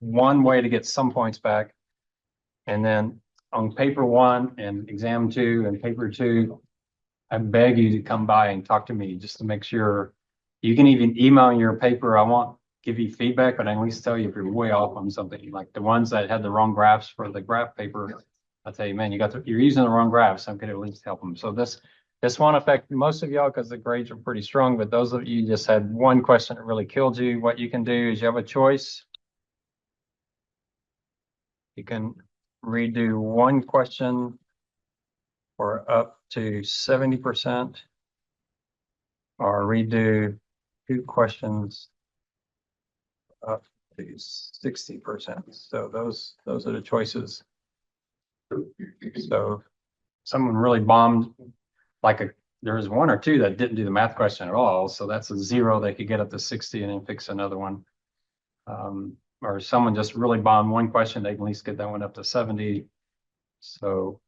one way to get some points back. And then on paper 1 and exam 2 and paper 2, I beg you to come by and talk to me just to make sure. You can even email your paper. I won't give you feedback, but I at least tell you if you're way off on something. Like the ones that had the wrong graphs for the graph paper, I'll tell you, man, you're using the wrong graphs. I'm gonna at least help them. So this won't affect most of y'all because the grades are pretty strong, but those of you just had one question that really killed you, what you can do is you have a choice. You can redo one question for up to 70%, or redo 2 questions up to 60%. So those are the choices. So someone really bombed, there was 1 or 2 that didn't do the math question at all. So that's a 0. They could get up to 60 and then fix another one. Or someone just really bombed one question, they can at least get that one up to 70. So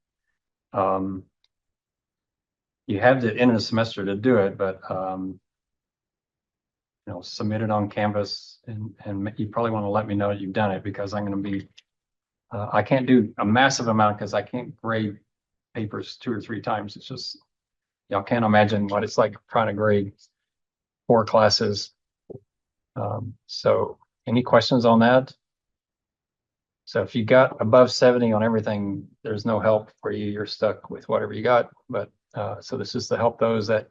you have the end of the semester to do it, but submit it on Canvas, and you probably want to let me know that you've done it, because I'm going to be I can't do a massive amount because I can't grade papers 2 or 3 times. It's just, y'all can't imagine what it's like trying to grade 4 classes. So any questions on that? So if you got above 70 on everything, there's no help for you. You're stuck with whatever you got. But so this is to help those that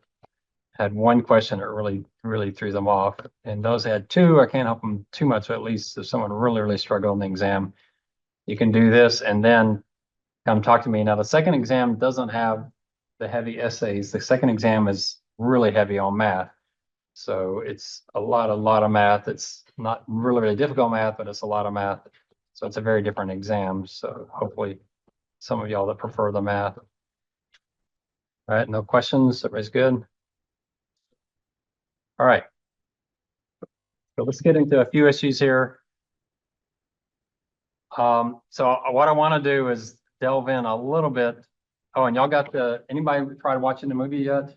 had 1 question that really threw them off. And those that had 2, I can't help them too much. But at least if someone really struggled in the exam, you can do this and then come talk to me. Now, the second exam doesn't have the heavy essays. The second exam is really heavy on math. So it's a lot of math. It's not really difficult math, but it's a lot of math. So it's a very different exam. So hopefully some of y'all that prefer the math. All right, no questions. Everybody's good. All right. So let's get into a few issues here. So what I want to do is delve in a little bit. Oh, and y'all got anybody tried watching the movie yet?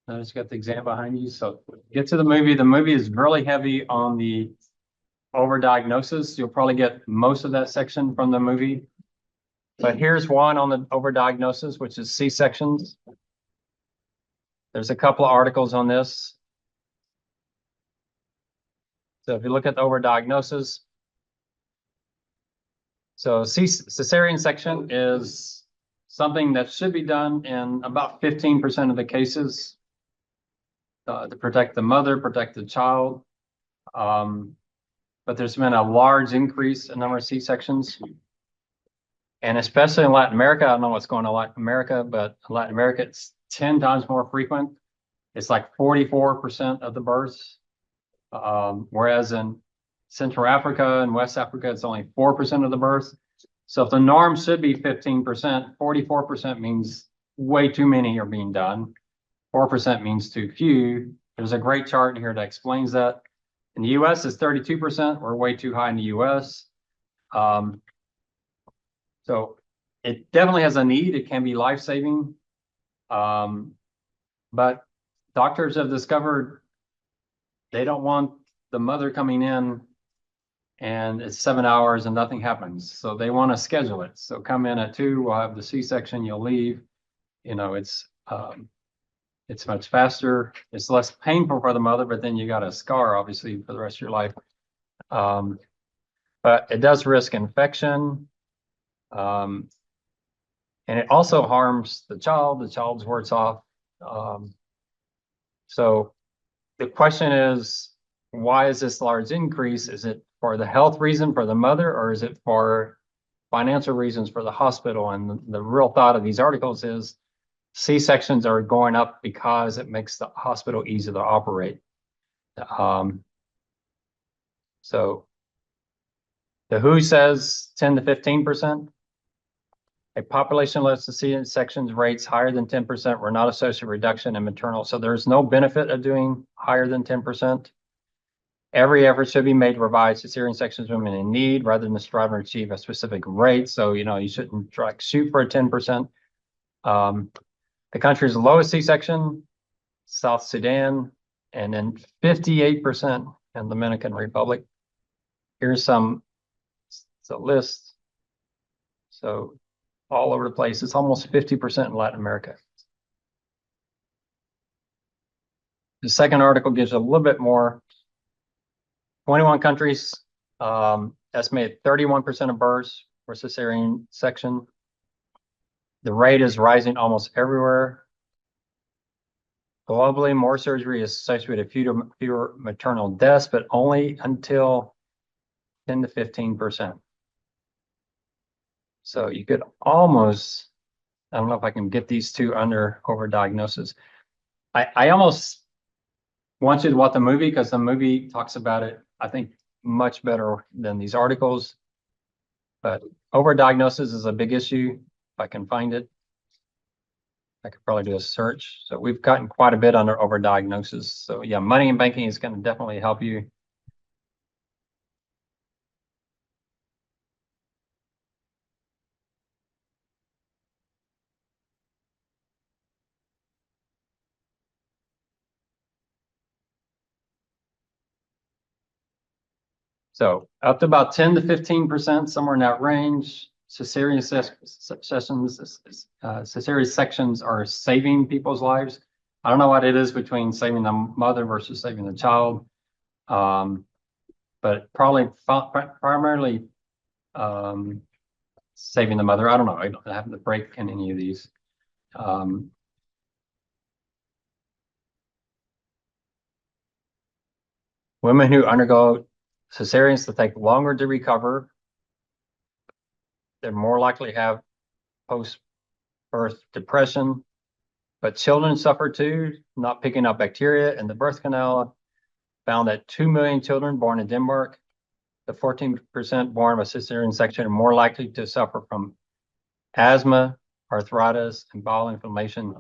Notice you got the exam behind you. So get to the movie. The movie is really heavy on the overdiagnosis. You'll probably get most of that section from the movie. But here's one on the overdiagnosis, which is C-sections. There's a couple of articles on this. So if you look at the overdiagnosis, so cesarean section is something that should be done in about 15% of the cases to protect the mother, protect the child. But there's been a large increase in number of C-sections. And especially in Latin America, I don't know what's going on in Latin America, but in Latin America, it's 10 times more frequent. It's like 44% of the births. Whereas in Central Africa and West Africa, it's only 4% of the births. So if the norm should be 15%, 44% means way too many are being done. 4% means too few. There's a great chart in here that explains that. In the US, it's 32%. We're way too high in the US. So it definitely has a need. It can be life-saving. But doctors have discovered they don't want the mother coming in and it's 7 hours and nothing happens. So they want to schedule it. So come in at 2, we'll have the C-section, you'll leave. It's much faster. It's less painful for the mother, but then you got a scar, obviously, for the rest of your life. But it does risk infection. And it also harms the child. The child's worse off. So the question is, why is this large increase? Is it for the health reason for the mother, or is it for financial reasons for the hospital? And the real thought of these articles is C-sections are going up because it makes the hospital easier to operate. So the WHO says 10 to 15%. A population less to C-sections rates higher than 10% were not associated with reduction in maternal. So there's no benefit of doing higher than 10%. Every effort should be made to provide cesarean sections women in need rather than strive to achieve a specific rate. So, you shouldn't shoot for a 10%. The country's lowest C-section, South Sudan, and then 58% in the Dominican Republic. Here's some, it's a list. So all over the place. It's almost 50% in Latin America. The second article gives a little bit more. 21 countries, estimated 31% of births were cesarean section. The rate is rising almost everywhere. Globally, more surgery is associated with fewer maternal deaths, but only until 10 to 15%. So you could almost, I don't know if I can get these two under overdiagnosis. I almost want you to watch the movie because the movie talks about it, I think, much better than these articles. But overdiagnosis is a big issue. If I can find it, I could probably do a search. So we've gotten quite a bit under overdiagnosis. So yeah, money in banking is going to definitely help you. So up to about 10 to 15%, somewhere in that range. Cesarean sections are saving people's lives. I don't know what it is between saving the mother versus saving the child, but probably primarily saving the mother. I don't know. I don't have to break in any of these. Women who undergo cesareans to take longer to recover. They're more likely to have post-birth depression, but children suffer too, not picking up bacteria in the birth canal. Found that 2 million children born in Denmark, the 14% born with cesarean section are more likely to suffer from asthma, arthritis, and bowel inflammation.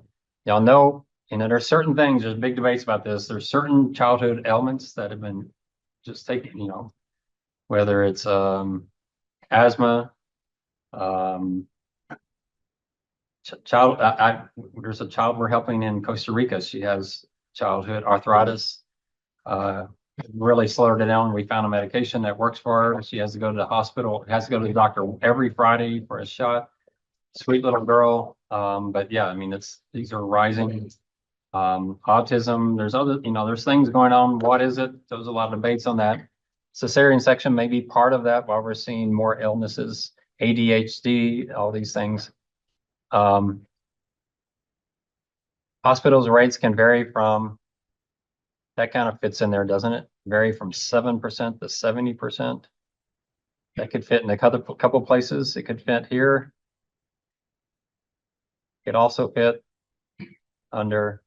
Y'all know, there's certain things, there's big debates about this. There's certain childhood ailments that have been just taken, whether it's asthma, there's a child we're helping in Costa Rica. She has childhood arthritis. Really slowed her down. We found a medication that works for her. She has to go to the hospital, has to go to the doctor every Friday for a shot. Sweet little girl. But yeah, these are rising. Autism, there's things going on. What is it? There's a lot of debates on that. Cesarean section may be part of that while we're seeing more illnesses, ADHD, all these things. Hospitals rates can vary from, that kind of fits in there, doesn't it? Vary from 7% to 70%. That could fit in a couple places. It could fit here. It could also fit under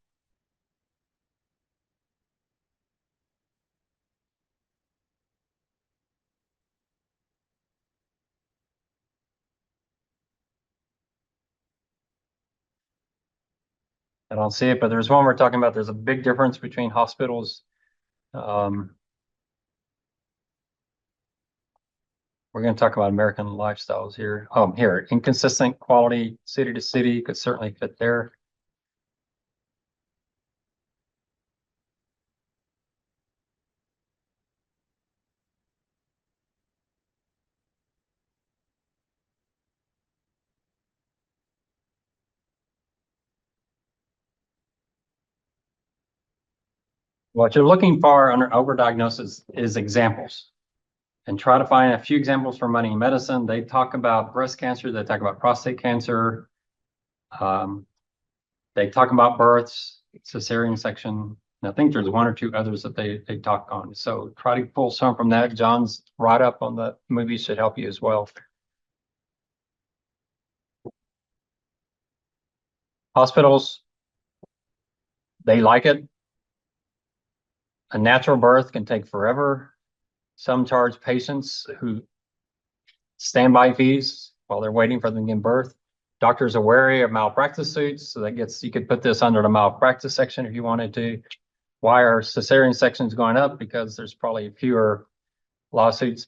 I don't see it, but there's one we're talking about. There's a big difference between hospitals. We're going to talk about American lifestyles here. Here, inconsistent quality city to city could certainly fit there. What you're looking for under overdiagnosis is examples, and try to find a few examples from money in medicine. They talk about breast cancer. They talk about prostate cancer. They talk about births, cesarean section. And I think there's one or two others that they talk on. So try to pull some from that. John's write-up on the movie should help you as well. Hospitals, they like it. A natural birth can take forever. Some charge patients who standby fees while they're waiting for them to give birth. Doctors are wary of malpractice suits, so you could put this under the malpractice section if you wanted to. Why are cesarean sections going up? Because there's probably fewer lawsuits.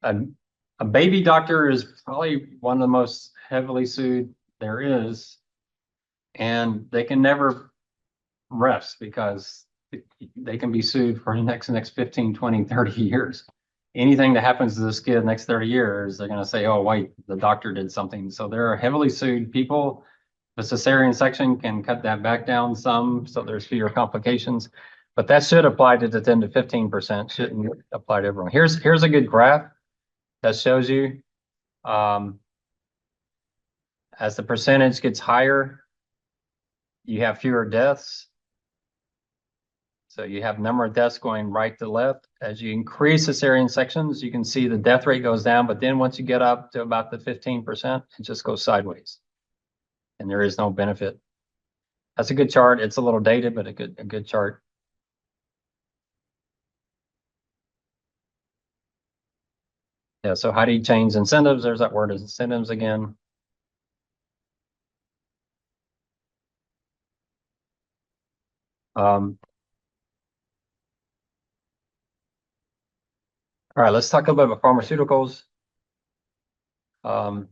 A baby doctor is probably one of the most heavily sued there is, and they can never rest because they can be sued for the next 15, 20, 30 years. anything that happens to this kid next 30 years, they're going to say, oh, wait, the doctor did something. So they're heavily sued people. The cesarean section can cut that back down some, so there's fewer complications. But that should apply to the 10 to 15%, shouldn't apply to everyone. Here's a good graph that shows you as the percentage gets higher, you have fewer deaths. So you have number of deaths going right to left. As you increase cesarean sections, you can see the death rate goes down, but then once you get up to about the 15%, it just goes sideways. And there is no benefit. That's a good chart. It's a little dated, but a good chart. Yeah, so how do you change incentives? There's that word, incentives again. All right, let's talk a little bit about pharmaceuticals. I'm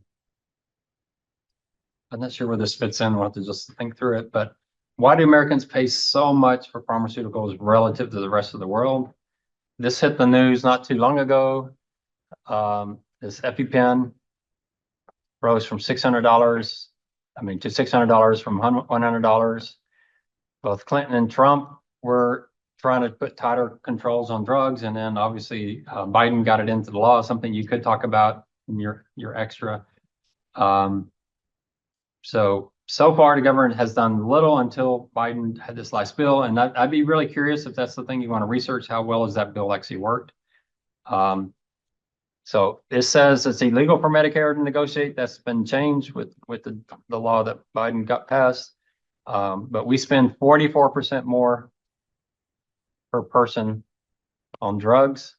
not sure where this fits in. We'll have to just think through it. But why do Americans pay so much for pharmaceuticals relative to the rest of the world? This hit the news not too long ago. This EpiPen rose from $600, to $600 from $100. Both Clinton and Trump were trying to put tighter controls on drugs, and then obviously Biden got it into the law, something you could talk about in your extra. So far the government has done little until Biden had this last bill, and I'd be really curious if that's the thing you want to research, how well has that bill actually worked. So it says it's illegal for Medicare to negotiate. That's been changed with the law that Biden got passed. But we spend 44% more per person on drugs.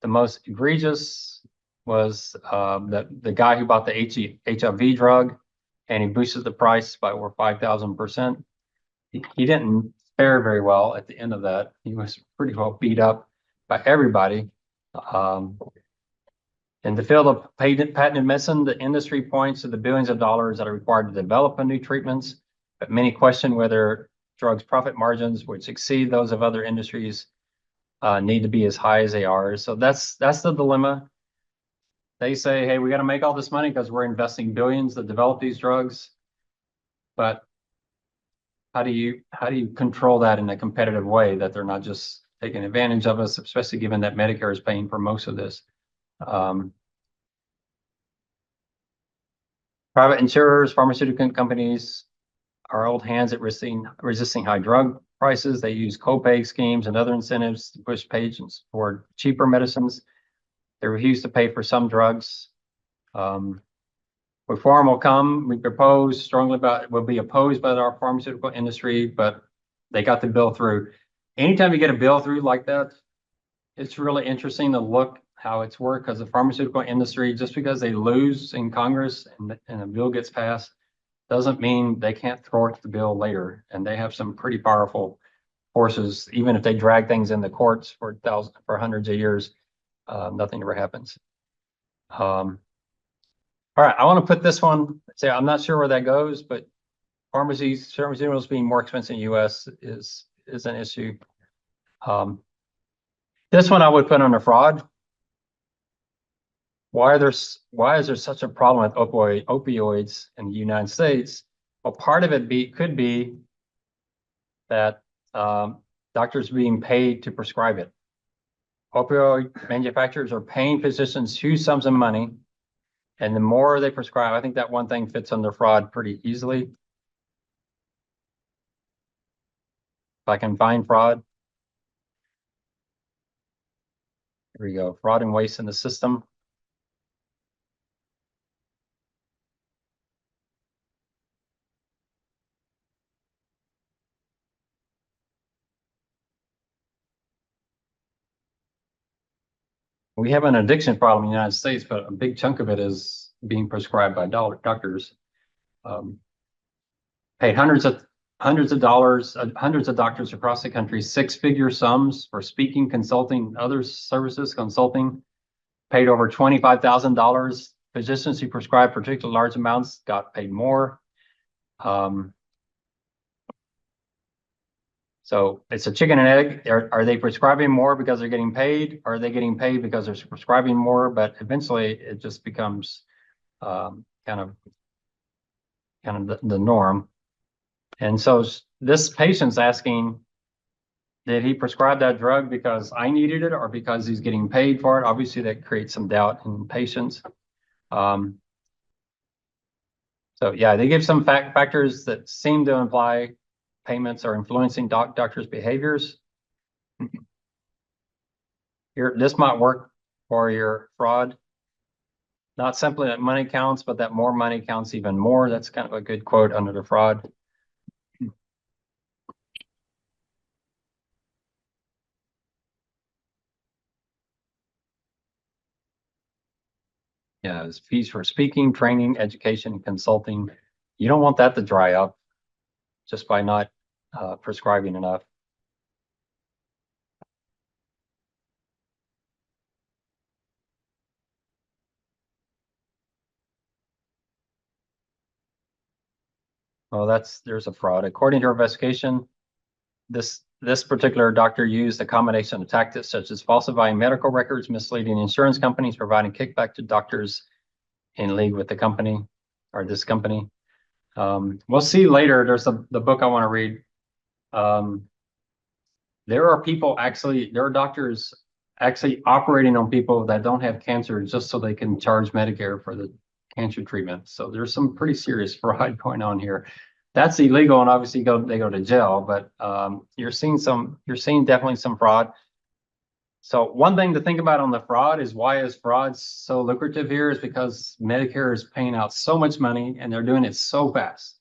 The most egregious was the guy who bought the HIV drug, and he boosted the price by over 5,000%. He didn't fare very well at the end of that. He was pretty well beat up by everybody. In the field of patented medicine, the industry points to the billions of dollars that are required to develop new treatments, but many question whether drugs' profit margins, which exceed those of other industries, need to be as high as they are. So that's the dilemma. They say, hey, we got to make all this money because we're investing billions to develop these drugs. But how do you control that in a competitive way that they're not just taking advantage of us, especially given that Medicare is paying for most of this? Private insurers, pharmaceutical companies are old hands at resisting high drug prices. They use copay schemes and other incentives to push patients toward cheaper medicines. They refuse to pay for some drugs. Reform will come. We propose strongly will be opposed by our pharmaceutical industry, but they got the bill through. Anytime you get a bill through like that, it's really interesting to look how it's worked, because the pharmaceutical industry, just because they lose in Congress and a bill gets passed, doesn't mean they can't thwart the bill later. And they have some pretty powerful forces. Even if they drag things in the courts for hundreds of years, nothing ever happens. All right, I want to put this one. Say I'm not sure where that goes, but pharmaceuticals being more expensive in the U.S. is an issue. This one I would put under fraud. Why is there such a problem with opioids in the United States? Well, part of it could be that doctors are being paid to prescribe it. Opioid manufacturers are paying physicians huge sums of money, and the more they prescribe, I think that one thing fits under fraud pretty easily. If I can find fraud. Here we go, fraud and waste in the system. We have an addiction problem in the United States, but a big chunk of it is being prescribed by doctors. Paid hundreds of dollars, hundreds of doctors across the country, six-figure sums for speaking, consulting, other services, consulting, paid over $25,000. Physicians who prescribed particularly large amounts got paid more. So it's a chicken and egg. Are they prescribing more because they're getting paid? Or are they getting paid because they're prescribing more? But eventually it just becomes kind of the norm. And so this patient's asking, did he prescribe that drug because I needed it or because he's getting paid for it? Obviously, that creates some doubt in patients. So yeah, they give some factors that seem to imply payments are influencing doctors' behaviors. This might work for your fraud. Not simply that money counts, but that more money counts even more. That's kind of a good quote under the fraud. Yeah, it's fees for speaking, training, education, and consulting. You don't want that to dry up just by not prescribing enough. Well, there's a fraud. According to our investigation, this particular doctor used a combination of tactics such as falsifying medical records, misleading insurance companies, providing kickback to doctors in league with the company or this company. We'll see later. There's the book I want to read. There are doctors actually operating on people that don't have cancer just so they can charge Medicare for the cancer treatment. So there's some pretty serious fraud going on here. That's illegal, and obviously they go to jail. But you're seeing definitely some fraud. So one thing to think about on the fraud is why is fraud so lucrative here is because Medicare is paying out so much money and they're doing it so fast.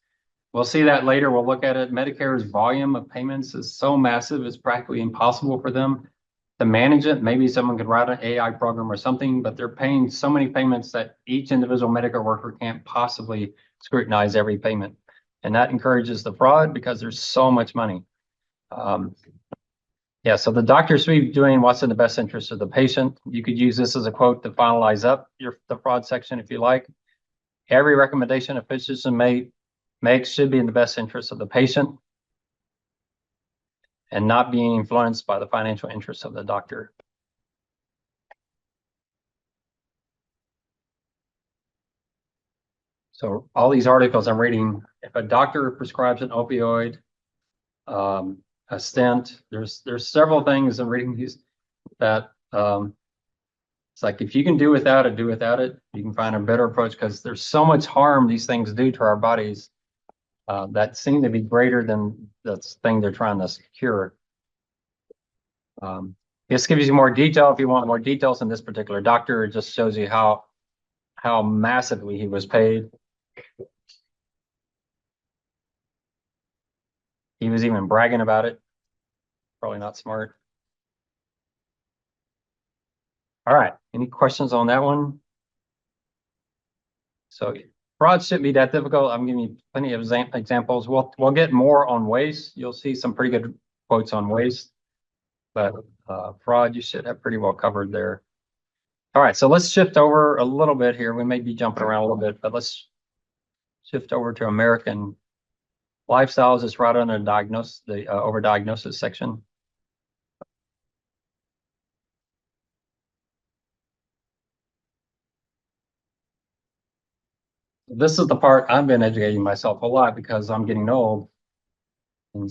We'll see that later. We'll look at it. Medicare's volume of payments is so massive, it's practically impossible for them to manage it. Maybe someone could write an AI program or something, but they're paying so many payments that each individual Medicare worker can't possibly scrutinize every payment. And that encourages the fraud because there's so much money. Yeah, so the doctor should be doing what's in the best interest of the patient. You could use this as a quote to finalize up the fraud section if you like. Every recommendation a physician makes should be in the best interest of the patient and not being influenced by the financial interests of the doctor. So all these articles I'm reading, if a doctor prescribes an opioid, a stent, there's several things I'm reading these that it's like if you can do without it, do without it. You can find a better approach because there's so much harm these things do to our bodies that seem to be greater than the thing they're trying to cure. This gives you more detail if you want more details on this particular doctor. It just shows you how massively he was paid. He was even bragging about it. Probably not smart. All right. Any questions on that one? So fraud shouldn't be that difficult. I'm giving you plenty of examples. We'll get more on waste. You'll see some pretty good quotes on waste, but fraud you should have pretty well covered there. All right, so let's shift over a little bit here. We may be jumping around a little bit, but let's shift over to American lifestyles. It's right under the overdiagnosis section. This is the part I've been educating myself a lot because I'm getting old. And,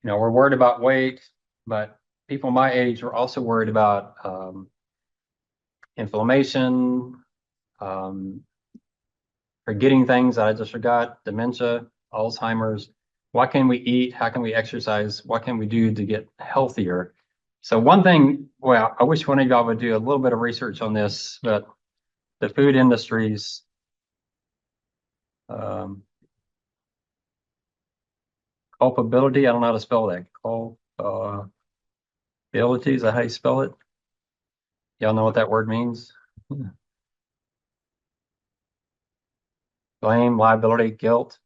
we're worried about weight, but people my age are also worried about inflammation, forgetting things that I just forgot, dementia, Alzheimer's. What can we eat? How can we exercise? What can we do to get healthier? So one thing, well, I wish one of y'all would do a little bit of research on this, but the food industries, culpability, I don't know how to spell that. Culpability, is that how you spell it? Y'all know what that word means? Blame, liability, guilt.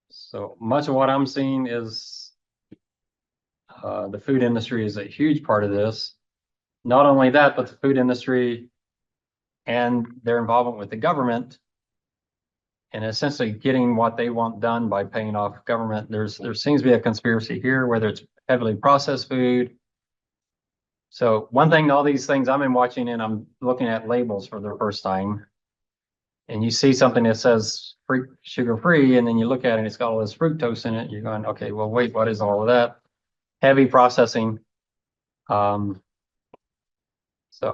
So much of what I'm seeing is the food industry is a huge part of this. Not only that, but the food industry and their involvement with the government and essentially getting what they want done by paying off government. There seems to be a conspiracy here, whether it's heavily processed food. So one thing, all these things I've been watching, and I'm looking at labels for the first time, and you see something that says free, sugar free, and then you look at it and it's got all this fructose in it. You're going, okay, well, wait, what is all of that? Heavy processing. So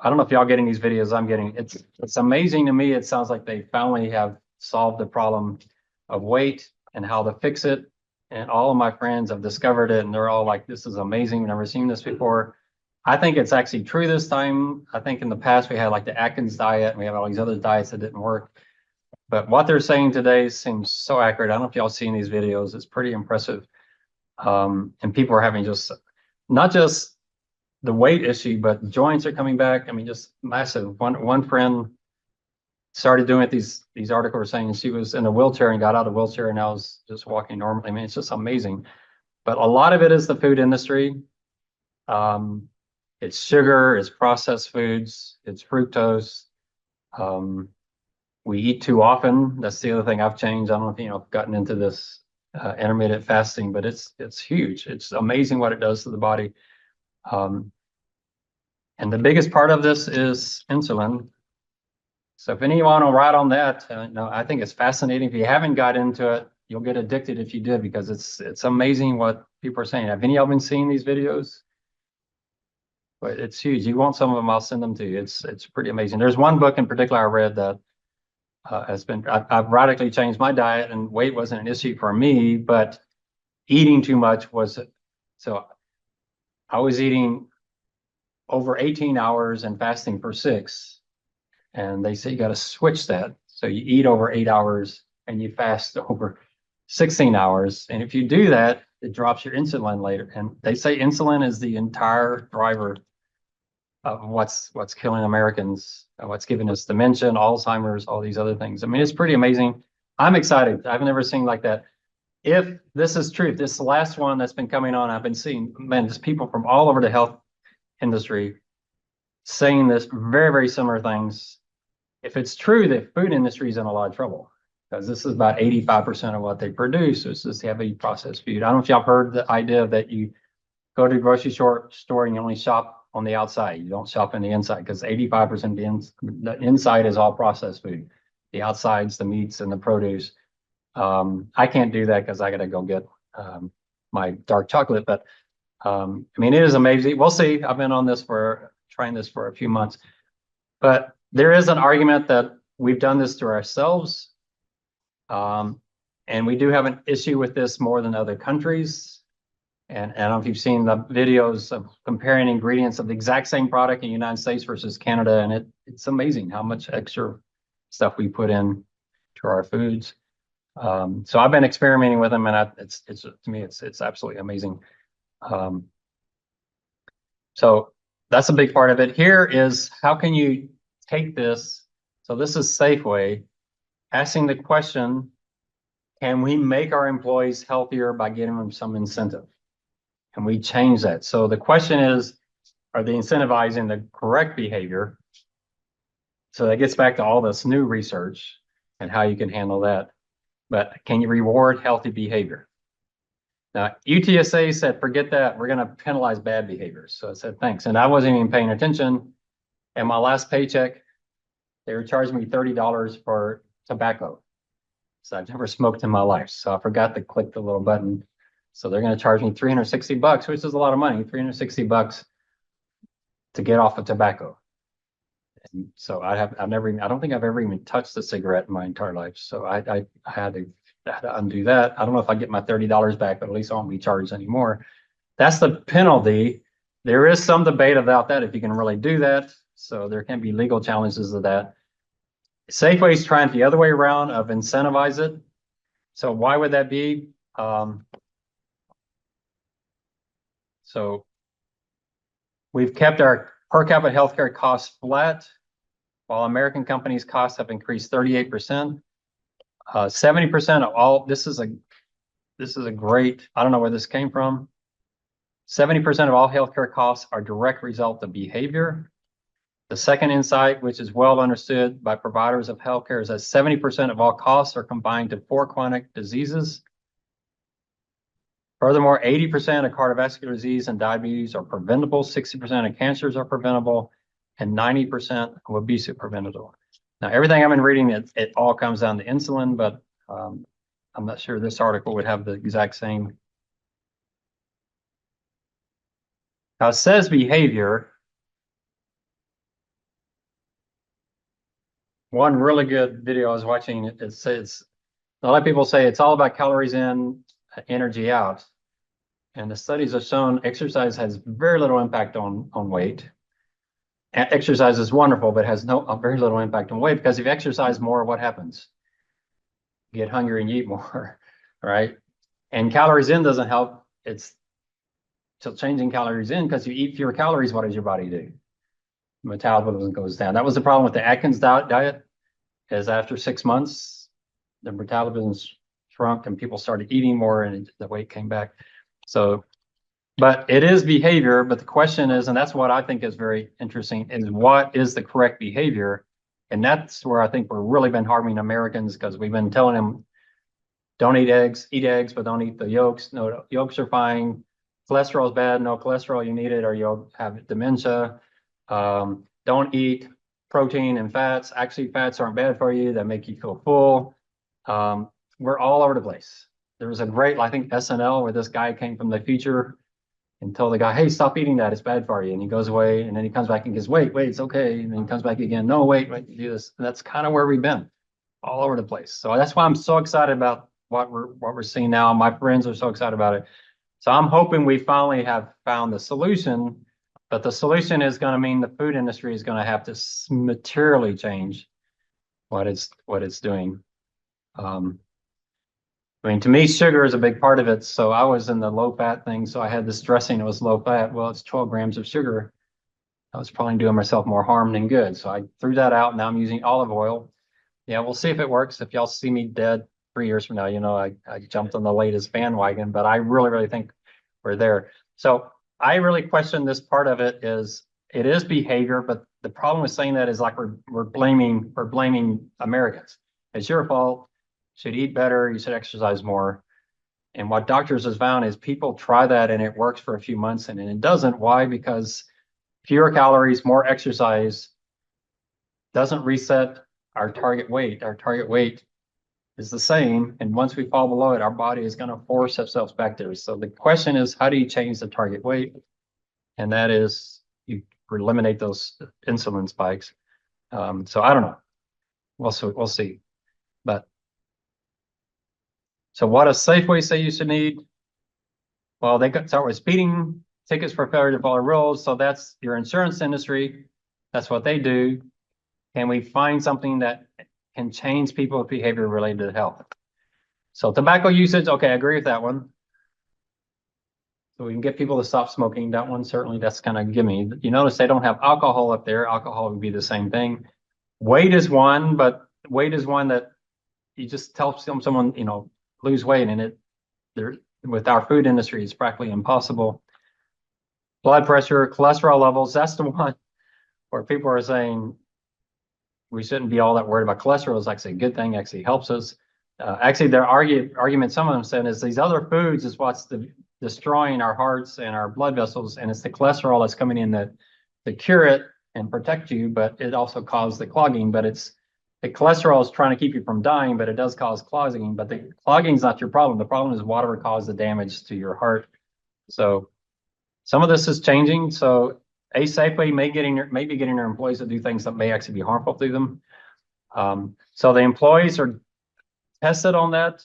I don't know if y'all getting these videos I'm getting. It's amazing to me. It sounds like they finally have solved the problem of weight and how to fix it. And all of my friends have discovered it, and they're all like, this is amazing. We've never seen this before. I think it's actually true this time. I think in the past we had like the Atkins diet, and we have all these other diets that didn't work. But what they're saying today seems so accurate. I don't know if y'all seen these videos. It's pretty impressive. And people are having just not just the weight issue, but joints are coming back. I mean, just massive. One friend started doing it. These articles were saying she was in a wheelchair and got out of the wheelchair and now is just walking normally. I mean, it's just amazing. But a lot of it is the food industry. It's sugar, it's processed foods, it's fructose. We eat too often. That's the other thing I've changed. I don't know if I've gotten into this intermittent fasting, but it's huge. It's amazing what it does to the body. And the biggest part of this is insulin. So if anyone will ride on that, I think it's fascinating. If you haven't got into it, you'll get addicted if you did, because it's amazing what people are saying. Have any of y'all been seeing these videos? But it's huge. You want some of them, I'll send them to you. It's pretty amazing. There's one book in particular I read that I've radically changed my diet, and weight wasn't an issue for me, but eating too much was. So I was eating over 18 hours and fasting for 6. And they say you got to switch that. So you eat over 8 hours and you fast over 16 hours. And if you do that, it drops your insulin later. And they say insulin is the entire driver of what's killing Americans, what's giving us dementia, Alzheimer's, all these other things. I mean, it's pretty amazing. I'm excited. I've never seen like that. If this is true, this last one that's been coming on, I've been seeing, man, just people from all over the health industry saying this very, very similar things. If it's true, the food industry is in a lot of trouble, because this is about 85% of what they produce. It's just heavy processed food. I don't know if y'all heard the idea that you go to the grocery store and you only shop on the outside. You don't shop in the inside, because 85% of the inside is all processed food. The outside's the meats and the produce. I can't do that because I got to go get my dark chocolate. But I mean, it is amazing. We'll see. I've been on this trying this for a few months. But there is an argument that we've done this to ourselves. And we do have an issue with this more than other countries. And I don't know if you've seen the videos of comparing ingredients of the exact same product in the United States versus Canada. And it's amazing how much extra stuff we put in to our foods. So I've been experimenting with them, and it's to me, it's absolutely amazing. So that's a big part of it. Here is, how can you take this? So this is Safeway asking the question, can we make our employees healthier by giving them some incentive? Can we change that? So the question is, are they incentivizing the correct behavior? So that gets back to all this new research and how you can handle that. But can you reward healthy behavior? Now, UTSA said, forget that. We're going to penalize bad behaviors. So I said, thanks. And I wasn't even paying attention. And my last paycheck, they were charging me $30 for tobacco. So I've never smoked in my life. So I forgot to click the little button. So they're going to charge me $360, which is a lot of money, $360 to get off of tobacco. And so I don't think I've ever even touched a cigarette in my entire life. So I had to undo that. I don't know if I get my $30 back, but at least I won't be charged anymore. That's the penalty. There is some debate about that, if you can really do that. So there can be legal challenges of that. Safeway's trying the other way around, of incentivize it. So why would that be? So we've kept our per capita healthcare costs flat, while American companies' costs have increased 38%. 70% of all, this is a great, I don't know where this came from. 70% of all healthcare costs are direct result of behavior. The second insight, which is well understood by providers of healthcare, is that 70% of all costs are combined to 4 chronic diseases. Furthermore, 80% of cardiovascular disease and diabetes are preventable, 60% of cancers are preventable, and 90% of obesity are preventable. Now, everything I've been reading, it all comes down to insulin, but I'm not sure this article would have the exact same. Now, it says behavior. One really good video I was watching, it says, a lot of people say it's all about calories in, energy out. And the studies have shown exercise has very little impact on weight. Exercise is wonderful, but has very little impact on weight, because if you exercise more, what happens? You get hungry and you eat more, right? And calories in doesn't help. It's still changing calories in, because you eat fewer calories, what does your body do? Metabolism goes down. That was the problem with the Atkins diet, is after 6 months, the metabolism shrunk and people started eating more and the weight came back. So, but it is behavior. But the question is, and that's what I think is very interesting, is what is the correct behavior? And that's where I think we're really been harming Americans, because we've been telling them, don't eat eggs, but don't eat the yolks. No, yolks are fine. Cholesterol is bad. No cholesterol, you need it, or you'll have dementia. Don't eat protein and fats. Actually, fats aren't bad for you. That make you feel full. We're all over the place. There was a great, I think, SNL where this guy came from the future and told the guy, hey, stop eating that. It's bad for you. And he goes away, and then he comes back and goes, wait, it's okay. And then he comes back again. No, wait, do this. And that's kind of where we've been, all over the place. So that's why I'm so excited about what we're seeing now. My friends are so excited about it. So I'm hoping we finally have found the solution. But the solution is going to mean the food industry is going to have to materially change what it's doing. I mean, to me, sugar is a big part of it. So I was in the low fat thing. So I had this dressing that was low fat. Well, it's 12 grams of sugar. I was probably doing myself more harm than good. So I threw that out. Now I'm using olive oil. Yeah, we'll see if it works. If y'all see me dead 3 years from now, you know, I jumped on the latest bandwagon, but I really think we're there. So I really question this part of it. It is behavior, but the problem with saying that is like we're blaming Americans. It's your fault. You should eat better. You should exercise more. And what doctors have found is people try that and it works for a few months and it doesn't. Why? Because fewer calories, more exercise doesn't reset our target weight. Our target weight is the same. And once we fall below it, our body is going to force itself back there. So the question is, how do you change the target weight? And that is, you eliminate those insulin spikes. So I don't know. We'll see. But so what does Safeway say you should need? Well, they start with speeding tickets for failure to follow rules. So that's your insurance industry. That's what they do. Can we find something that can change people's behavior related to health? So tobacco usage, okay, I agree with that one. So we can get people to stop smoking. That one, certainly, that's kind of gimme. You notice they don't have alcohol up there. Alcohol would be the same thing. Weight is one, but weight is one that you just tell someone, you know, lose weight, and with our food industry, it's practically impossible. Blood pressure, cholesterol levels, that's the one where people are saying we shouldn't be all that worried about cholesterol. It's actually a good thing, actually helps us. Actually, their argument, some of them said, is these other foods is what's destroying our hearts and our blood vessels, and it's the cholesterol that's coming in to cure it and protect you, but it also causes the clogging. But the cholesterol is trying to keep you from dying, but it does cause clogging. But the clogging is not your problem. The problem is whatever caused the damage to your heart. So some of this is changing. So Safeway may be getting their employees to do things that may actually be harmful to them. So the employees are tested on that.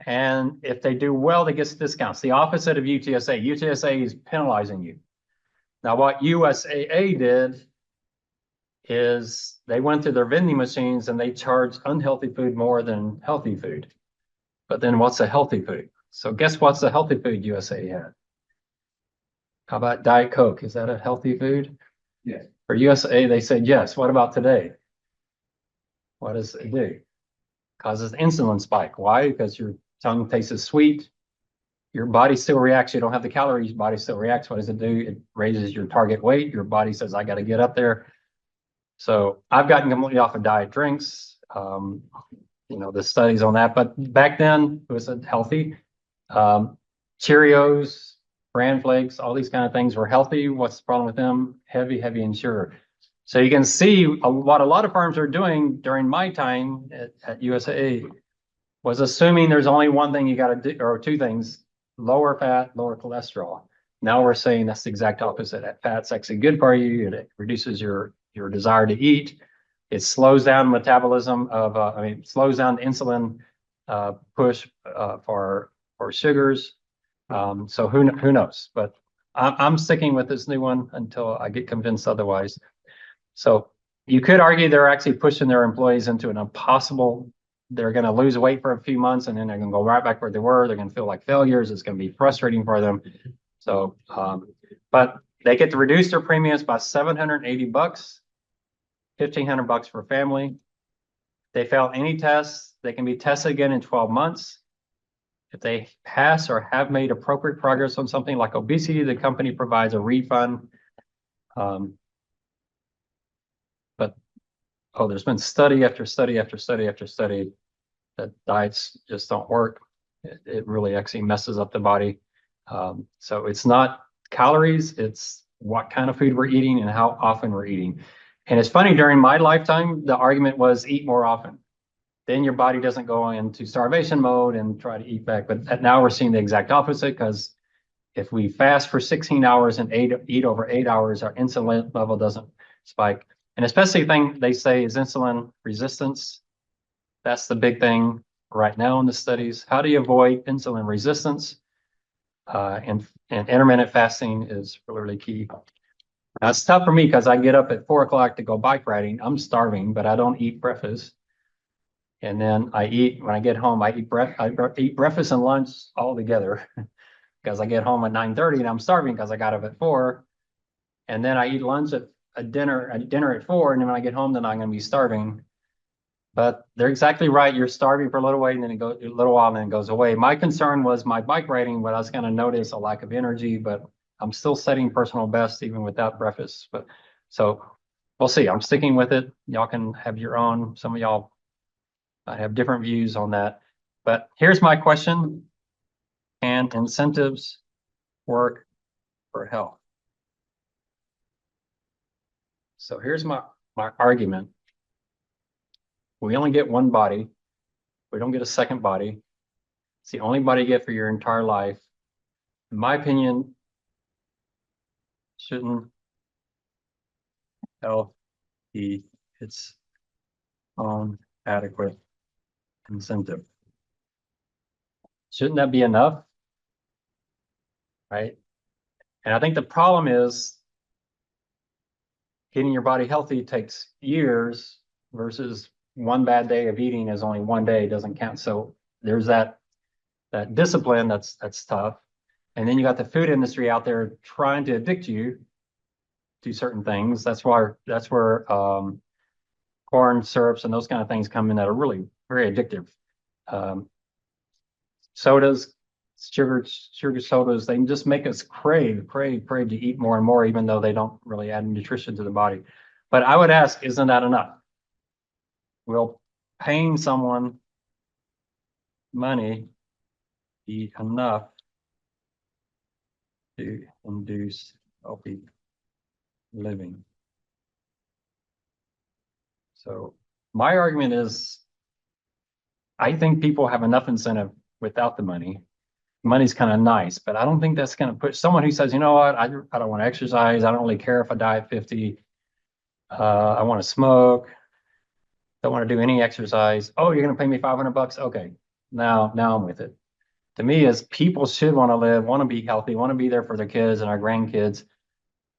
And if they do well, they get discounts. The opposite of UTSA. UTSA is penalizing you. Now, what USAA did is they went to their vending machines and they charged unhealthy food more than healthy food. But then what's a healthy food? So guess what's the healthy food USA had? How about Diet Coke? Is that a healthy food? Yes. For USA, they said yes. What about today? What does it do? Causes insulin spike. Why? Because your tongue tastes sweet. your body still reacts. You don't have the calories, your body still reacts. What does it do? It raises your target weight. Your body says, I got to get up there. So I've gotten completely off of diet drinks. The studies on that, but back then it was healthy. Cheerios, bran flakes, all these kind of things were healthy. What's the problem with them? Heavy, heavy in sugar. So you can see what a lot of farms are doing during my time at USAA was assuming there's only one thing you got to do, or two things: lower fat, lower cholesterol. Now we're saying that's the exact opposite. That fat's actually good for you. It reduces your desire to eat. It slows down metabolism of, slows down the insulin push for sugars. So who knows? But I'm sticking with this new one until I get convinced otherwise. So you could argue they're actually pushing their employees into an impossible. They're going to lose weight for a few months and then they're going to go right back where they were. They're going to feel like failures. It's going to be frustrating for them. So, but they get to reduce their premiums by $780, $1,500 for a family. They fail any tests, they can be tested again in 12 months. If they pass or have made appropriate progress on something like obesity, the company provides a refund. There's been study after study after study after study that diets just don't work. It really actually messes up the body. So it's not calories, it's what kind of food we're eating and how often we're eating. And it's funny, during my lifetime, the argument was eat more often. Then your body doesn't go into starvation mode and try to eat back. But now we're seeing the exact opposite, because if we fast for 16 hours and eat over 8 hours, our insulin level doesn't spike. And especially thing they say is insulin resistance. That's the big thing right now in the studies. How do you avoid insulin resistance? And intermittent fasting is really key. Now, it's tough for me because I get up at 4 o'clock to go bike riding. I'm starving, but I don't eat breakfast. And then I eat, when I get home, I eat breakfast and lunch all together because I get home at 9:30 and I'm starving because I got up at 4. And then I eat lunch at dinner at 4. And then when I get home, then I'm going to be starving. But they're exactly right. You're starving for a little while and then a little while and then it goes away. My concern was my bike riding, but I was going to notice a lack of energy, but I'm still setting personal best even without breakfast. But so we'll see. I'm sticking with it. Y'all can have your own. Some of y'all have different views on that. But here's my question: can incentives work for health? So here's my argument. We only get one body. We don't get a second body. It's the only body you get for your entire life. In my opinion, shouldn't health be its own adequate incentive? Shouldn't that be enough? Right? And I think the problem is getting your body healthy takes years versus one bad day of eating is only one day, doesn't count. So there's that discipline that's tough. And then you got the food industry out there trying to addict you to certain things. That's where corn syrups and those kind of things come in that are really very addictive. Sodas, sugar sodas, they just make us crave to eat more and more, even though they don't really add nutrition to the body. But I would ask, isn't that enough? Will paying someone money be enough to induce healthy living? So my argument is, I think people have enough incentive without the money. Money's kind of nice, but I don't think that's going to push someone who says, you know what, I don't want to exercise. I don't really care if I die at 50. I want to smoke. Don't want to do any exercise. Oh, you're going to pay me $500? Okay, now I'm with it. To me, is people should want to live, want to be healthy, want to be there for their kids and our grandkids.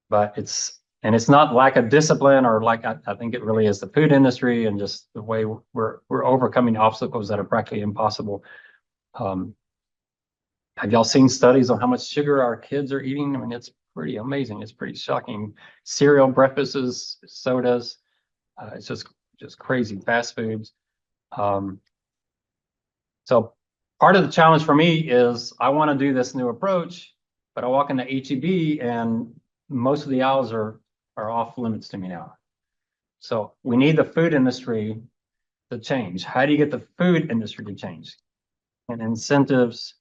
But it's not lack of discipline, or like I think it really is the food industry and just the way we're overcoming obstacles that are practically impossible. Have y'all seen studies on how much sugar our kids are eating? I mean, it's pretty amazing. It's pretty shocking. Cereal, breakfasts, sodas. It's just crazy. Fast foods. So part of the challenge for me is I want to do this new approach, but I walk into HEB and most of the aisles are off limits to me now. So we need the food industry to change. How do you get the food industry to change? And incentives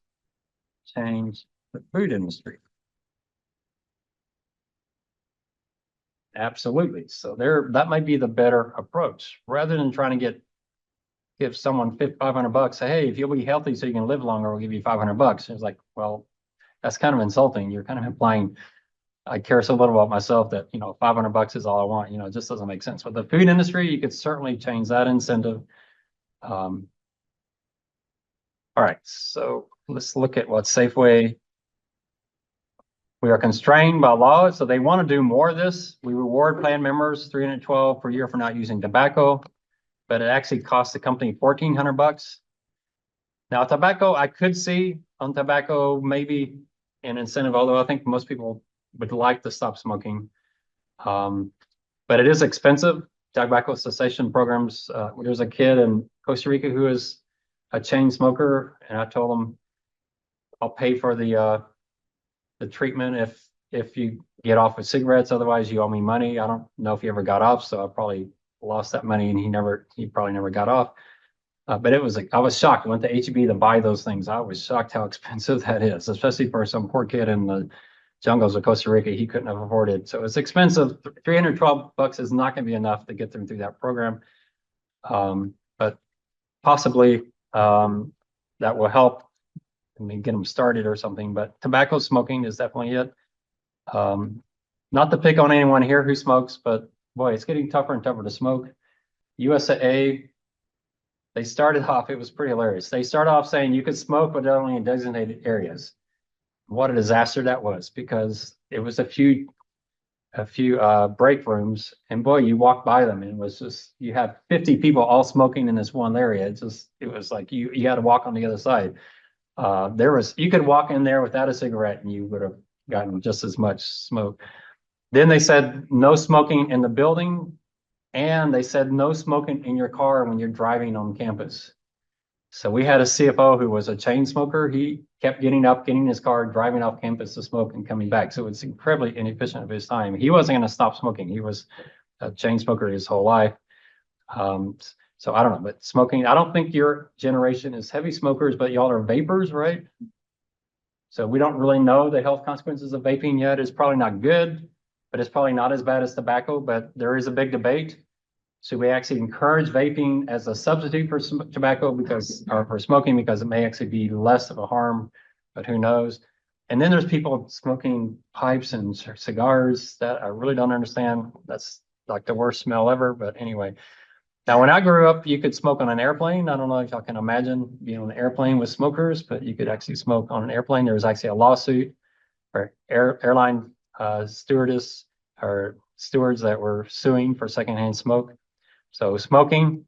change the food industry. Absolutely. So that might be the better approach rather than trying to give someone $500. Say, hey, if you'll be healthy so you can live longer, we'll give you $500. It's like, well, that's kind of insulting. You're kind of implying I care so little about myself that, $500 is all I want. It just doesn't make sense. But the food industry, you could certainly change that incentive. All right, so let's look at what Safeway. We are constrained by law, so they want to do more of this. We reward plan members $312 per year for not using tobacco, but it actually costs the company $1,400. Now, tobacco, I could see on tobacco maybe an incentive, although I think most people would like to stop smoking. But it is expensive. Tobacco cessation programs. There's a kid in Costa Rica who is a chain smoker, and I told him I'll pay for the treatment if you get off with cigarettes. Otherwise, you owe me money. I don't know if he ever got off, so I probably lost that money, and he probably never got off. But it was like I was shocked. I went to HEB to buy those things. I was shocked how expensive that is, especially for some poor kid in the jungles of Costa Rica. He couldn't have afforded. So it's expensive. $312 is not going to be enough to get them through that program. But possibly that will help. I mean, get them started or something. But tobacco smoking is definitely it. Not to pick on anyone here who smokes, but boy, it's getting tougher and tougher to smoke. USAA, they started off, it was pretty hilarious. They started off saying you could smoke, but only in designated areas. What a disaster that was, because it was a few break rooms, and boy, you walk by them and it was just, you have 50 people all smoking in this one area. It was like you had to walk on the other side. You could walk in there without a cigarette and you would have gotten just as much smoke. Then they said no smoking in the building, and they said no smoking in your car when you're driving on campus. So we had a CFO who was a chain smoker. He kept getting up, getting in his car, driving off campus to smoke and coming back. So it's incredibly inefficient of his time. He wasn't going to stop smoking. He was a chain smoker his whole life. So I don't know, but smoking, I don't think your generation is heavy smokers, but y'all are vapors, right? So we don't really know the health consequences of vaping yet. It's probably not good, but it's probably not as bad as tobacco, but there is a big debate. So we actually encourage vaping as a substitute for tobacco or for smoking, because it may actually be less of a harm, but who knows? And then there's people smoking pipes and cigars that I really don't understand. That's like the worst smell ever, but anyway. Now, when I grew up, you could smoke on an airplane. I don't know if y'all can imagine being on an airplane with smokers, but you could actually smoke on an airplane. There was actually a lawsuit for airline stewardess or stewards that were suing for secondhand smoke. So smoking.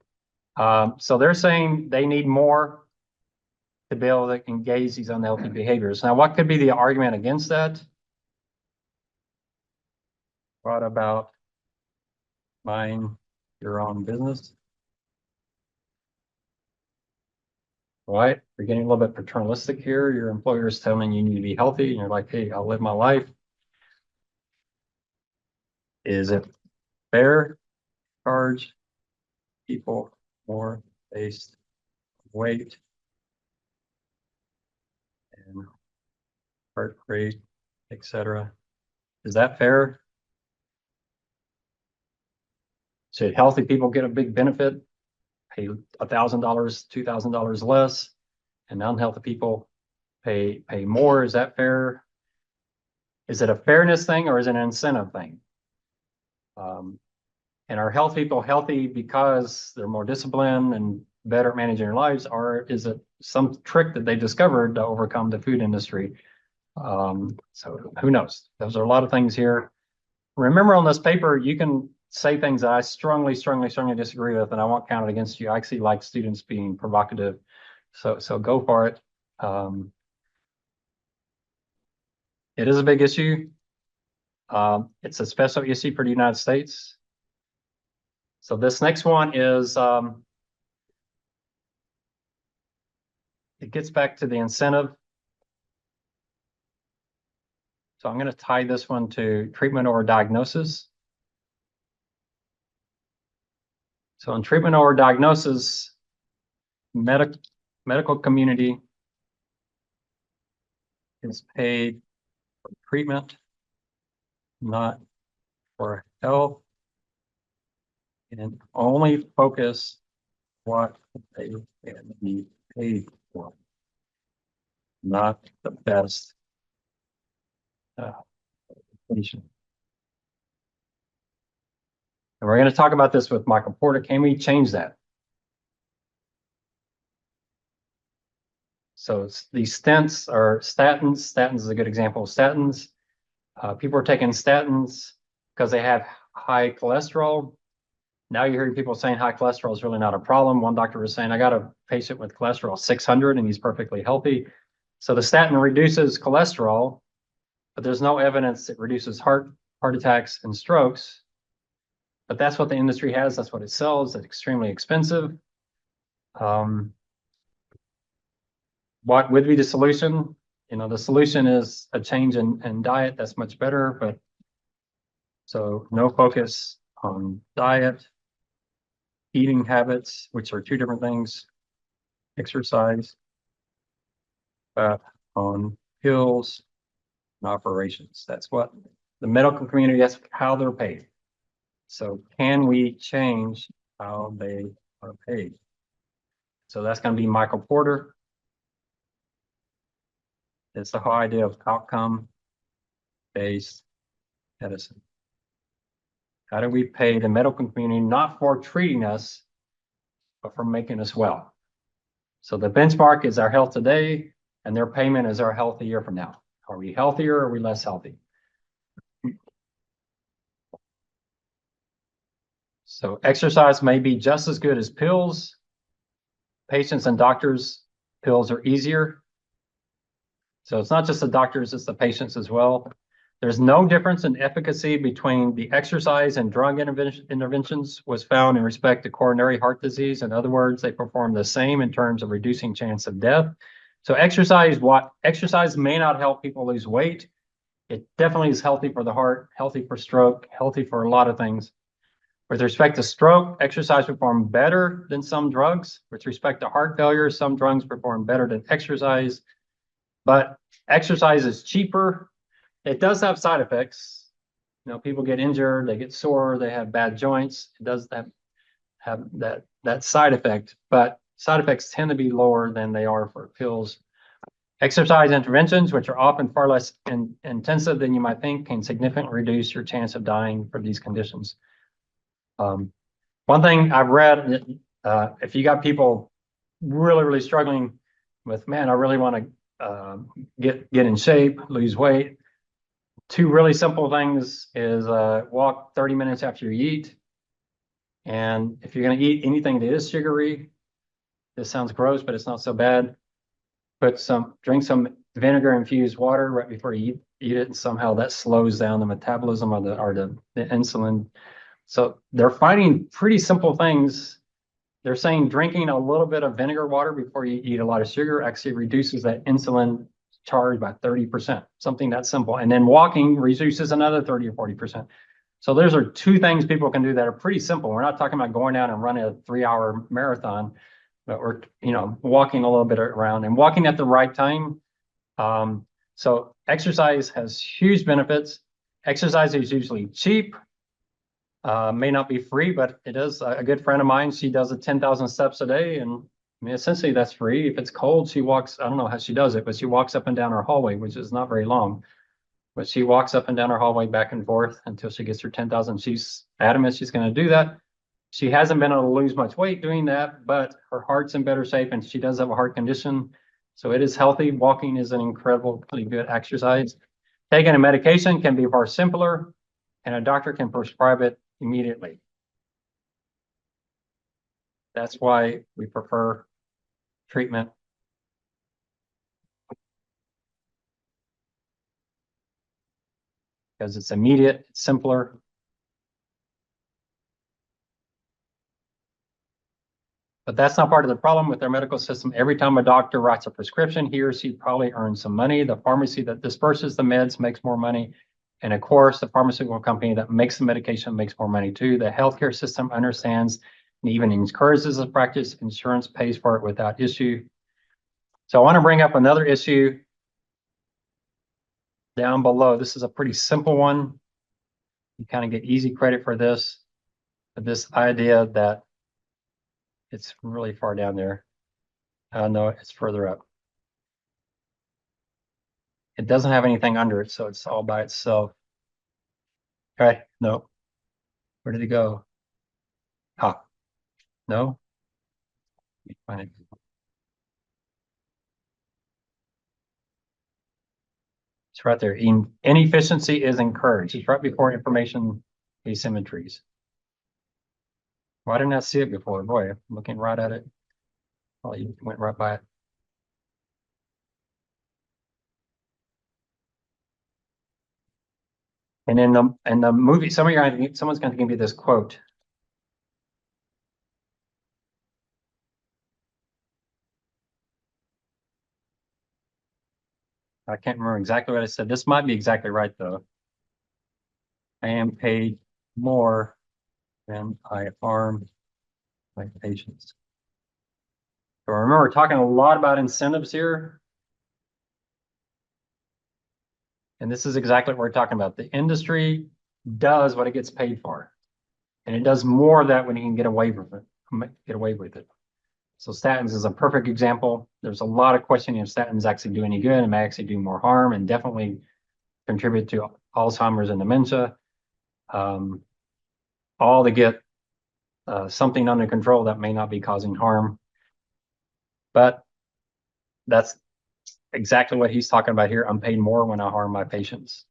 So they're saying they need more to be able to engage these unhealthy behaviors. Now, what could be the argument against that? What about mind your own business? Right? You're getting a little bit paternalistic here. Your employer is telling you need to be healthy, and you're like, hey, I'll live my life. Is it fair to charge people more based on weight and heart rate, etc.? Is that fair? Should healthy people get a big benefit, pay $1,000, $2,000 less, and unhealthy people pay more? Is that fair? Is it a fairness thing, or is it an incentive thing? And are health people healthy because they're more disciplined and better at managing their lives, or is it some trick that they discovered to overcome the food industry? So who knows? Those are a lot of things here. Remember, on this paper, you can say things that I strongly disagree with, and I won't count it against you. I actually like students being provocative, so go for it. It is a big issue. It's a special issue for the United States. So this next one is it gets back to the incentive. So I'm going to tie this one to treatment or diagnosis. So in treatment or diagnosis, medical community is paid for treatment, not for health, and only focus what they can be paid for, not the best patient. And we're going to talk about this with Michael Porter. Can we change that? So these stents are statins. Statins is a good example of statins. People are taking statins because they have high cholesterol. Now you're hearing people saying high cholesterol is really not a problem. One doctor was saying, I got a patient with cholesterol 600 and he's perfectly healthy. So the statin reduces cholesterol, but there's no evidence it reduces heart attacks and strokes. But that's what the industry has. That's what it sells. It's extremely expensive. What would be the solution? You know, the solution is a change in diet. That's much better. But so no focus on diet, eating habits, which are two different things, exercise, on pills and operations. That's what the medical community, that's how they're paid. So can we change how they are paid? So that's going to be Michael Porter. It's the whole idea of outcome-based medicine. How do we pay the medical community not for treating us, but for making us well? So the benchmark is our health today, and their payment is our health a year from now. Are we healthier or are we less healthy? So exercise may be just as good as pills. Patients and doctors, pills are easier. So it's not just the doctors, it's the patients as well. There's no difference in efficacy between the exercise and drug interventions was found in respect to coronary heart disease. In other words, they perform the same in terms of reducing chance of death. So exercise may not help people lose weight. It definitely is healthy for the heart, healthy for stroke, healthy for a lot of things. With respect to stroke, exercise perform better than some drugs. With respect to heart failure, some drugs perform better than exercise, but exercise is cheaper. It does have side effects. You know, people get injured, they get sore, they have bad joints. It does have that side effect, but side effects tend to be lower than they are for pills. Exercise interventions, which are often far less intensive than you might think, can significantly reduce your chance of dying for these conditions. One thing I've read, if you got people really struggling with, man, I really want to get in shape, lose weight. Two really simple things is walk 30 minutes after you eat. And if you're going to eat anything that is sugary, this sounds gross, but it's not so bad. Drink some vinegar infused water right before you eat it, and somehow that slows down the metabolism of the insulin. So they're finding pretty simple things. They're saying drinking a little bit of vinegar water before you eat a lot of sugar actually reduces that insulin charge by 30%, something that simple. And then walking reduces another 30 or 40%. So those are two things people can do that are pretty simple. We're not talking about going out and running a 3-hour marathon, but we're, you know, walking a little bit around and walking at the right time. So exercise has huge benefits. Exercise is usually cheap. May not be free, but it is. A good friend of mine, she does 10,000 steps a day, and I mean, essentially that's free. If it's cold, she walks, I don't know how she does it, but she walks up and down her hallway, which is not very long, but she walks up and down her hallway back and forth until she gets her 10,000. She's adamant she's going to do that. She hasn't been able to lose much weight doing that, but her heart's in better shape, and she does have a heart condition. So it is healthy. Walking is an incredibly good exercise. Taking a medication can be far simpler, and a doctor can prescribe it immediately. That's why we prefer treatment. Because it's immediate, it's simpler. Simpler. But that's not part of the problem with their medical system. Every time a doctor writes a prescription, he or she probably earns some money. The pharmacy that disperses the meds makes more money. And of course, the pharmaceutical company that makes the medication makes more money too. The healthcare system understands and even encourages the practice. Insurance pays for it without issue. So I want to bring up another issue down below. This is a pretty simple one. You kind of get easy credit for this, but this idea that it's really far down there. No, it's further up. It doesn't have anything under it, so it's all by itself. Okay, no. Where did it go? Ah, no. Let me find it. It's right there. Inefficiency is encouraged. It's right before information asymmetries. Why didn't I see it before? Boy, I'm looking right at it. Oh, you went right by it. And in the movie, someone's going to give me this quote. I can't remember exactly what I said. This might be exactly right though. I am paid more than I harm my patients. So remember, we're talking a lot about incentives here. And this is exactly what we're talking about. The industry does what it gets paid for. And it does more of that when you can get away with it. So statins is a perfect example. There's a lot of questioning if statins actually do any good and may actually do more harm and definitely contribute to Alzheimer's and dementia. All to get something under control that may not be causing harm. But that's exactly what he's talking about here. I'm paid more when I harm my patients.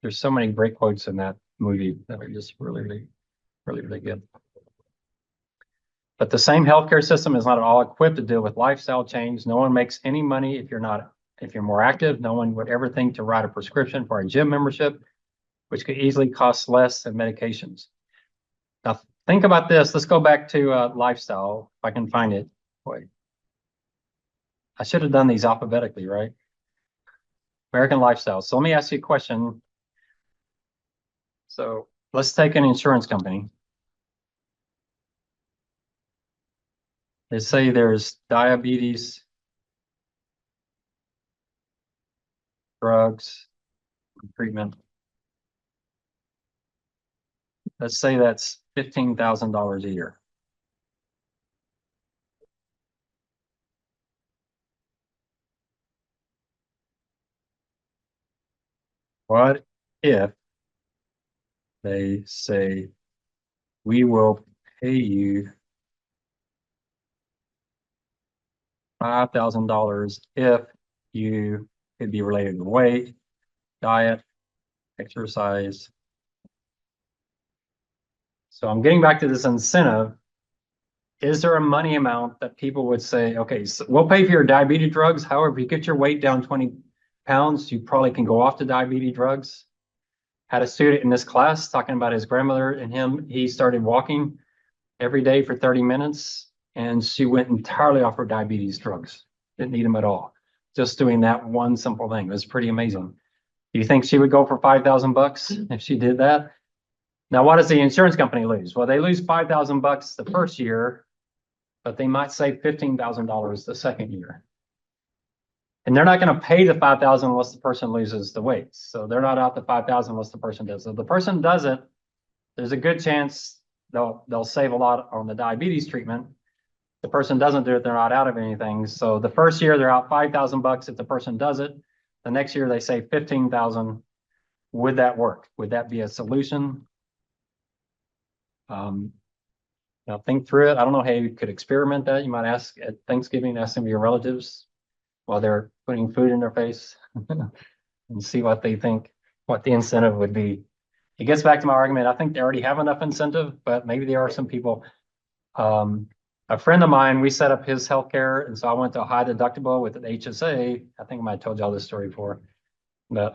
There's so many great quotes in that movie that are just really, really good. But the same healthcare system is not at all equipped to deal with lifestyle change. No one makes any money if you're more active. No one would ever think to write a prescription for a gym membership, which could easily cost less than medications. Now, think about this. Let's go back to lifestyle, if I can find it. Boy, I should have done these alphabetically, right? American lifestyle. So let me ask you a question. So let's take an insurance company. They say there's diabetes, drugs, treatment. Let's say that's $15,000 a year. What if they say, we will pay you $5,000 if you could be related to weight, diet, exercise. So I'm getting back to this incentive. Is there a money amount that people would say, okay, so we'll pay for your diabetes drugs. However, if you get your weight down 20 pounds, you probably can go off the diabetes drugs. Had a student in this class talking about his grandmother and he started walking every day for 30 minutes and she went entirely off her diabetes drugs. Didn't need them at all. Just doing that one simple thing. It was pretty amazing. Do you think she would go for $5,000 if she did that? Now, what does the insurance company lose? Well, they lose $5,000 the first year, but they might save $15,000 the second year. And they're not going to pay the $5,000 unless the person loses the weight. So they're not out the $5,000 unless the person does. So if the person does it, there's a good chance they'll save a lot on the diabetes treatment. The person doesn't do it, they're not out of anything. So the first year they're out $5,000 if the person does it. The next year they save $15,000. Would that work? Would that be a solution? Now think through it. I don't know how you could experiment that. You might ask at Thanksgiving, ask some of your relatives while they're putting food in their face and see what they think, what the incentive would be. It gets back to my argument. I think they already have enough incentive, but maybe there are some people. A friend of mine, we set up his healthcare, and so I went to a high deductible with an HSA. I think I might have told y'all this story before, but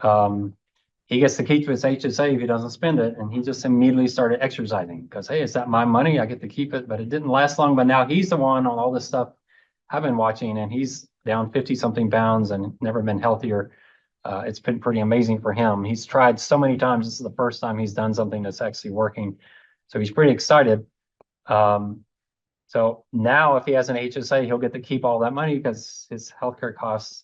he gets to keep his HSA if he doesn't spend it. And he just immediately started exercising because, hey, is that my money? I get to keep it. But it didn't last long. But now he's the one on all this stuff I've been watching, and he's down 50 something pounds and never been healthier. It's been pretty amazing for him. He's tried so many times. This is the first time he's done something that's actually working. So he's pretty excited. So now if he has an HSA, he'll get to keep all that money because his healthcare costs,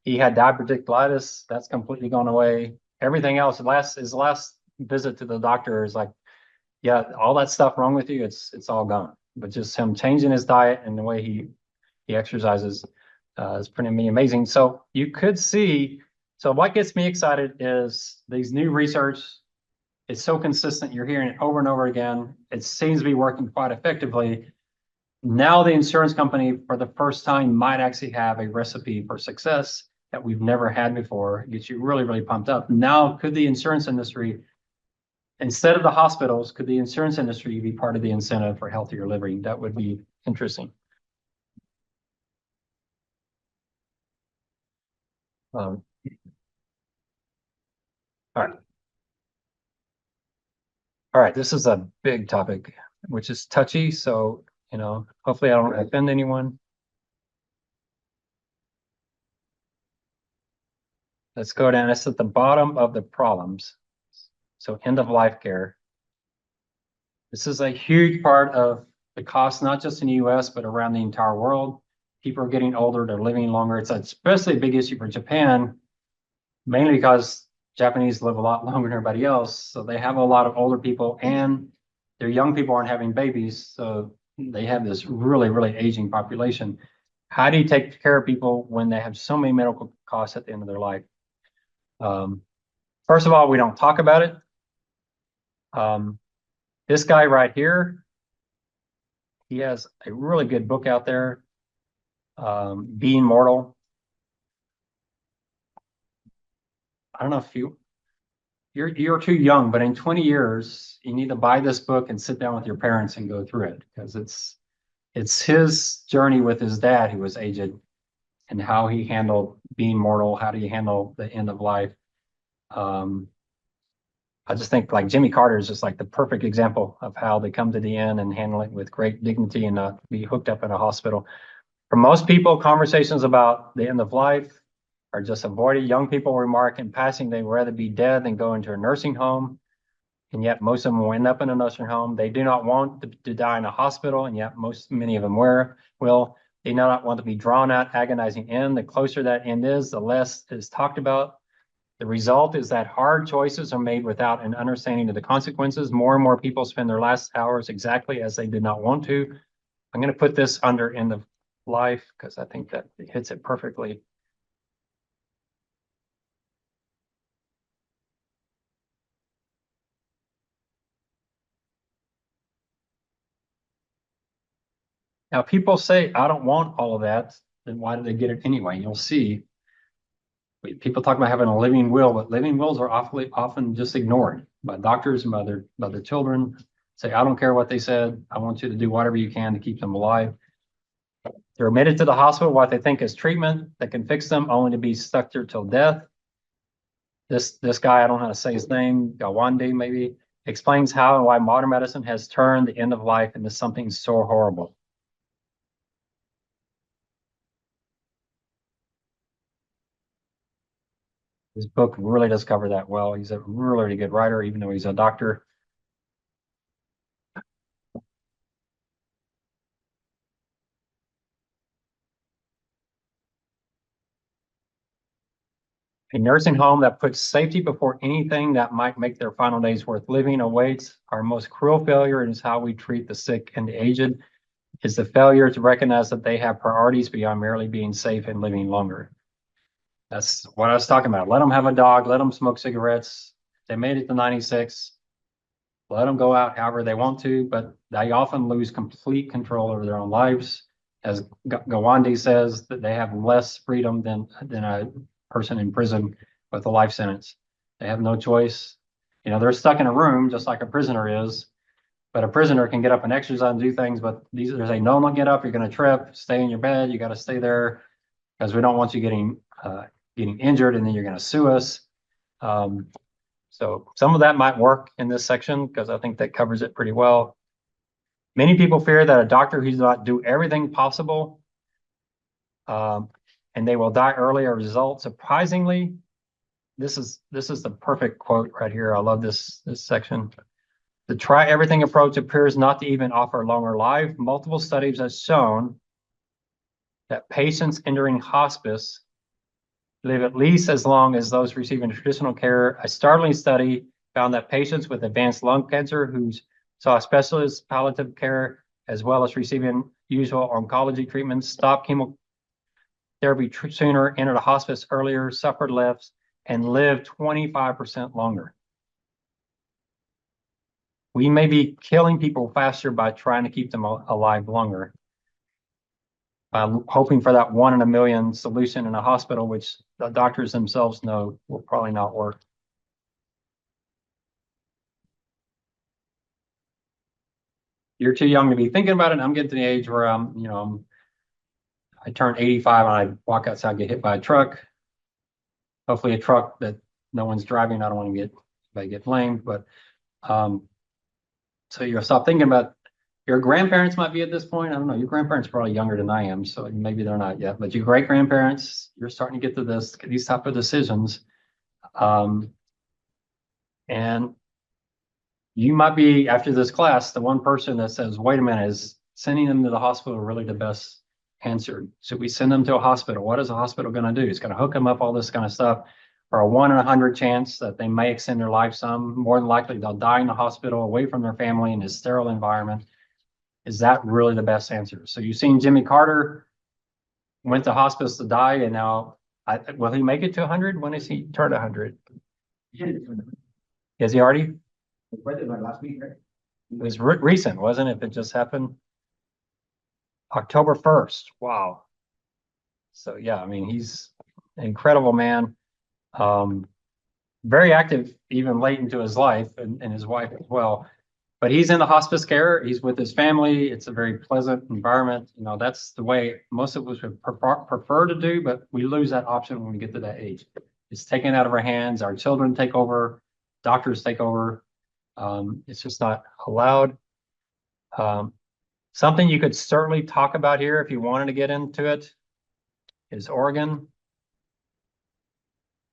he had diverticulitis, that's completely gone away. Everything else, his last visit to the doctor is like, yeah, all that stuff wrong with you, it's all gone. But just him changing his diet and the way he exercises is pretty amazing. So you could see, so what gets me excited is these new research. It's so consistent. You're hearing it over and over again. It seems to be working quite effectively. Now the insurance company, for the first time, might actually have a recipe for success that we've never had before. It gets you really, really pumped up. Now, could the insurance industry, instead of the hospitals, could the insurance industry be part of the incentive for healthier living? That would be interesting. All right. All right. This is a big topic, which is touchy. So, hopefully I don't offend anyone. Let's go down. It's at the bottom of the problems. So end of life care. This is a huge part of the cost, not just in the US, but around the entire world. People are getting older, they're living longer. It's especially a big issue for Japan, mainly because Japanese live a lot longer than everybody else. So they have a lot of older people and their young people aren't having babies. So they have this really, really aging population. How do you take care of people when they have so many medical costs at the end of their life? First of all, we don't talk about it. This guy right here, he has a really good book out there, Being Mortal. I don't know if you're too young, but in 20 years, you need to buy this book and sit down with your parents and go through it because it's his journey with his dad who was aged and how he handled being mortal. How do you handle the end of life? I just think like Jimmy Carter is just like the perfect example of how they come to the end and handle it with great dignity and not be hooked up in a hospital. For most people, conversations about the end of life are just avoided. Young people remark in passing they'd rather be dead than go into a nursing home. And yet most of them will end up in a nursing home. They do not want to die in a hospital, and yet many of them will. They do not want to be drawn out, agonizing end. The closer that end is, the less is talked about. The result is that hard choices are made without an understanding of the consequences. More and more people spend their last hours exactly as they did not want to. I'm going to put this under end of life because I think that it hits it perfectly. Now, people say, I don't want all of that. Then why did they get it anyway? You'll see. People talk about having a living will, but living wills are often just ignored by doctors and by their children. Say, I don't care what they said. I want you to do whatever you can to keep them alive. They're admitted to the hospital, what they think is treatment that can fix them, only to be stuck there till death. This guy, I don't know how to say his name, Gawande maybe, explains how and why modern medicine has turned the end of life into something so horrible. His book really does cover that well. He's a really, really good writer, even though he's a doctor. A nursing home that puts safety before anything that might make their final days worth living awaits. Our most cruel failure is how we treat the sick and the aged, is the failure to recognize that they have priorities beyond merely being safe and living longer. That's what I was talking about. Let them have a dog, let them smoke cigarettes. They made it to 96. Let them go out however they want to, but they often lose complete control over their own lives. As Gawande says, that they have less freedom than a person in prison with a life sentence. They have no choice. They're stuck in a room just like a prisoner is, but a prisoner can get up and exercise and do things, but these are saying, no, don't get up, you're going to trip, stay in your bed, you got to stay there because we don't want you getting injured and then you're going to sue us. So some of that might work in this section because I think that covers it pretty well. Many people fear that a doctor who does not do everything possible and they will die early as a result. Surprisingly, this is the perfect quote right here. I love this section. The try everything approach appears not to even offer longer life. Multiple studies have shown that patients entering hospice live at least as long as those receiving traditional care. A startling study found that patients with advanced lung cancer who saw specialist palliative care as well as receiving usual oncology treatments stopped chemotherapy sooner, entered a hospice earlier, suffered less, and lived 25% longer. We may be killing people faster by trying to keep them alive longer. Hoping for that 1 in a million solution in a hospital, which the doctors themselves know will probably not work. You're too young to be thinking about it. I'm getting to the age where I turn 85 and I walk outside, get hit by a truck. Hopefully a truck that no one's driving. I don't want to get blamed, but so you'll stop thinking about your grandparents might be at this point. I don't know. Your grandparents are probably younger than I am, so maybe they're not yet. But your great grandparents, you're starting to get to these type of decisions, and you might be after this class the one person that says, "Wait a minute, is sending them to the hospital really the best answer? Should we send them to a hospital? What is a hospital going to do? It's going to hook them up, all this kind of stuff." Or a 1 in 100 chance that they may extend their life some. More than likely, they'll die in the hospital, away from their family in a sterile environment. Is that really the best answer? So you've seen Jimmy Carter went to hospice to die, and now will he make it to 100? When is he turned 100? Is he already? Last week, right? It was recent, wasn't it? It just happened October 1st. Wow. So yeah, I mean, he's an incredible man. Very active even late into his life, and his wife as well. But he's in the hospice care. He's with his family. It's a very pleasant environment. That's the way most of us would prefer to do, but we lose that option when we get to that age. It's taken out of our hands. Our children take over. Doctors take over. It's just not allowed. Something you could certainly talk about here if you wanted to get into it is Oregon.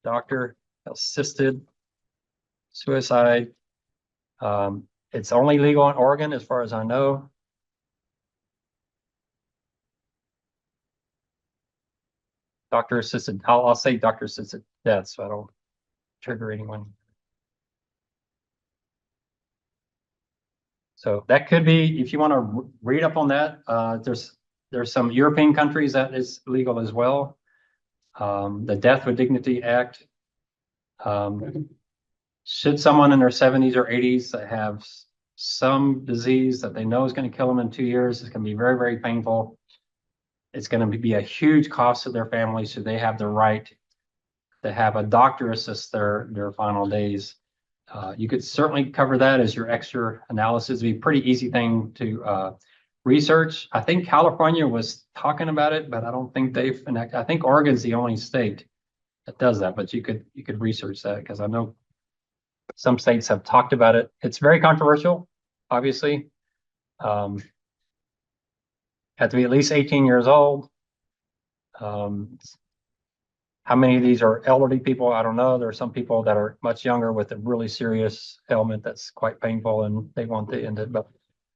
Doctor-assisted suicide. It's only legal in Oregon, as far as I know. Doctor-assisted, I'll say doctor-assisted death, so I don't trigger anyone. So that could be, if you want to read up on that, there's some European countries that is legal as well. The Death with Dignity Act. Should someone in their 70s or 80s that have some disease that they know is going to kill them in 2 years, it's going to be very, very painful. It's going to be a huge cost to their family, so they have the right to have a doctor assist their final days. You could certainly cover that as your extra analysis. It'd be a pretty easy thing to research. I think California was talking about it, but I don't think they've enacted. I think Oregon's the only state that does that, but you could research that, because I know some states have talked about it. It's very controversial, obviously. Have to be at least 18 years old. How many of these are elderly people? I don't know. There are some people that are much younger with a really serious ailment that's quite painful and they want to end it. But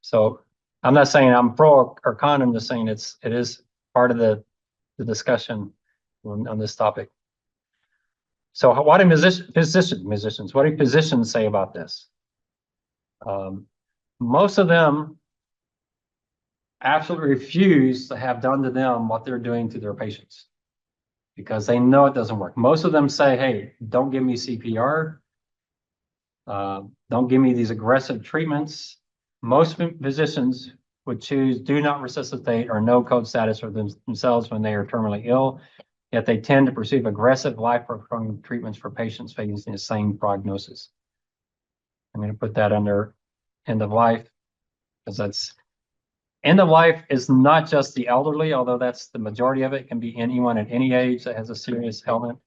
so I'm not saying I'm pro or con. I'm just saying it is part of the discussion on this topic. So what do physicians, what do physicians say about this? Most of them absolutely refuse to have done to them what they're doing to their patients, because they know it doesn't work. Most of them say, hey, don't give me CPR. Don't give me these aggressive treatments. Most physicians would choose do not resuscitate or no code status for themselves when they are terminally ill, yet they tend to pursue aggressive life-prolonging treatments for patients facing the same prognosis. I'm going to put that under end of life, because that's end of life is not just the elderly, although that's the majority of it. It can be anyone at any age that has a serious ailment.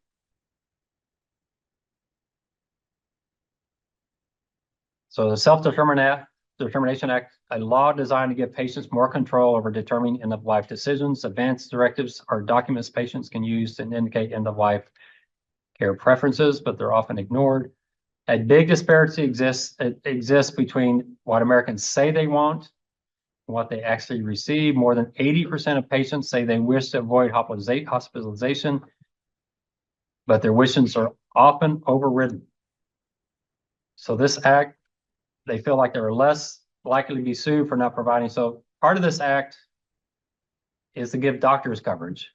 So the Self-Determination Act, a law designed to give patients more control over determining end-of-life decisions. Advance directives are documents patients can use to indicate end-of-life care preferences, but they're often ignored. A big disparity exists between what Americans say they want and what they actually receive. More than 80% of patients say they wish to avoid hospitalization, but their wishes are often overridden. So this act, they feel like they're less likely to be sued for not providing. So part of this act is to give doctors coverage.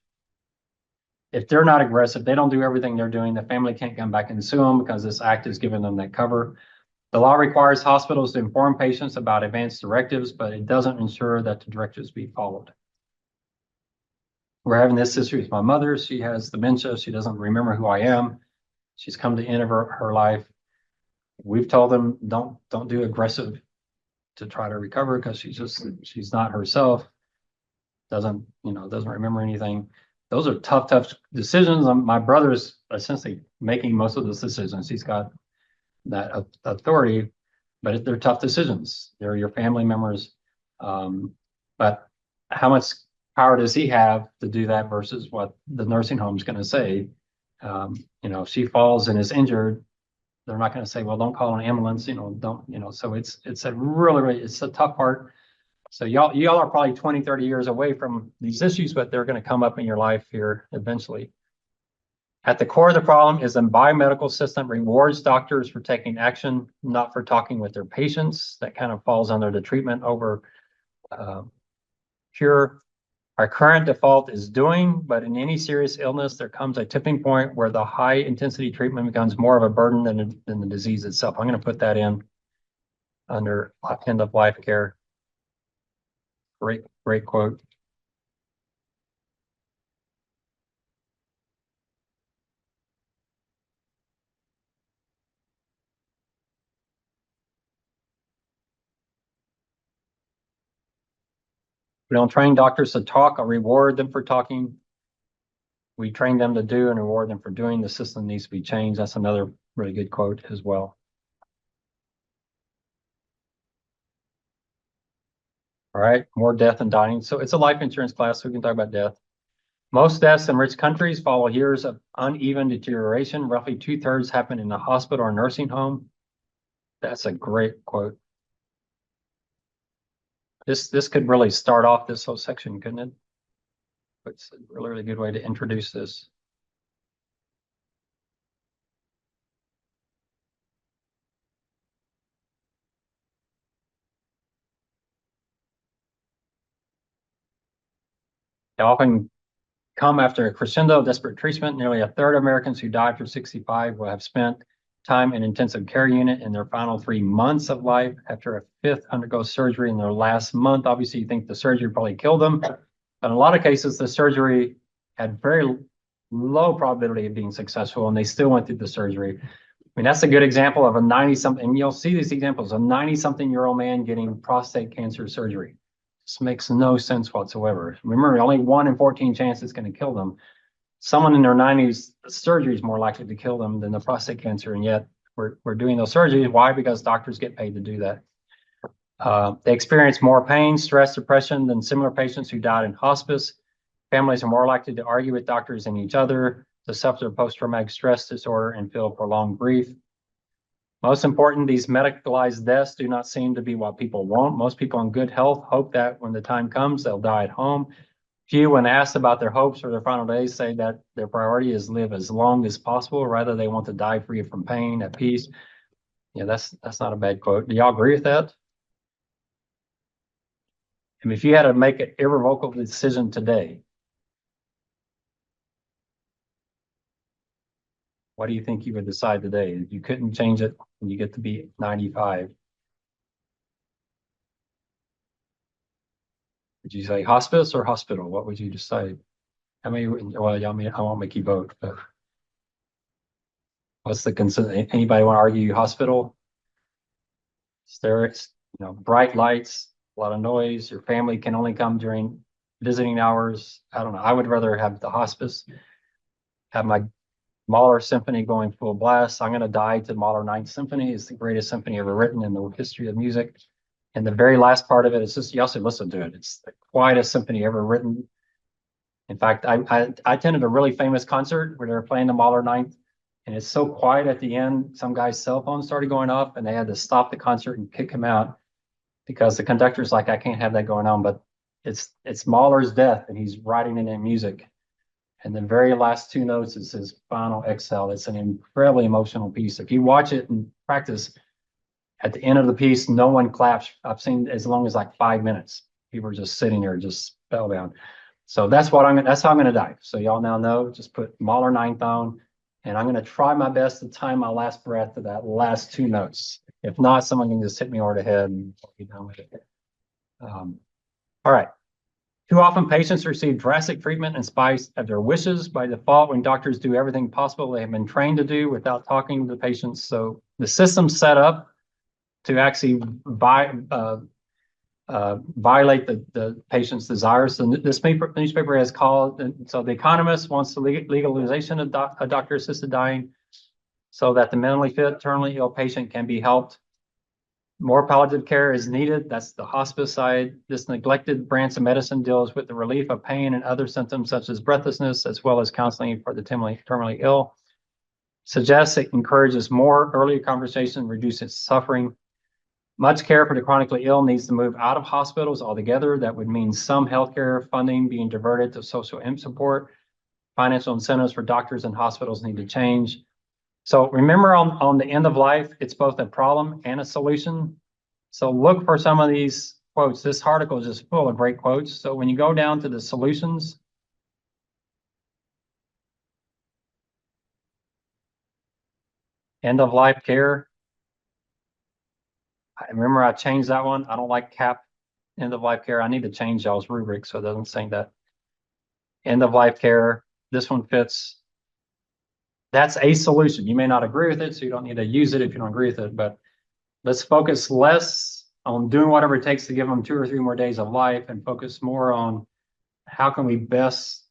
If they're not aggressive, they don't do everything they're doing, the family can't come back and sue them because this act is giving them that cover. The law requires hospitals to inform patients about advanced directives, but it doesn't ensure that the directives be followed. We're having this issue with my mother. She has dementia. She doesn't remember who I am. She's come to the end of her life. We've told them don't do aggressive to try to recover because she's not herself. Doesn't remember anything. Those are tough decisions. My brother's essentially making most of those decisions. He's got that authority, but they're tough decisions. They're your family members. But how much power does he have to do that versus what the nursing home is going to say? If she falls and is injured, they're not going to say, well, don't call an ambulance, so it's a tough part. So y'all are probably 20, 30 years away from these issues, but they're going to come up in your life here eventually. At the core of the problem is the biomedical system rewards doctors for taking action, not for talking with their patients. That kind of falls under the treatment over cure. Our current default is doing, but in any serious illness, there comes a tipping point where the high intensity treatment becomes more of a burden than the disease itself. I'm going to put that in under end of life care. Great quote. We don't train doctors to talk or reward them for talking. We train them to do and reward them for doing. The system needs to be changed. That's another really good quote as well. All right, more death and dying. So it's a life insurance class, so we can talk about death. Most deaths in rich countries follow years of uneven deterioration. Roughly 2/3 happen in a hospital or nursing home. That's a great quote. This could really start off this whole section, couldn't it? It's a really good way to introduce this. They often come after a crescendo of desperate treatment. Nearly a third of Americans who die after 65 will have spent time in intensive care unit in their final 3 months of life. After a fifth undergoes surgery in their last month. Obviously, you think the surgery probably killed them, but in a lot of cases, the surgery had very low probability of being successful, and they still went through the surgery. I mean, that's a good example of a 90-something, and you'll see these examples, a 90-something-year-old man getting prostate cancer surgery. This makes no sense whatsoever. Remember, only 1 in 14 chance it's going to kill them. Someone in their 90s, surgery is more likely to kill them than the prostate cancer, and yet we're doing those surgeries. Why? Because doctors get paid to do that. They experience more pain, stress, depression than similar patients who died in hospice. Families are more likely to argue with doctors and each other, to suffer post-traumatic stress disorder, and feel prolonged grief. Most important, these medicalized deaths do not seem to be what people want. Most people in good health hope that when the time comes, they'll die at home. Few, when asked about their hopes for their final days, say that their priority is live as long as possible. Rather, they want to die free from pain, at peace. Yeah, that's not a bad quote. Do y'all agree with that? I mean, if you had to make an irrevocable decision today, what do you think you would decide today? If you couldn't change it and you get to be 95, would you say hospice or hospital? What would you decide? I mean, well, I mean, I won't make you vote, but what's the concern? Anybody want to argue hospital? Hysterics, bright lights, a lot of noise. Your family can only come during visiting hours. I don't know. I would rather have the hospice, have my Mahler Symphony going full blast. I'm going to die to Mahler Ninth Symphony. It's the greatest symphony ever written in the history of music. And the very last part of it is just, you also listen to it. It's the quietest symphony ever written. In fact, I attended a really famous concert where they were playing the Mahler Ninth, and it's so quiet at the end. Some guy's cell phone started going off, and they had to stop the concert and kick him out because the conductor's like, I can't have that going on. But it's Mahler's death, and he's writing it in music. And the very last two notes is his final exhale. It's an incredibly emotional piece. If you watch it and practice, at the end of the piece, no one claps. I've seen as long as like 5 minutes. People are just sitting there, just spellbound. So that's how I'm going to die. So y'all now know, just put Mahler Ninth on, and I'm going to try my best to time my last breath to that last two notes. If not, someone can just hit me over the head and be done with it. All right. Too often patients receive drastic treatment in spite of their wishes by default when doctors do everything possible they have been trained to do without talking to the patients. So the system's set up to actually violate the patient's desires. So this newspaper has called, so The Economist wants the legalization of doctor-assisted dying so that the mentally fit, terminally ill patient can be helped. More palliative care is needed. That's the hospice side. This neglected branch of medicine deals with the relief of pain and other symptoms such as breathlessness, as well as counseling for the terminally ill. Suggests it encourages more early conversation, reduces suffering. Much care for the chronically ill needs to move out of hospitals altogether. That would mean some healthcare funding being diverted to social support. Financial incentives for doctors and hospitals need to change. So remember, on the end of life, it's both a problem and a solution. So look for some of these quotes. This article is just full of great quotes. So when you go down to the solutions, end of life care. I remember I changed that one. I don't like CAP end of life care. I need to change y'all's rubric so it doesn't say that. End of life care. This one fits. That's a solution. You may not agree with it, so you don't need to use it if you don't agree with it, but let's focus less on doing whatever it takes to give them 2 or 3 more days of life and focus more on how can we best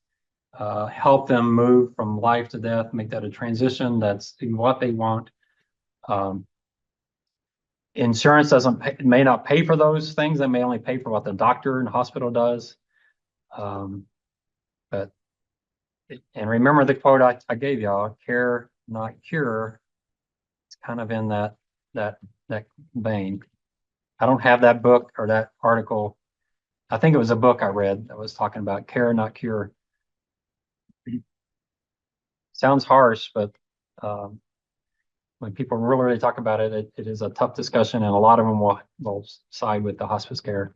help them move from life to death, make that a transition that's what they want. Insurance may not pay for those things. They may only pay for what the doctor and hospital does. And remember the quote I gave y'all: care, not cure. It's kind of in that vein. I don't have that book or that article. I think it was a book I read that was talking about care, not cure. Sounds harsh, but when people really talk about it, it is a tough discussion, and a lot of them will side with the hospice care.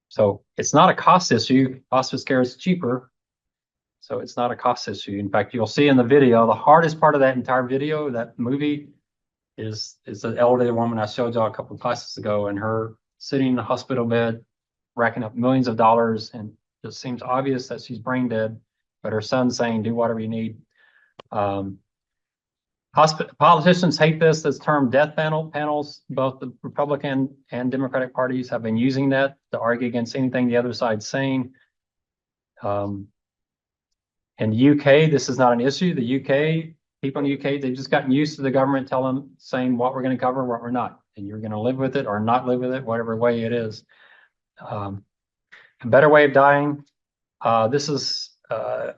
So it's not a cost issue. Hospice care is cheaper, so it's not a cost issue. In fact, you'll see in the video, the hardest part of that entire video, that movie, is the elderly woman I showed y'all a couple of classes ago, and her sitting in the hospital bed, racking up millions of dollars, and it just seems obvious that she's brain dead, but her son's saying, do whatever you need. Politicians hate this term death panels. Both the Republican and Democratic parties have been using that to argue against anything the other side's saying. In the UK, this is not an issue. The UK, people in the UK, they've just gotten used to the government saying what we're going to cover, what we're not. And you're going to live with it or not live with it, whatever way it is. A better way of dying. This is a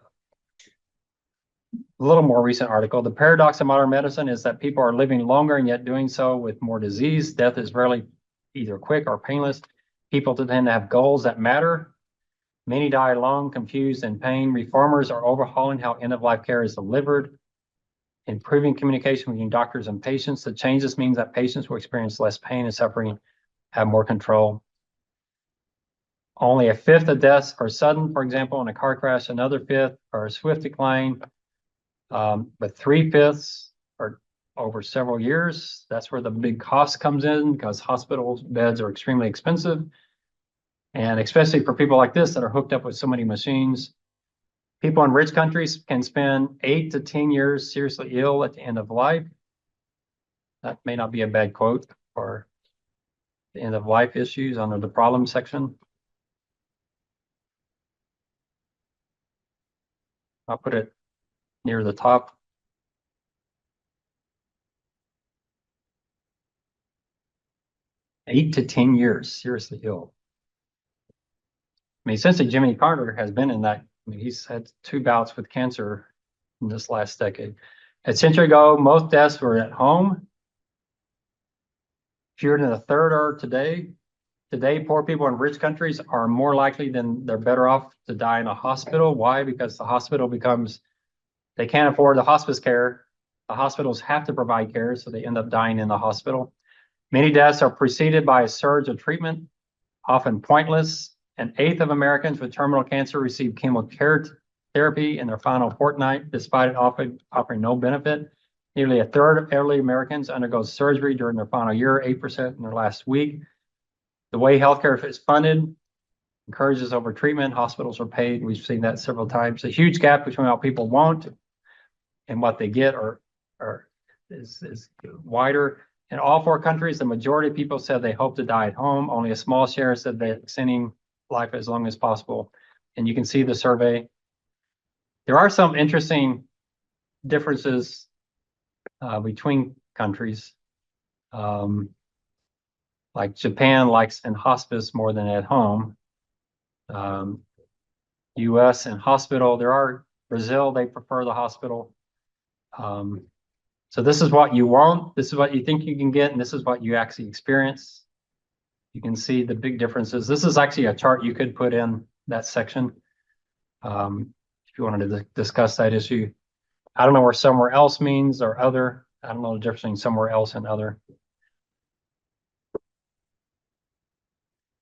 little more recent article. The paradox of modern medicine is that people are living longer and yet doing so with more disease. Death is rarely either quick or painless. People tend to have goals that matter. Many die alone, confused, and pain. Reformers are overhauling how end-of-life care is delivered, improving communication between doctors and patients. The changes means that patients will experience less pain and suffering, have more control. Only a fifth of deaths are sudden, for example, in a car crash. Another fifth are a swift decline, but 3/5 are over several years. That's where the big cost comes in, because hospital beds are extremely expensive. And especially for people like this that are hooked up with so many machines. People in rich countries can spend 8 to 10 years seriously ill at the end of life. That may not be a bad quote for the end of life issues under the problem section. I'll put it near the top. Eight to 10 years, seriously ill. I mean, essentially, Jimmy Carter has been in that. I mean, he's had 2 bouts with cancer in this last decade. A century ago, most deaths were at home. Fewer than a third are today. Today, poor people in rich countries are more likely than they're better off to die in a hospital. Why? Because the hospital becomes, they can't afford the hospice care. The hospitals have to provide care, so they end up dying in the hospital. Many deaths are preceded by a surge of treatment, often pointless. An eighth of Americans with terminal cancer receive chemotherapy in their final fortnight, despite it offering no benefit. Nearly a third of elderly Americans undergo surgery during their final year, 8% in their last week. The way healthcare is funded encourages overtreatment. Hospitals are paid. We've seen that several times. A huge gap between what people want and what they get is wider. In all 4 countries, the majority of people said they hope to die at home. Only a small share said they're extending life as long as possible. And you can see the survey. There are some interesting differences between countries. Like Japan likes in hospice more than at home. US and hospital, Brazil, they prefer the hospital. So this is what you want, this is what you think you can get, and this is what you actually experience. You can see the big differences. This is actually a chart you could put in that section if you wanted to discuss that issue. I don't know where somewhere else means or other. I don't know the difference between somewhere else and other.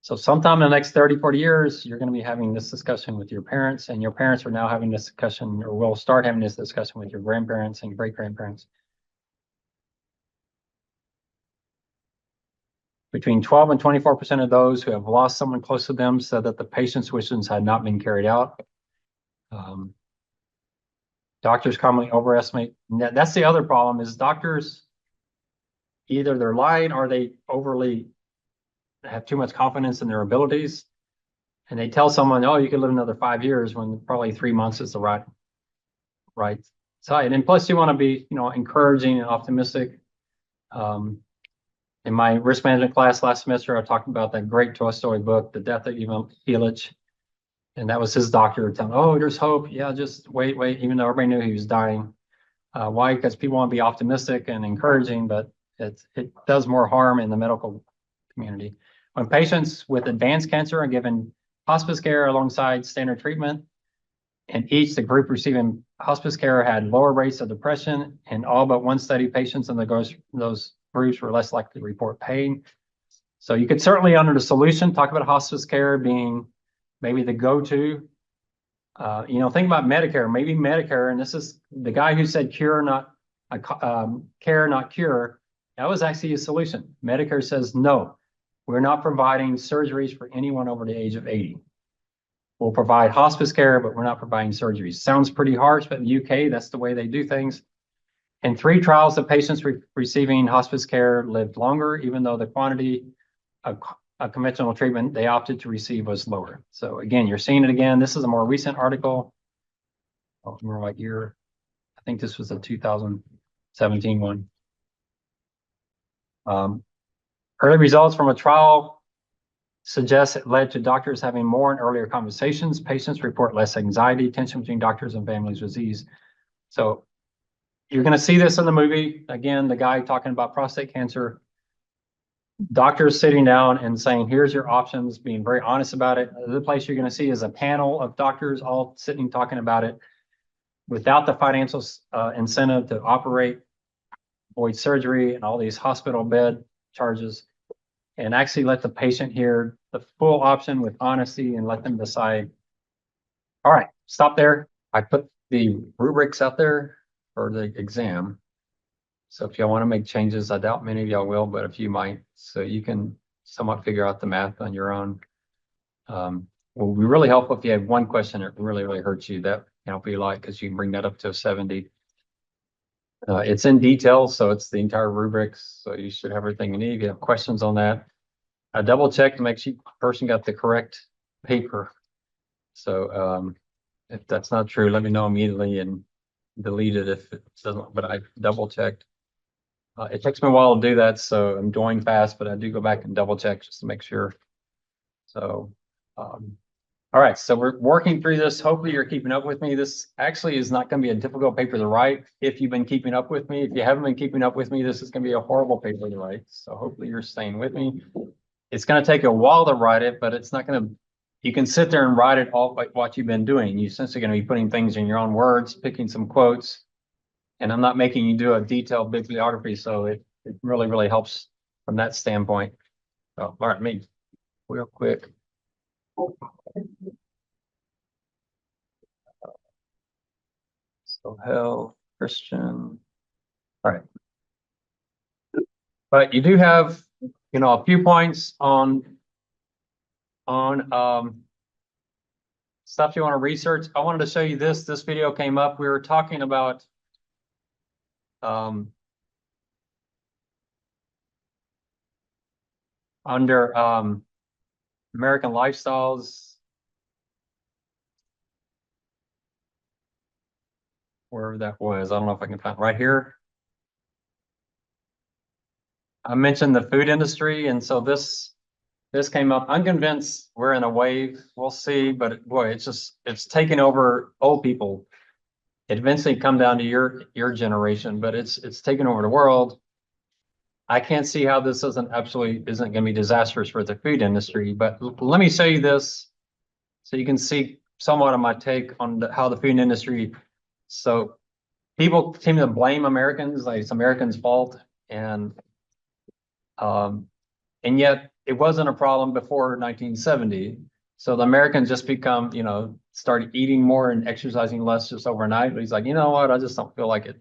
So sometime in the next 30, 40 years, you're going to be having this discussion with your parents, and your parents are now having this discussion, or will start having this discussion with your grandparents and great-grandparents. Between 12 and 24% of those who have lost someone close to them said that the patient's wishes had not been carried out. Doctors commonly overestimate. That's the other problem is doctors, either they're lying or they overly have too much confidence in their abilities. And they tell someone, oh, you could live another 5 years when probably 3 months is the right side. And plus you want to be, encouraging and optimistic. In my risk management class last semester, I talked about that great Tolstoy book, The Death of Ivan Ilyich. And that was his doctor telling, oh, there's hope. Yeah, just wait, even though everybody knew he was dying. Why? Because people want to be optimistic and encouraging, but it does more harm in the medical community. When patients with advanced cancer are given hospice care alongside standard treatment, and the group receiving hospice care had lower rates of depression, and all but one study, patients in those groups were less likely to report pain. So you could certainly, under the solution, talk about hospice care being maybe the go-to. Think about Medicare, maybe Medicare, and this is the guy who said care, not cure. That was actually a solution. Medicare says, no, we're not providing surgeries for anyone over the age of 80. We'll provide hospice care, but we're not providing surgeries. Sounds pretty harsh, but in the UK, that's the way they do things. In 3 trials, the patients receiving hospice care lived longer, even though the quantity of conventional treatment they opted to receive was lower. So again, you're seeing it again. This is a more recent article. I don't remember what year. I think this was a 2017 one. Early results from a trial suggest it led to doctors having more and earlier conversations. Patients report less anxiety, tension between doctors and families with disease. So you're going to see this in the movie. Again, the guy talking about prostate cancer, doctors sitting down and saying, here's your options, being very honest about it. The other place you're going to see is a panel of doctors all sitting talking about it without the financial incentive to operate, avoid surgery and all these hospital bed charges, and actually let the patient hear the full option with honesty and let them decide. All right, stop there. I put the rubrics out there for the exam. So if y'all want to make changes, I doubt many of y'all will, but if you might, so you can somewhat figure out the math on your own. Will be really helpful if you had one question that really, really hurts you. That can help you a lot because you can bring that up to a 70. It's in detail, so it's the entire rubrics. So you should have everything you need. If you have questions on that, I double check to make sure the person got the correct paper. So If that's not true, let me know immediately and delete it if it doesn't, but I double checked. It takes me a while to do that, so I'm going fast, but I do go back and double check just to make sure. So, all right, so we're working through this. Hopefully you're keeping up with me. This actually is not going to be a difficult paper to write if you've been keeping up with me. If you haven't been keeping up with me, this is going to be a horrible paper to write. So hopefully you're staying with me. It's going to take a while to write it, but it's not going to, you can sit there and write it all like what you've been doing. You're essentially going to be putting things in your own words, picking some quotes, and I'm not making you do a detailed bibliography. So it really, really helps from that standpoint. So, all right, me real quick. So health, Christian. All right. But you do have, a few points on stuff you want to research. I wanted to show you this. This video came up. We were talking about under American lifestyles, wherever that was. I don't know if I can find right here. I mentioned the food industry, and so this came up. I'm convinced we're in a wave. We'll see, but boy, it's taking over old people. It eventually come down to your generation, but it's taking over the world. I can't see how this isn't going to be disastrous for the food industry. But let me show you this so you can see somewhat of my take on how the food industry. So people seem to blame Americans, like it's Americans' fault, and yet it wasn't a problem before 1970. So the Americans just started eating more and exercising less just overnight. But he's like, you know what? I just don't feel like it.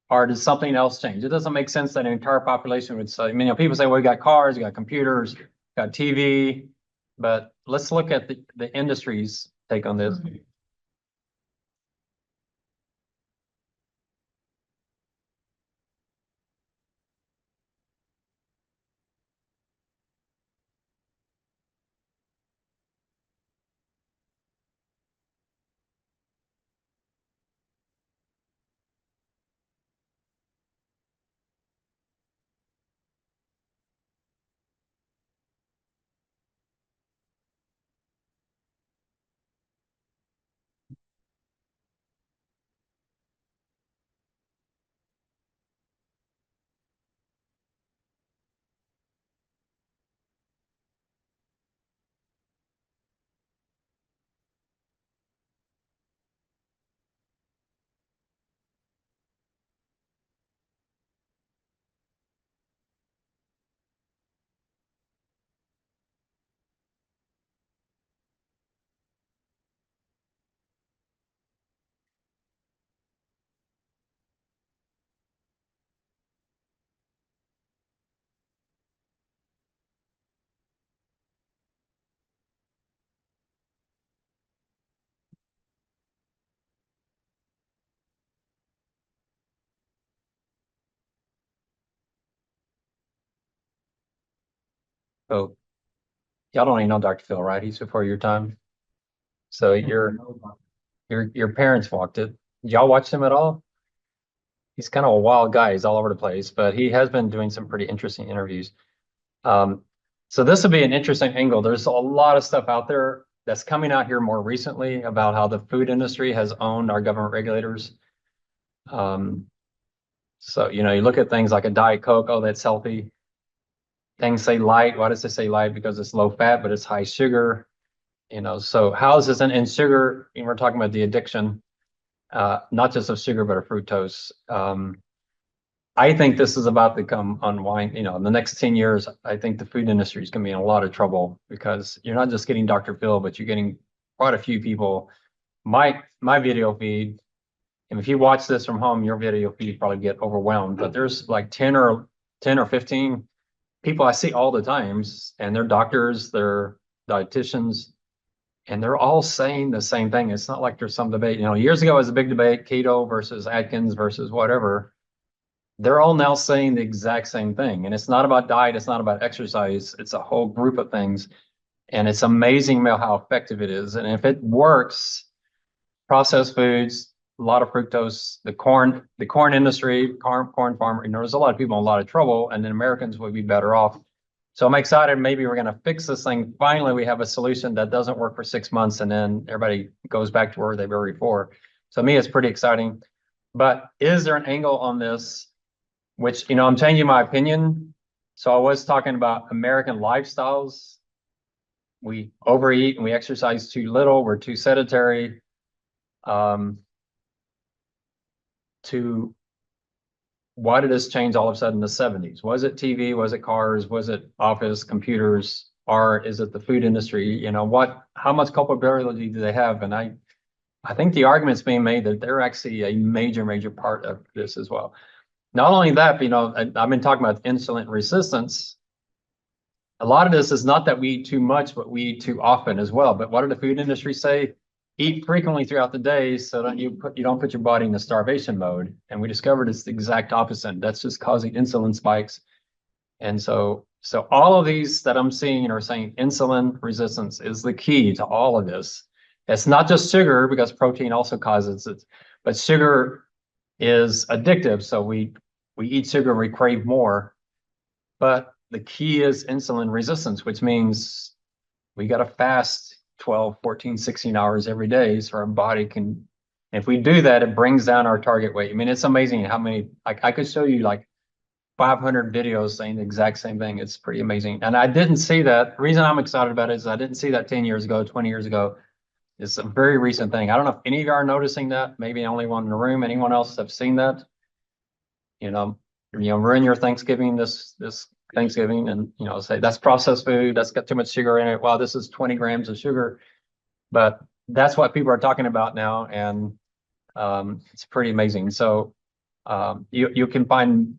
Or did something else change? It doesn't make sense that an entire population would say, people say, well, we got cars, we got computers, got TV, but let's look at the industry's take on this. So y'all don't even know Dr. Phil, right? He's before your time. So your parents walked it. Y'all watched him at all? He's kind of a wild guy. He's all over the place, but he has been doing some pretty interesting interviews. So this will be an interesting angle. There's a lot of stuff out there that's coming out here more recently about how the food industry has owned our government regulators. So, you look at things like a Diet Coke, oh, that's healthy. Things say light. Why does it say light? Because it's low fat, but it's high sugar. So how is this in sugar? And we're talking about the addiction, not just of sugar, but of fructose. I think this is about to come unwind. In the next 10 years, I think the food industry is going to be in a lot of trouble because you're not just getting Dr. Phil, but you're getting quite a few people. My video feed, and if you watch this from home, your video feed probably get overwhelmed. But there's like 10 or 15 people I see all the times, and they're doctors, they're dietitians, and they're all saying the same thing. It's not like there's some debate. Years ago, it was a big debate, keto versus Atkins versus whatever. They're all now saying the exact same thing. And it's not about diet. It's not about exercise. It's a whole group of things. And it's amazing how effective it is. And if it works, processed foods, a lot of fructose, the corn industry, corn farmer, there's a lot of people in a lot of trouble, and then Americans would be better off. So I'm excited. Maybe we're going to fix this thing. Finally, we have a solution that doesn't work for 6 months, and then everybody goes back to where they were before. So me, it's pretty exciting. But is there an angle on this, which, I'm changing my opinion. So I was talking about American lifestyles. We overeat and we exercise too little. We're too sedentary. Why did this change all of a sudden in the 70s? Was it TV? Was it cars? Was it office computers? Or is it the food industry? How much culpability do they have? And I think the argument's being made that they're actually a major, major part of this as well. Not only that, but, I've been talking about insulin resistance. A lot of this is not that we eat too much, but we eat too often as well. But what did the food industry say? Eat frequently throughout the day so that you don't put your body in the starvation mode. And we discovered it's the exact opposite. That's just causing insulin spikes. And so all of these that I'm seeing are saying insulin resistance is the key to all of this. It's not just sugar, because protein also causes it, but sugar is addictive. So we eat sugar, we crave more. But the key is insulin resistance, which means we got to fast 12, 14, 16 hours every day so our body can, if we do that, it brings down our target weight. It's amazing how many, I could show you like 500 videos saying the exact same thing. It's pretty amazing. And I didn't see that. The reason I'm excited about it is I didn't see that 10 years ago, 20 years ago. It's a very recent thing. I don't know if any of you are noticing that. Maybe only one in the room. Anyone else have seen that? Ruin your Thanksgiving this Thanksgiving, and say that's processed food, that's got too much sugar in it. Wow, this is 20 grams of sugar. But that's what people are talking about now, and it's pretty amazing. So you can find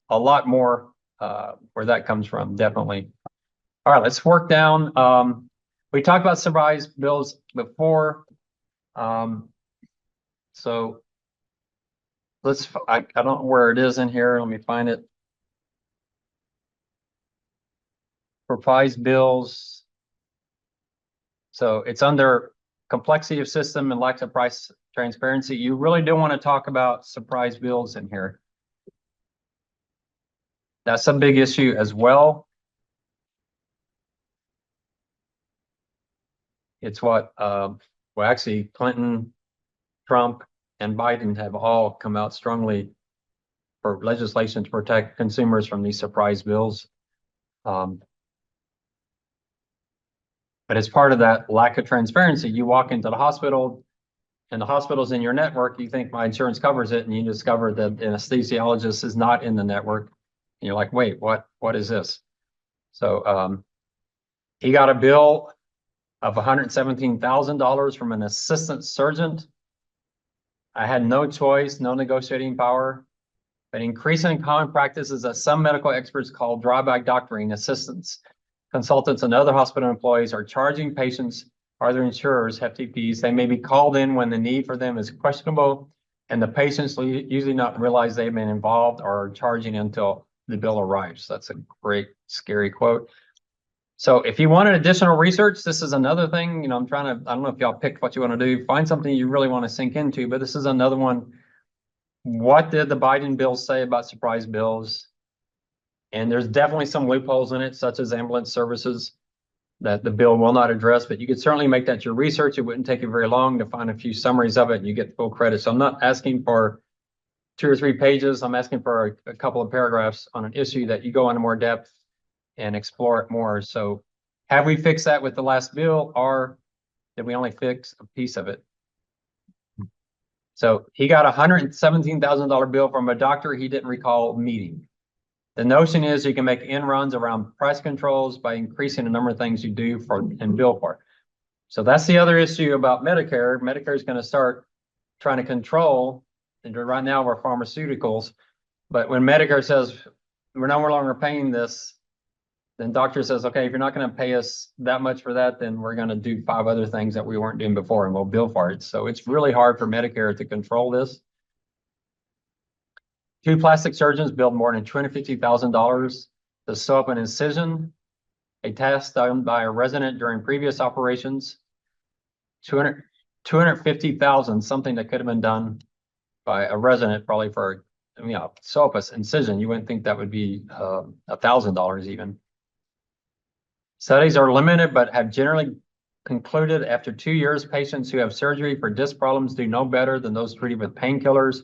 a lot more where that comes from, definitely. All right, let's work down. We talked about surprise bills before. So I don't know where it is in here. Let me find it. Surprise bills. So it's under complexity of system and lack of price transparency. You really do want to talk about surprise bills in here. That's a big issue as well. It's what, actually Clinton, Trump, and Biden have all come out strongly for legislation to protect consumers from these surprise bills. But as part of that lack of transparency, you walk into the hospital and the hospital's in your network. You think my insurance covers it, and you discover that an anesthesiologist is not in the network. And you're like, wait, what is this? So he got a bill of $117,000 from an assistant surgeon. I had no choice, no negotiating power. But increasingly common practice is that some medical experts call drawback doctoring assistants, consultants, and other hospital employees are charging patients or their insurers hefty fees. They may be called in when the need for them is questionable, and the patients usually not realize they've been involved or are charging until the bill arrives. That's a great, scary quote. So if you wanted additional research, this is another thing. I don't know if y'all picked what you want to do. Find something you really want to sink into, but this is another one. What did the Biden bill say about surprise bills? And there's definitely some loopholes in it, such as ambulance services, that the bill will not address, but you could certainly make that your research. It wouldn't take you very long to find a few summaries of it, and you get full credit. So I'm not asking for 2 or 3 pages. I'm asking for a couple of paragraphs on an issue that you go into more depth and explore it more. So have we fixed that with the last bill, or did we only fix a piece of it? So he got a $117,000 bill from a doctor he didn't recall meeting. The notion is you can make inruns around price controls by increasing the number of things you do for and bill for. So that's the other issue about Medicare. Medicare is going to start trying to control, and right now we're pharmaceuticals, but when Medicare says we're no longer paying this, then doctor says, okay, if you're not going to pay us that much for that, then we're going to do 5 other things that we weren't doing before, and we'll bill for it. So it's really hard for Medicare to control this. 2 plastic surgeons billed more than $250,000 to sew up an incision, a task done by a resident during previous operations. 250,000, something that could have been done by a resident probably for, SOPUS incision. You wouldn't think that would be $1,000 even. Studies are limited, but have generally concluded after 2 years, patients who have surgery for disc problems do no better than those treated with painkillers.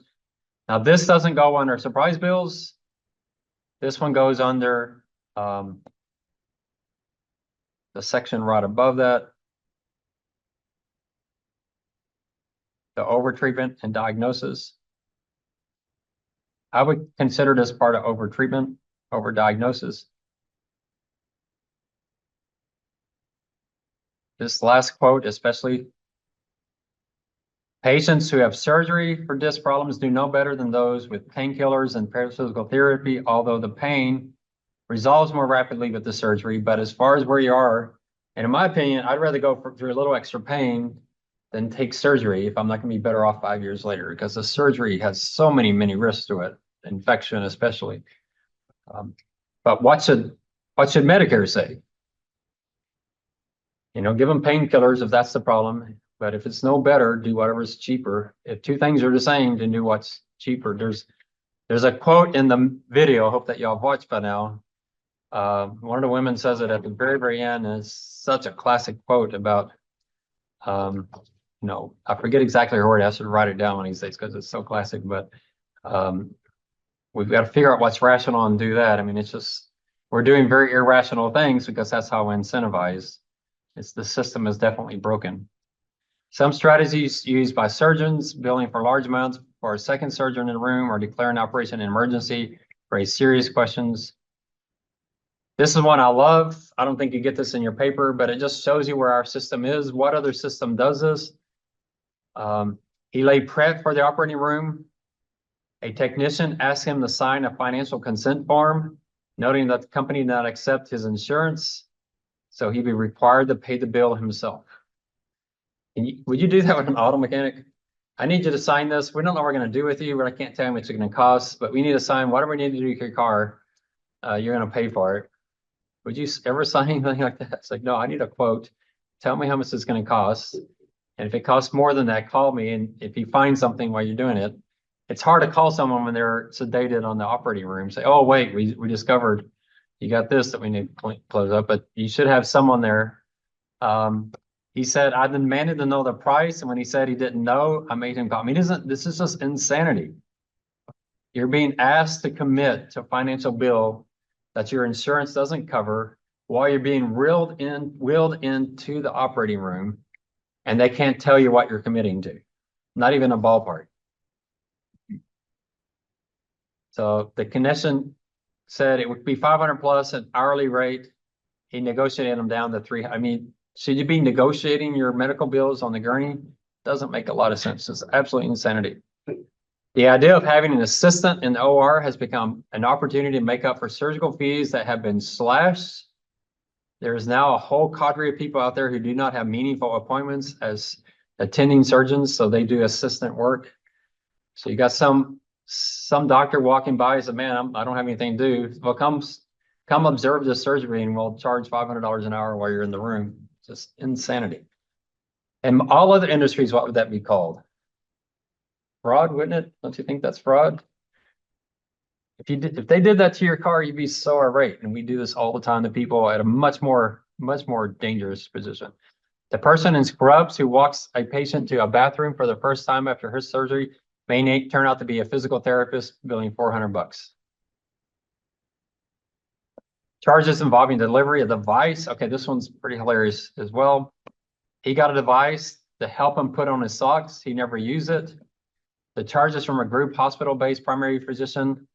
Now, this doesn't go under surprise bills. This one goes under the section right above that. The overtreatment and diagnosis. I would consider this part of overtreatment, overdiagnosis. This last quote, especially, patients who have surgery for disc problems do no better than those with painkillers and paraphysical therapy, although the pain resolves more rapidly with the surgery. But as far as where you are, and in my opinion, I'd rather go through a little extra pain than take surgery if I'm not going to be better off 5 years later, because the surgery has so many risks to it, infection especially. But what should Medicare say? Give them painkillers if that's the problem. But if it's no better, do whatever's cheaper. If two things are the same, then do what's cheaper. There's a quote in the video, I hope that y'all have watched by now. One of the women says it at the very end, and it's such a classic quote about, I forget exactly her word. I should write it down one of these days because it's so classic. But we've got to figure out what's rational and do that. I mean, it's just, we're doing very irrational things because that's how we incentivize. The system is definitely broken. Some strategies used by surgeons, billing for large amounts for a second surgeon in the room or declaring operation an emergency, raise serious questions. This is one I love. I don't think you get this in your paper, but it just shows you where our system is. What other system does this? He laid prep for the operating room. A technician asked him to sign a financial consent form, noting that the company did not accept his insurance, so he'd be required to pay the bill himself. Would you do that with an auto mechanic? I need you to sign this. We don't know what we're going to do with you, but I can't tell you how much it's going to cost, but we need to sign whatever we need to do with your car. You're going to pay for it. Would you ever sign anything like that? It's like, no, I need a quote. Tell me how much it's going to cost. And if it costs more than that, call me. And if you find something while you're doing it, it's hard to call someone when they're sedated on the operating room. Say, oh, wait, we discovered you got this that we need to close up, but you should have someone there. He said, I demanded to know the price. And when he said he didn't know, I made him call me. This is just insanity. You're being asked to commit to a financial bill that your insurance doesn't cover while you're being wheeled into the operating room, and they can't tell you what you're committing to, not even a ballpark. So the commission said it would be 500 plus an hourly rate. He negotiated them down to 300. I mean, should you be negotiating your medical bills on the gurney? Doesn't make a lot of sense. It's absolute insanity. The idea of having an assistant in the OR has become an opportunity to make up for surgical fees that have been slashed. There is now a whole cadre of people out there who do not have meaningful appointments as attending surgeons, so they do assistant work. So you got some doctor walking by and said, man, I don't have anything to do. Well, come observe the surgery and we'll charge $500 an hour while you're in the room. Just insanity. And all other industries, what would that be called? Fraud, wouldn't it? Don't you think that's fraud? If they did that to your car, you'd be so irate. And we do this all the time to people at a much more dangerous position. The person in scrubs who walks a patient to a bathroom for the first time after her surgery may turn out to be a physical therapist billing $400. Charges involving delivery of device. Okay, this one's pretty hilarious as well. He got a device to help him put on his socks. He never used it. The charges from a group hospital-based primary physician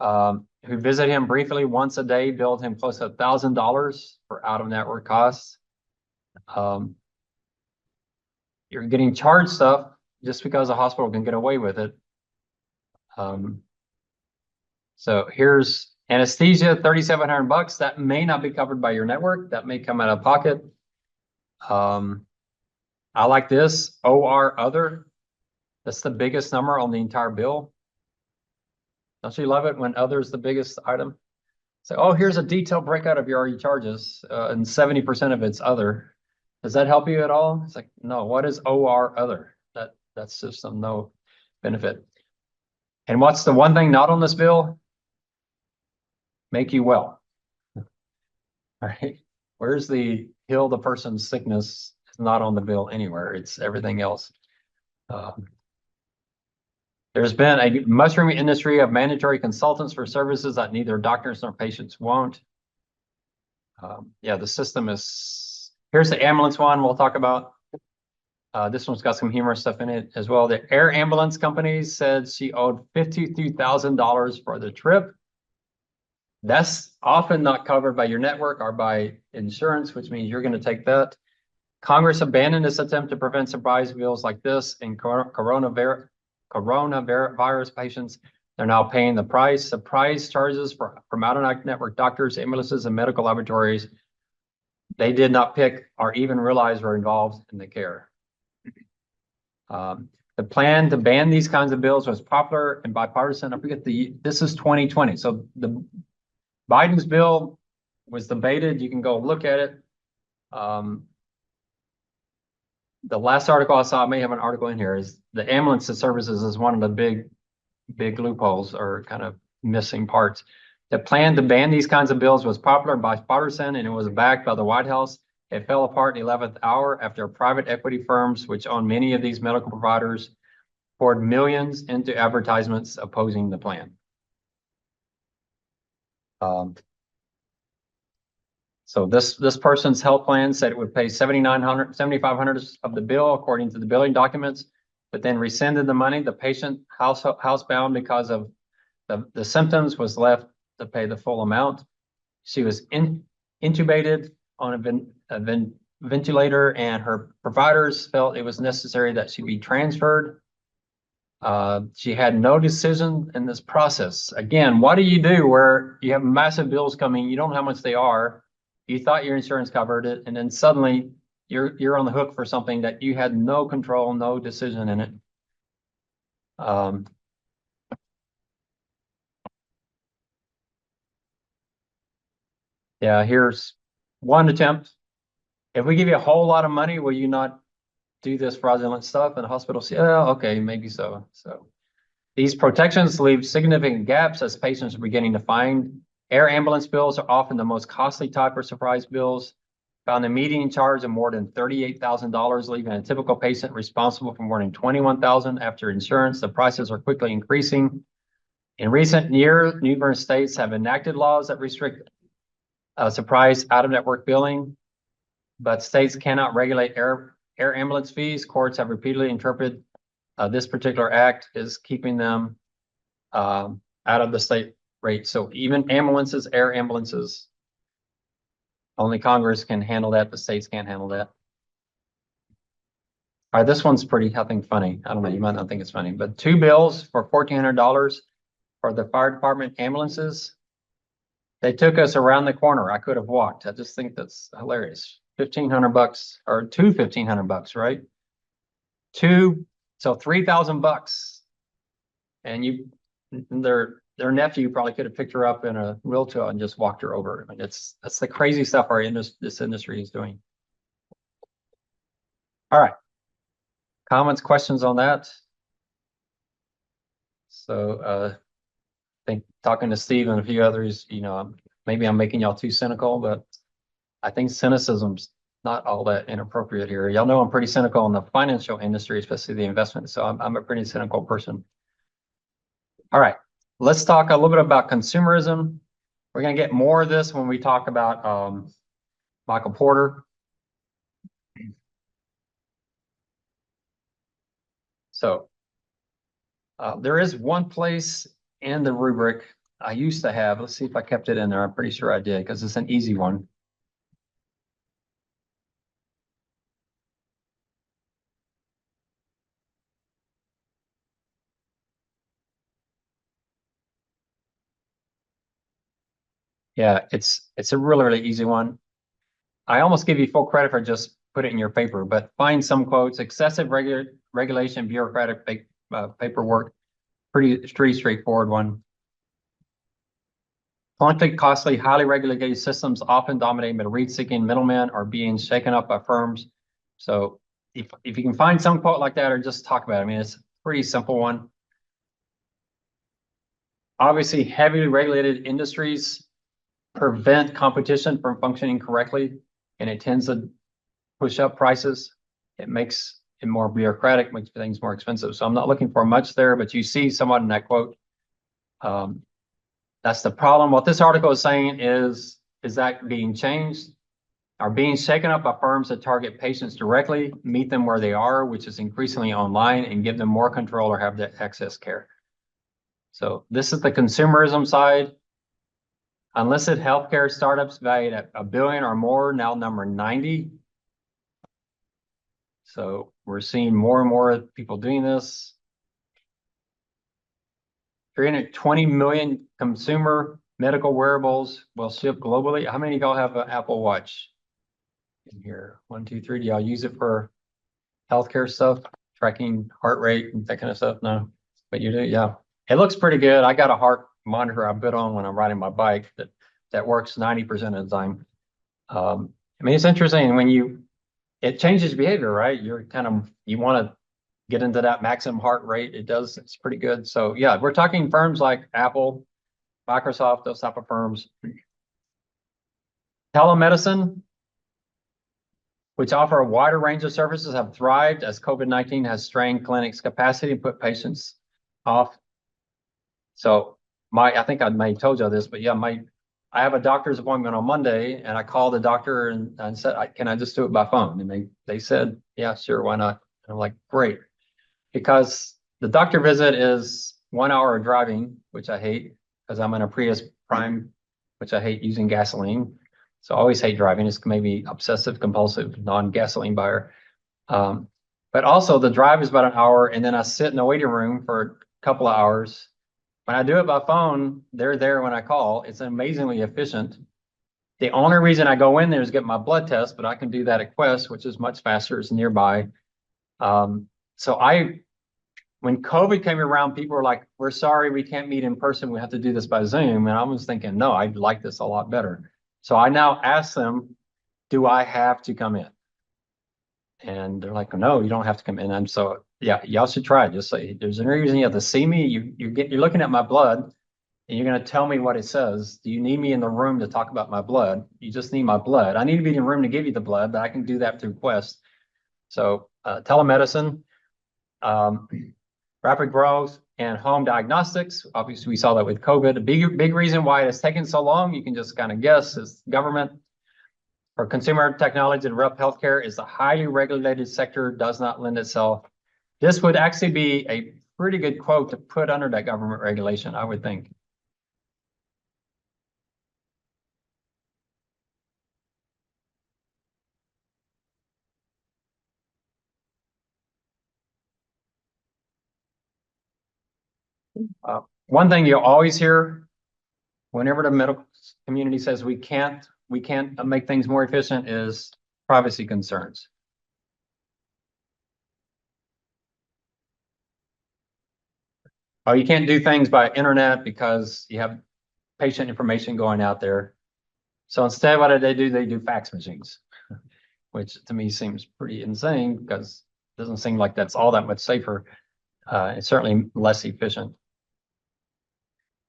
who visited him briefly once a day billed him close to $1,000 for out-of-network costs. You're getting charged stuff just because the hospital can get away with it. So here's anesthesia, $3,700. That may not be covered by your network. That may come out of pocket. I like this, OR other. That's the biggest number on the entire bill. Don't you love it when other is the biggest item? So, oh, here's a detailed breakout of your RE charges, and 70% of it's other. Does that help you at all? It's like, no, what is OR other? That's just of no benefit. And what's the one thing not on this bill? Make you well. All right. Where's the heal the person's sickness? It's not on the bill anywhere. It's everything else. There's been a mushroom industry of mandatory consultants for services that neither doctors nor patients want. Yeah, the system is, here's the ambulance one we'll talk about. This one's got some humorous stuff in it as well. The air ambulance company said she owed $52,000 for the trip. That's often not covered by your network or by insurance, which means you're going to take that. Congress abandoned this attempt to prevent surprise bills like this in coronavirus patients. They're now paying the price. Surprise charges from out-of-network doctors, ambulances, and medical laboratories they did not pick or even realize were involved in the care. The plan to ban these kinds of bills was popular and bipartisan. I forget this is 2020. So the Biden's bill was debated. You can go look at it. The last article I saw, I may have an article in here, is the ambulance services is one of the big loopholes or kind of missing parts. The plan to ban these kinds of bills was popular and bipartisan, and it was backed by the White House. It fell apart in the 11th hour after private equity firms, which own many of these medical providers, poured millions into advertisements opposing the plan. So this person's health plan said it would pay $7,500 of the bill according to the billing documents, but then rescinded the money. The patient housebound because of the symptoms was left to pay the full amount. She was intubated on a ventilator, and her providers felt it was necessary that she be transferred. She had no decision in this process. Again, what do you do where you have massive bills coming? You don't know how much they are. You thought your insurance covered it, and then suddenly you're on the hook for something that you had no control, no decision in it. Yeah, here's one attempt. If we give you a whole lot of money, will you not do this fraudulent stuff? And the hospital say, oh, okay, maybe so. So these protections leave significant gaps as patients are beginning to find. Air ambulance bills are often the most costly type of surprise bills. Found a median charge of more than $38,000, leaving a typical patient responsible for more than $21,000 after insurance. The prices are quickly increasing. In recent years, numerous states have enacted laws that restrict surprise out-of-network billing, but states cannot regulate air ambulance fees. Courts have repeatedly interpreted this particular act is keeping them out of the state rate. So even ambulances, air ambulances, only Congress can handle that. The states can't handle that. All right, this one's pretty, I think, funny. I don't know, you might not think it's funny, but 2 bills for $1,400 for the fire department ambulances. They took us around the corner. I could have walked. I just think that's hilarious. $1,500 or two $1,500, right? So $3,000. And their nephew probably could have picked her up in a wheelchair and just walked her over. I mean, that's the crazy stuff this industry is doing. All right. Comments, questions on that? So I think talking to Steve and a few others, maybe I'm making y'all too cynical, but I think cynicism's not all that inappropriate here. Y'all know I'm pretty cynical in the financial industry, especially the investment. So I'm a pretty cynical person. All right, let's talk a little bit about consumerism. We're going to get more of this when we talk about Michael Porter. So there is one place in the rubric I used to have. Let's see if I kept it in there. I'm pretty sure I did because it's an easy one. Yeah, it's a really easy one. I almost give you full credit for just put it in your paper, but find some quotes. Excessive regulation, bureaucratic paperwork. Pretty straightforward one. Conflict, costly, highly regulated systems often dominated by rate-seeking middlemen are being shaken up by firms So if you can find some quote like that or just talk about it, I mean, it's a pretty simple one. Obviously, heavily regulated industries prevent competition from functioning correctly, and it tends to push up prices. It makes it more bureaucratic, makes things more expensive. So I'm not looking for much there, but you see somewhat in that quote. That's the problem. What this article is saying is that being changed, are being shaken up by firms that target patients directly, meet them where they are, which is increasingly online, and give them more control or have the access care. So this is the consumerism side. Unlisted healthcare startups valued at $1 billion or more, now number 90. So we're seeing more and more people doing this. 320 million consumer medical wearables will ship globally. How many of y'all have an Apple Watch in here? 1, 2, 3. Do y'all use it for healthcare stuff, tracking heart rate and that kind of stuff? No, but you do, yeah. It looks pretty good. I got a heart monitor I put on when I'm riding my bike that works 90% of the time. I mean, it's interesting when it changes behavior, right? You want to get into that maximum heart rate. It does, it's pretty good. So yeah, we're talking firms like Apple, Microsoft, those type of firms. Telemedicine, which offer a wider range of services, have thrived as COVID-19 has strained clinics' capacity and put patients off. So I think I may have told you this, but yeah, I have a doctor's appointment on Monday, and I called the doctor and said, can I just do it by phone? And they said, yeah, sure, why not? And I'm like, great. Because the doctor visit is 1 hour of driving, which I hate because I'm in a Prius Prime, which I hate using gasoline. So I always hate driving. It's maybe obsessive compulsive non-gasoline buyer. But also the drive is about an hour, and then I sit in the waiting room for a couple of hours. When I do it by phone, they're there when I call. It's amazingly efficient. The only reason I go in there is get my blood test, but I can do that at Quest, which is much faster, it's nearby. So when COVID came around, people were like, we're sorry, we can't meet in person. We have to do this by Zoom. And I was thinking, no, I'd like this a lot better. So I now ask them, do I have to come in? And they're like, no, you don't have to come in. And so, yeah, y'all should try it. Just say, there's no reason you have to see me. You're looking at my blood and you're going to tell me what it says. Do you need me in the room to talk about my blood? You just need my blood. I need to be in the room to give you the blood, but I can do that through Quest. So telemedicine, rapid growth and home diagnostics. Obviously, we saw that with COVID. A big reason why it's taken so long, you can just kind of guess, is government. For consumer technology and rep healthcare is a highly regulated sector, does not lend itself. This would actually be a pretty good quote to put under that government regulation, I would think. One thing you'll always hear whenever the medical community says we can't make things more efficient is privacy concerns. Oh, you can't do things by internet because you have patient information going out there. So instead, what do? They do fax machines, which to me seems pretty insane because it doesn't seem like that's all that much safer. It's certainly less efficient.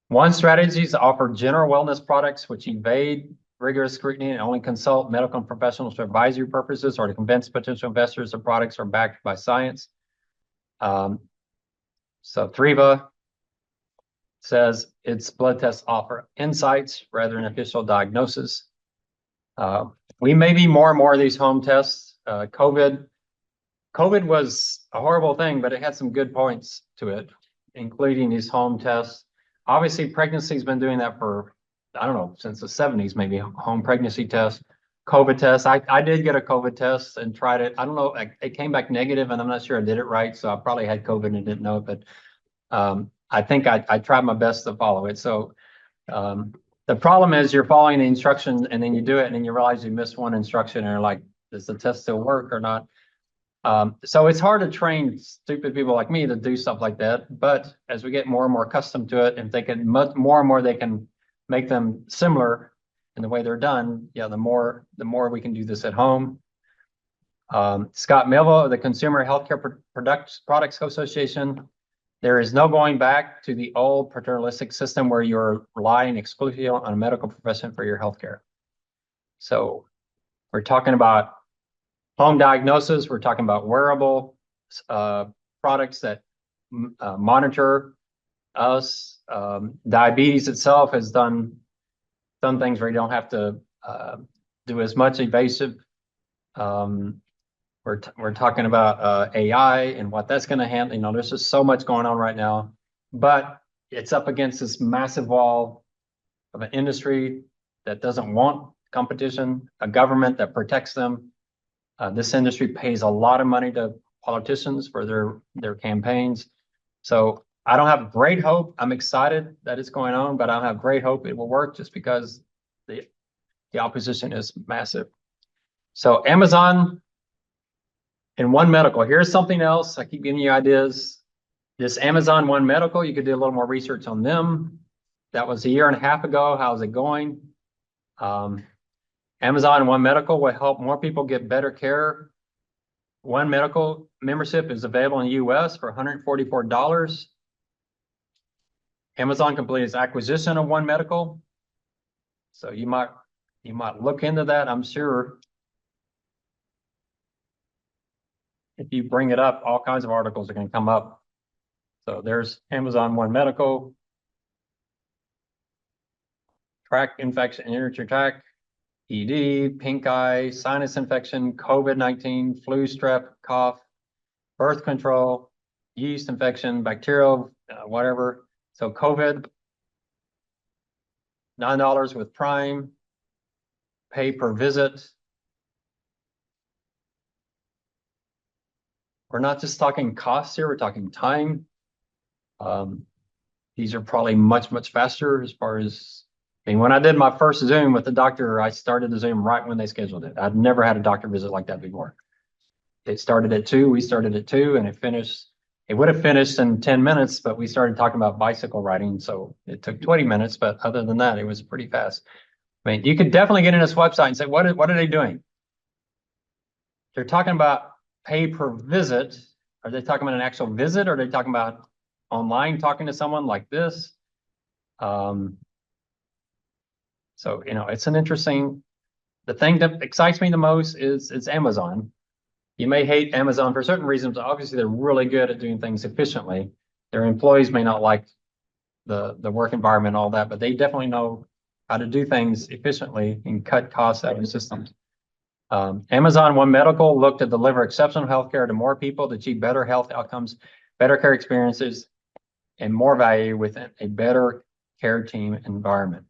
One strategy is to offer general wellness products which evade rigorous scrutiny and only consult medical professionals for advisory purposes or to convince potential investors the products are backed by science. So Thriva says its blood tests offer insights rather than official diagnosis. We may be more and more of these home tests. COVID was a horrible thing, but it had some good points to it, including these home tests. Obviously, pregnancy's been doing that for, I don't know, since the 70s, maybe home pregnancy test, COVID test. I did get a COVID test and tried it. I don't know, it came back negative and I'm not sure I did it right. So I probably had COVID and didn't know it, but I think I tried my best to follow it. So the problem is you're following the instructions and then you do it and then you realize you missed one instruction and you're like, does the test still work or not? So it's hard to train stupid people like me to do stuff like that. But as we get more and more accustomed to it, and they can more and more they can make them similar in the way they're done, yeah, the more we can do this at home. Scott Melville of the Consumer Healthcare Products Association. There is no going back to the old paternalistic system where you're relying exclusively on a medical profession for your healthcare. So we're talking about home diagnosis. We're talking about wearable products that monitor us. Diabetes itself has done things where you don't have to do as much invasive. We're talking about AI and what that's going to handle. You know, there's just so much going on right now, but it's up against this massive wall of an industry that doesn't want competition, a government that protects them. This industry pays a lot of money to politicians for their campaigns. So I don't have great hope. I'm excited that it's going on, but I don't have great hope it will work just because the opposition is massive. So Amazon and One Medical. Here's something else. I keep giving you ideas. This Amazon One Medical, you could do a little more research on them. That was a year and a half ago. How's it going? Amazon One Medical will help more people get better care. One Medical membership is available in the US for $144. Amazon completed its acquisition of One Medical. So you might look into that. I'm sure if you bring it up, all kinds of articles are going to come up. So there's Amazon One Medical. Tract infection, urinary tract, ED, pink eye, sinus infection, COVID-19, flu, strep, cough, birth control, yeast infection, bacterial, whatever. So COVID, $9 with Prime, pay per visit. We're not just talking costs here, we're talking time. These are probably much, much faster as far as, I mean, when I did my first Zoom with the doctor, I started the Zoom right when they scheduled it. I'd never had a doctor visit like that before. It started at 2, we started at 2, and it would have finished in 10 minutes, but we started talking about bicycle riding, so it took 20 minutes, but other than that, it was pretty fast. I mean, you could definitely get in this website and say, what are they doing? They're talking about pay per visit. Are they talking about an actual visit, or are they talking about online talking to someone like this? So, you know, it's an interesting, the thing that excites me the most is it's Amazon. You may hate Amazon for certain reasons. Obviously, they're really good at doing things efficiently. Their employees may not like the work environment, all that, but they definitely know how to do things efficiently and cut costs out of the systems. Amazon One Medical looked to deliver exceptional healthcare to more people to achieve better health outcomes, better care experiences, and more value within a better care team environment.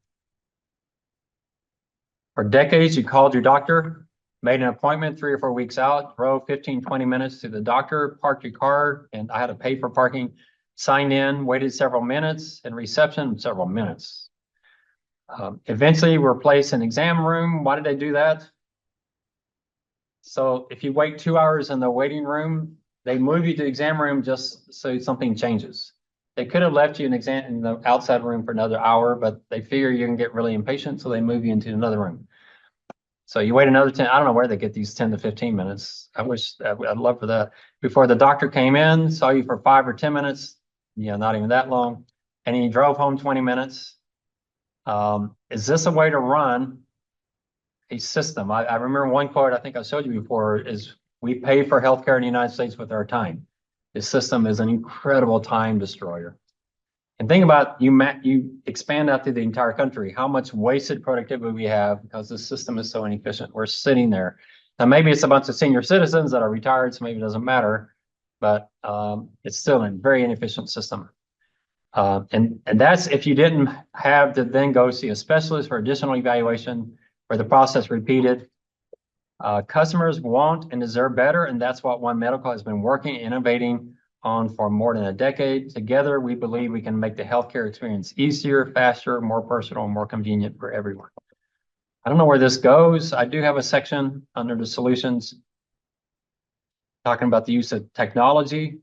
For decades, you called your doctor, made an appointment 3 or 4 weeks out, drove 15, 20 minutes to the doctor, parked your car, and I had to pay for parking, signed in, waited several minutes, and reception several minutes. Eventually, we replaced an exam room. Why did they do that? So if you wait 2 hours in the waiting room, they move you to the exam room just so something changes. They could have left you in the outside room for another hour, but they figure you can get really impatient, so they move you into another room. So you wait another 10, I don't know where they get these 10 to 15 minutes. I'd love for that. Before the doctor came in, saw you for 5 or 10 minutes, you know, not even that long, and he drove home 20 minutes. Is this a way to run a system? I remember one quote I think I showed you before is, we pay for healthcare in the United States with our time. This system is an incredible time destroyer. And think about, you expand out to the entire country, how much wasted productivity we have because the system is so inefficient. We're sitting there. Now, maybe it's a bunch of senior citizens that are retired, so maybe it doesn't matter, but it's still a very inefficient system. And that's if you didn't have to then go see a specialist for additional evaluation where the process repeated. Customers want and deserve better, and that's what One Medical has been working, innovating on for more than a decade. Together, we believe we can make the healthcare experience easier, faster, more personal, and more convenient for everyone. I don't know where this goes. I do have a section under the solutions talking about the use of technology.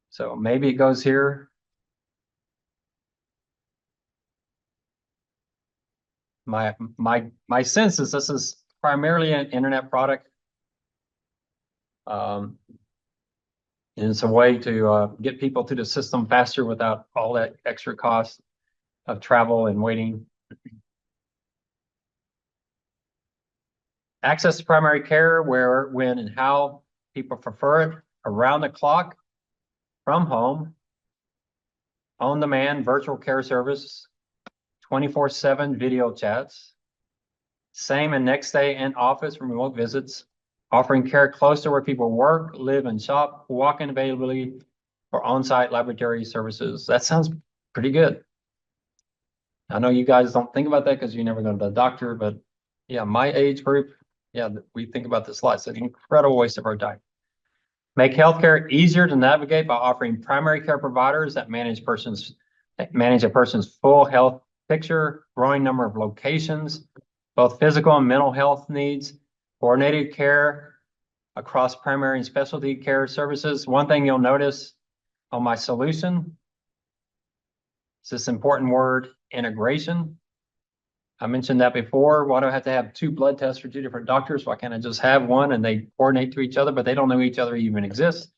So maybe it goes here. my sense is this is primarily an internet product. And it's a way to get people to the system faster without all that extra cost of travel and waiting. Access to primary care, where, when, and how people prefer it, around the clock, from home, on demand, virtual care service, 24/7 video chats, same and next day in office remote visits, offering care close to where people work, live, and shop, walk-in availability for on-site laboratory services. That sounds pretty good. I know you guys don't think about that because you never go to the doctor, but yeah, my age group, yeah, we think about this a lot. It's an incredible waste of our time. Make healthcare easier to navigate by offering primary care providers that manage a person's full health picture, growing number of locations, both physical and mental health needs, coordinated care across primary and specialty care services. One thing you'll notice on my solution is this important word, integration. I mentioned that before. Why do I have to have 2 blood tests for 2 different doctors? Why can't I just have one and they coordinate to each other, but they don't know each other even exists?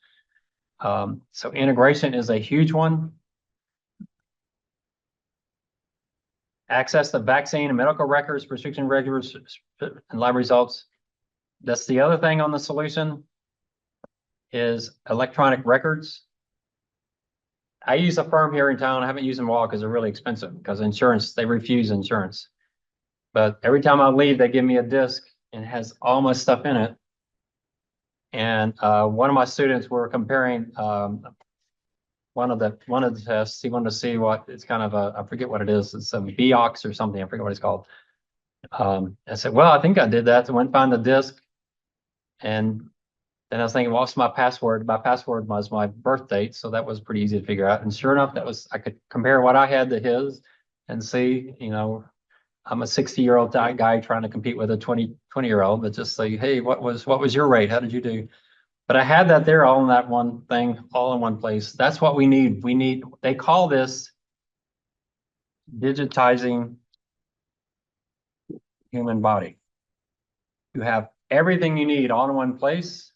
So integration is a huge one. Access to vaccine and medical records, prescription regulars, and lab results. That's the other thing on the solution is electronic records. I use a firm here in town. I haven't used them all because they're really expensive because insurance, they refuse insurance. But every time I leave, they give me a disc and it has all my stuff in it. And one of my students were comparing one of the tests. He wanted to see what it's kind of I forget what it is. It's some Beox or something. I forget what it's called. I said, well, I think I did that. So I went and found the disc. And then I was thinking, what's my password? My password was my birth date. So that was pretty easy to figure out. And sure enough, I could compare what I had to his and see, I'm a 60-year-old guy trying to compete with a 20-year-old, but just say, hey, what was your rate? How did you do? But I had that there all in that one thing, all in one place. That's what we need. They call this digitizing human body. You have everything you need all in one place.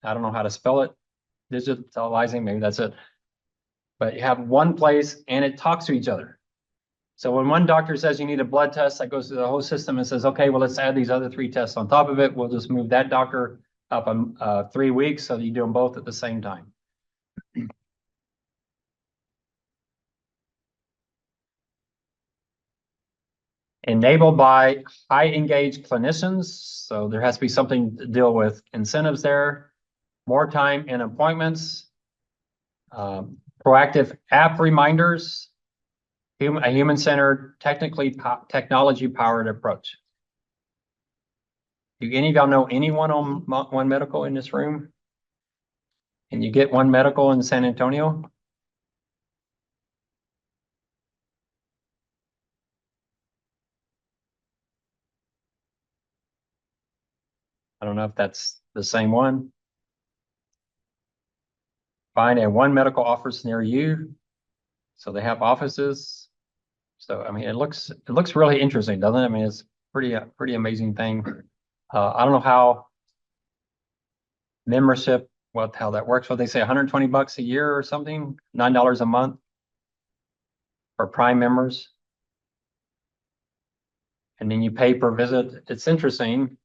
I don't know how to spell it. Digitalizing, maybe that's it. But you have one place and it talks to each other. So when one doctor says you need a blood test, that goes through the whole system and says, okay, well, let's add these other 3 tests on top of it. We'll just move that doctor up 3 weeks so that you do them both at the same time. Enabled by high engaged clinicians. So there has to be something to deal with incentives there, more time in appointments, proactive app reminders, a human-centered, technology-powered approach. Do any of y'all know anyone on One Medical in this room? Can you get One Medical in San Antonio? I don't know if that's the same one. Find a One Medical office near you. So they have offices. So, I mean, it looks really interesting, doesn't it? I mean, it's pretty amazing thing. I don't know how membership, how that works. What they say, $120 a year or something, $9 a month for Prime members. And then you pay per visit. It's interesting.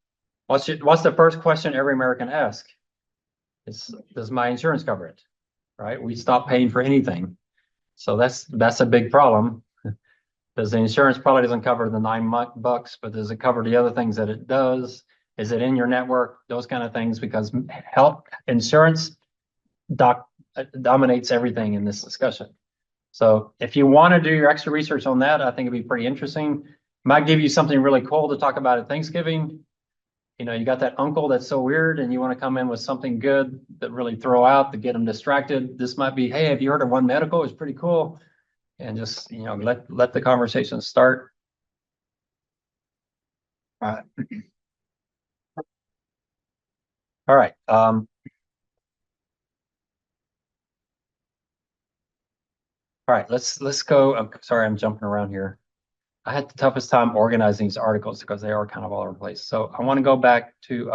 What's the first question every American asks? Does my insurance cover it? Right? We stop paying for anything. So that's a big problem. Because the insurance probably doesn't cover the $9 but does it cover the other things that it does? Is it in your network? Those kind of things, because health insurance dominates everything in this discussion. So if you want to do your extra research on that, I think it'd be pretty interesting. Might give you something really cool to talk about at Thanksgiving. You got that uncle that's so weird and you want to come in with something good that really throw out to get them distracted. This might be, hey, have you heard of One Medical? It's pretty cool. And just, let the conversation start. All right. All right, let's go. I'm sorry, I'm jumping around here. I had the toughest time organizing these articles because they are kind of all over the place. So I want to go back to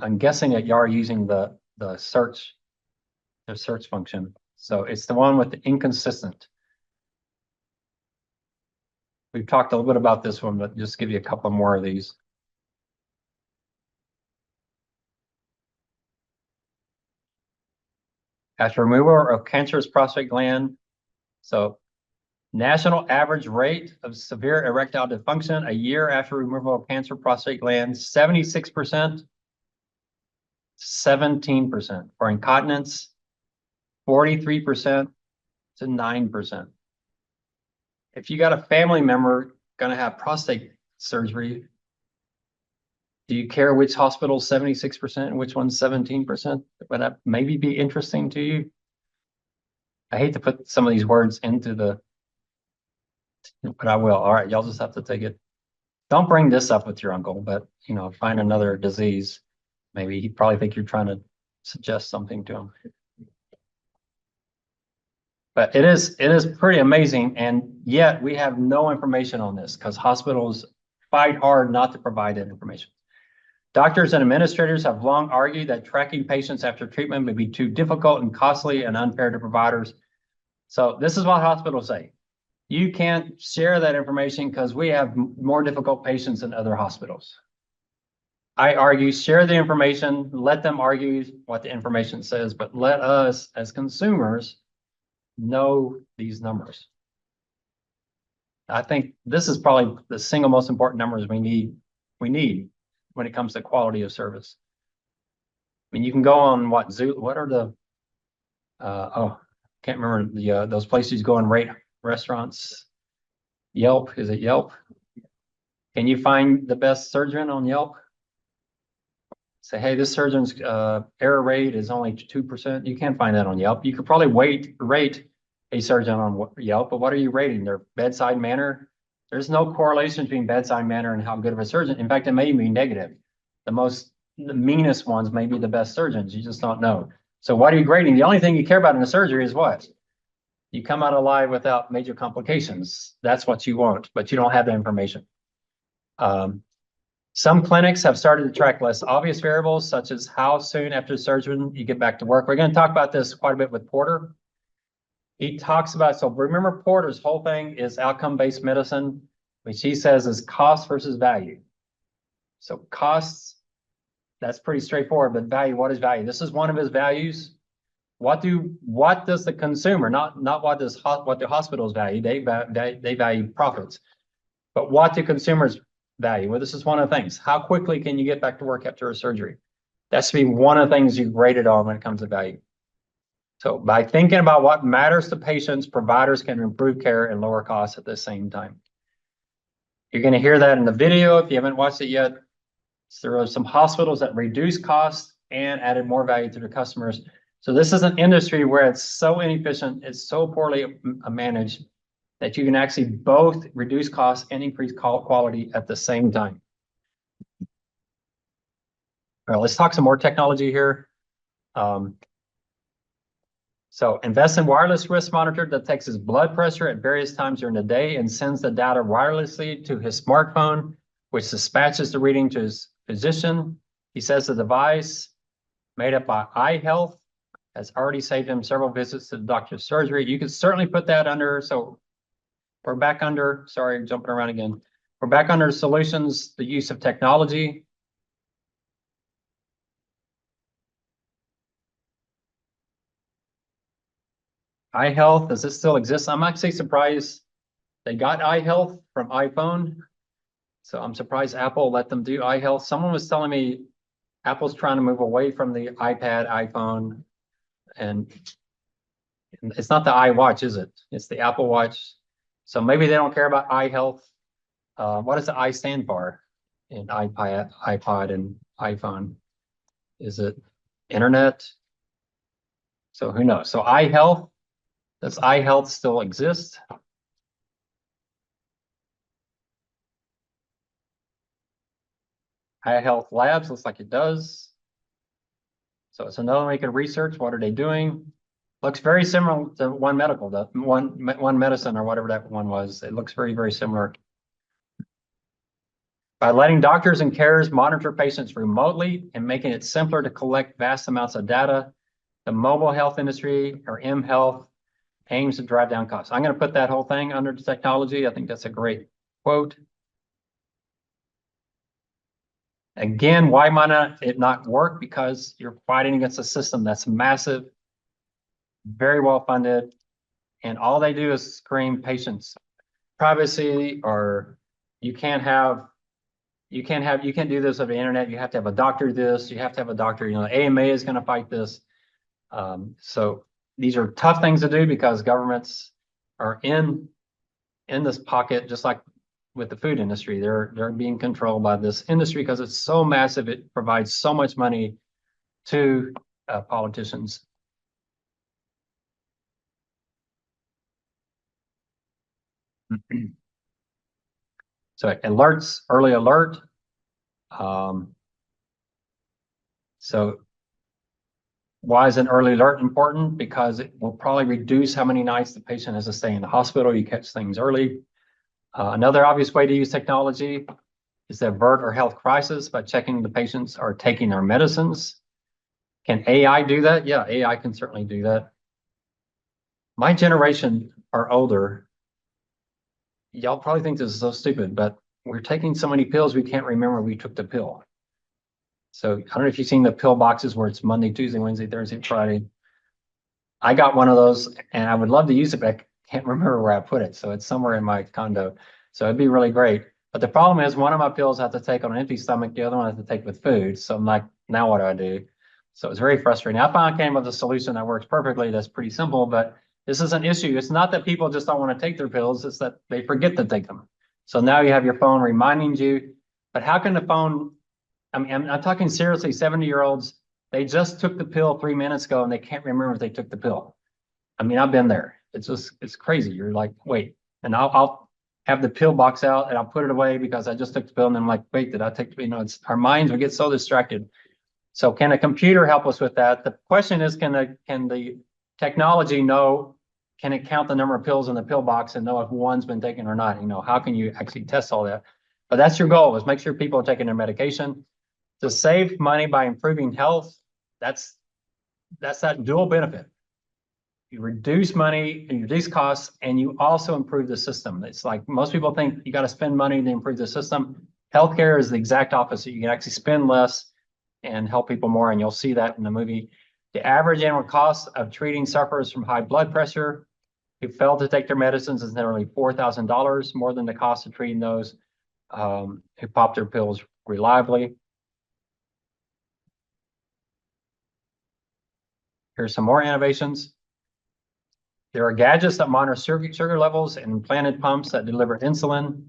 I'm guessing that y'all are using the search function. So it's the one with the inconsistent. We've talked a little bit about this one, but just give you a couple more of these. After removal of cancerous prostate gland, so national average rate of severe erectile dysfunction a year after removal of cancer prostate gland, 76%, 17%. For incontinence, 43% to 9%. If you got a family member going to have prostate surgery, do you care which hospital 76% and which one's 17%? Would that maybe be interesting to you? I hate to put some of these words into but I will. All right, y'all just have to take it. Don't bring this up with your uncle, but find another disease. Maybe he'd probably think you're trying to suggest something to him. But it is pretty amazing, and yet we have no information on this because hospitals fight hard not to provide that information. Doctors and administrators have long argued that tracking patients after treatment may be too difficult and costly and unfair to providers. So this is what hospitals say. You can't share that information because we have more difficult patients than other hospitals. I argue, share the information, let them argue what the information says, but let us as consumers know these numbers. I think this is probably the single most important numbers we need when it comes to quality of service. I mean, you can go on what are the can't remember the those places you go and rate restaurants. Yelp, is it Yelp? Can you find the best surgeon on Yelp? Say, hey, this surgeon's error rate is only 2%. You can't find that on Yelp. You could probably rate a surgeon on Yelp, but what are you rating? Their bedside manner? There's no correlation between bedside manner and how good of a surgeon. In fact, it may be negative. The meanest ones may be the best surgeons. You just don't know. So what are you grading? The only thing you care about in a surgery is what? You come out alive without major complications. That's what you want, but you don't have the information. Some clinics have started to track less obvious variables, such as how soon after surgery you get back to work. We're going to talk about this quite a bit with Porter. He talks about, so remember Porter's whole thing is outcome-based medicine, which he says is cost versus value. So costs, that's pretty straightforward, but value, what is value? This is one of his values. What does the consumer, not what the hospitals value, they value profits, but what do consumers value? Well, this is one of the things. How quickly can you get back to work after a surgery? That should be one of the things you rated on when it comes to value. So by thinking about what matters to patients, providers can improve care and lower costs at the same time. You're going to hear that in the video if you haven't watched it yet. So there are some hospitals that reduced costs and added more value to their customers. So this is an industry where it's so inefficient, it's so poorly managed that you can actually both reduce costs and increase quality at the same time. All right, let's talk some more technology here. So invest in wireless wrist monitor that detects his blood pressure at various times during the day and sends the data wirelessly to his smartphone, which dispatches the reading to his physician. He says the device, made up by iHealth, has already saved him several visits to the doctor's surgery. You could certainly put that under, so we're back under, sorry, jumping around again. We're back under solutions, the use of technology. iHealth, does it still exist? I'm actually surprised they got iHealth from iPhone. So I'm surprised Apple let them do iHealth. Someone was telling me Apple's trying to move away from the iPad, iPhone, and it's not the iWatch, is it? It's the Apple Watch. So maybe they don't care about iHealth. What does the I stand for in iPod and iPhone? Is it internet? So who knows? So iHealth, does iHealth still exist? iHealth Labs looks like it does. So it's another way you can research. What are they doing? Looks very similar to One Medical, the One Medicine or whatever that one was. It looks very, very similar. By letting doctors and carers monitor patients remotely and making it simpler to collect vast amounts of data, the mobile health industry, or mHealth, aims to drive down costs. I'm going to put that whole thing under technology. I think that's a great quote. Again, why might it not work? Because you're fighting against a system that's massive, very well funded, and all they do is scream patients privacy, or you can't do this over the internet. You have to have a doctor this, you have to have a doctor, AMA is going to fight this. So these are tough things to do because governments are in this pocket, just like with the food industry. They're being controlled by this industry because it's so massive. It provides so much money to politicians. So alerts, early alert. So why is an early alert important? Because it will probably reduce how many nights the patient has to stay in the hospital. You catch things early. Another obvious way to use technology is to avert our health crisis by checking the patients are taking their medicines. Can AI do that? Yeah, AI can certainly do that. My generation are older. Y'all probably think this is so stupid, but we're taking so many pills we can't remember we took the pill. So I don't know if you've seen the pill boxes where it's Monday, Tuesday, Wednesday, Thursday, Friday. I got one of those and I would love to use it, but I can't remember where I put it. So it's somewhere in my condo. So it'd be really great. But the problem is one of my pills I have to take on an empty stomach. The other one I have to take with food. So I'm like, now what do I do? So it's very frustrating. I finally came up with a solution that works perfectly. That's pretty simple, but this is an issue. It's not that people just don't want to take their pills. It's that they forget to take them. So now you have your phone reminding you, but how can the phone, I mean, I'm talking seriously, 70-year-olds, they just took the pill 3 minutes ago and they can't remember if they took the pill. I mean, I've been there. It's crazy. You're like, wait, and I'll have the pill box out and I'll put it away because I just took the pill. And I'm like, wait, did I take the, it's our minds, we get so distracted. So can a computer help us with that? The question is, can the technology know, can it count the number of pills in the pill box and know if one's been taken or not? How can you actually test all that? But that's your goal, is make sure people are taking their medication. To save money by improving health, that's that dual benefit. You reduce money and reduce costs, and you also improve the system. It's like most people think you got to spend money to improve the system. Healthcare is the exact opposite. You can actually spend less and help people more, and you'll see that in the movie. The average annual cost of treating sufferers from high blood pressure who fail to take their medicines is nearly $4,000, more than the cost of treating those who pop their pills reliably. Here's some more innovations. There are gadgets that monitor sugar levels and implanted pumps that deliver insulin.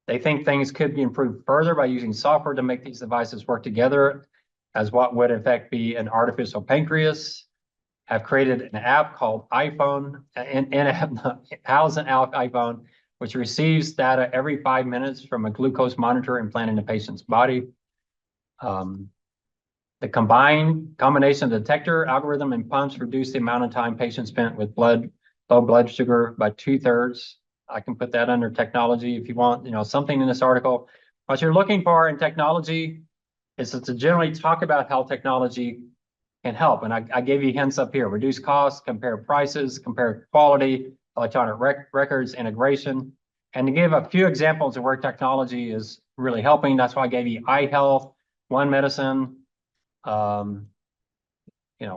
They think things could be improved further by using software to make these devices work together as what would in fact be an artificial pancreas. Have created an app called iPhone, how's an iPhone, which receives data every 5 minutes from a glucose monitor implanted in the patient's body. The combination of detector, algorithm, and pumps reduce the amount of time patients spent with low blood sugar by 2/3. I can put that under technology if you want, something in this article. What you're looking for in technology is to generally talk about how technology can help. And I gave you hints up here: reduce costs, compare prices, compare quality, electronic records, integration. And to give a few examples of where technology is really helping, that's why I gave you iHealth, One Medicine.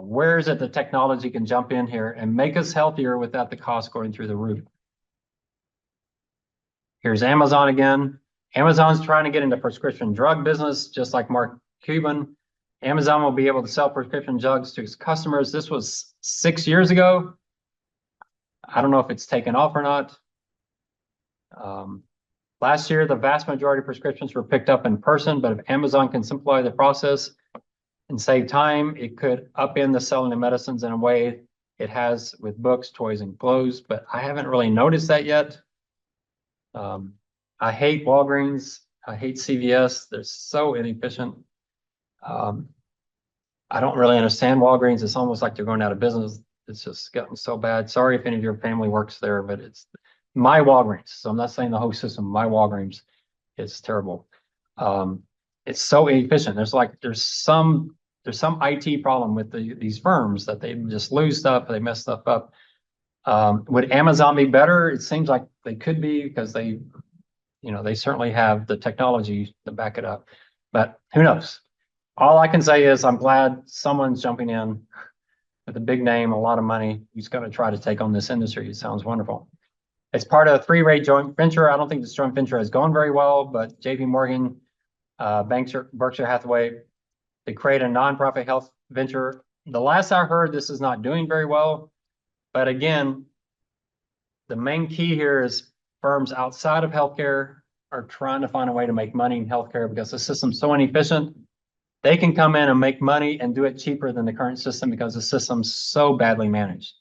Where is it that technology can jump in here and make us healthier without the cost going through the roof? Here's Amazon again. Amazon's trying to get into prescription drug business, just like Mark Cuban. Amazon will be able to sell prescription drugs to its customers. This was 6 years ago. I don't know if it's taken off or not. Last year, the vast majority of prescriptions were picked up in person, but if Amazon can simplify the process and save time, it could upend the selling of medicines in a way it has with books, toys, and clothes, but I haven't really noticed that yet. I hate Walgreens. I hate CVS. They're so inefficient. I don't really understand Walgreens. It's almost like they're going out of business. It's just gotten so bad. Sorry if any of your family works there, but it's my Walgreens. So I'm not saying the whole system. My Walgreens is terrible. It's so inefficient. There's some IT problem with these firms that they just lose stuff. They mess stuff up. Would Amazon be better? It seems like they could be because they certainly have the technology to back it up. But who knows? All I can say is I'm glad someone's jumping in with a big name, a lot of money, who's going to try to take on this industry. It sounds wonderful. It's part of a three-rate joint venture. I don't think this joint venture has gone very well, but JP Morgan, Berkshire Hathaway, they create a nonprofit health venture. The last I heard, this is not doing very well. But again, the main key here is firms outside of healthcare are trying to find a way to make money in healthcare because the system's so inefficient. They can come in and make money and do it cheaper than the current system because the system's so badly managed.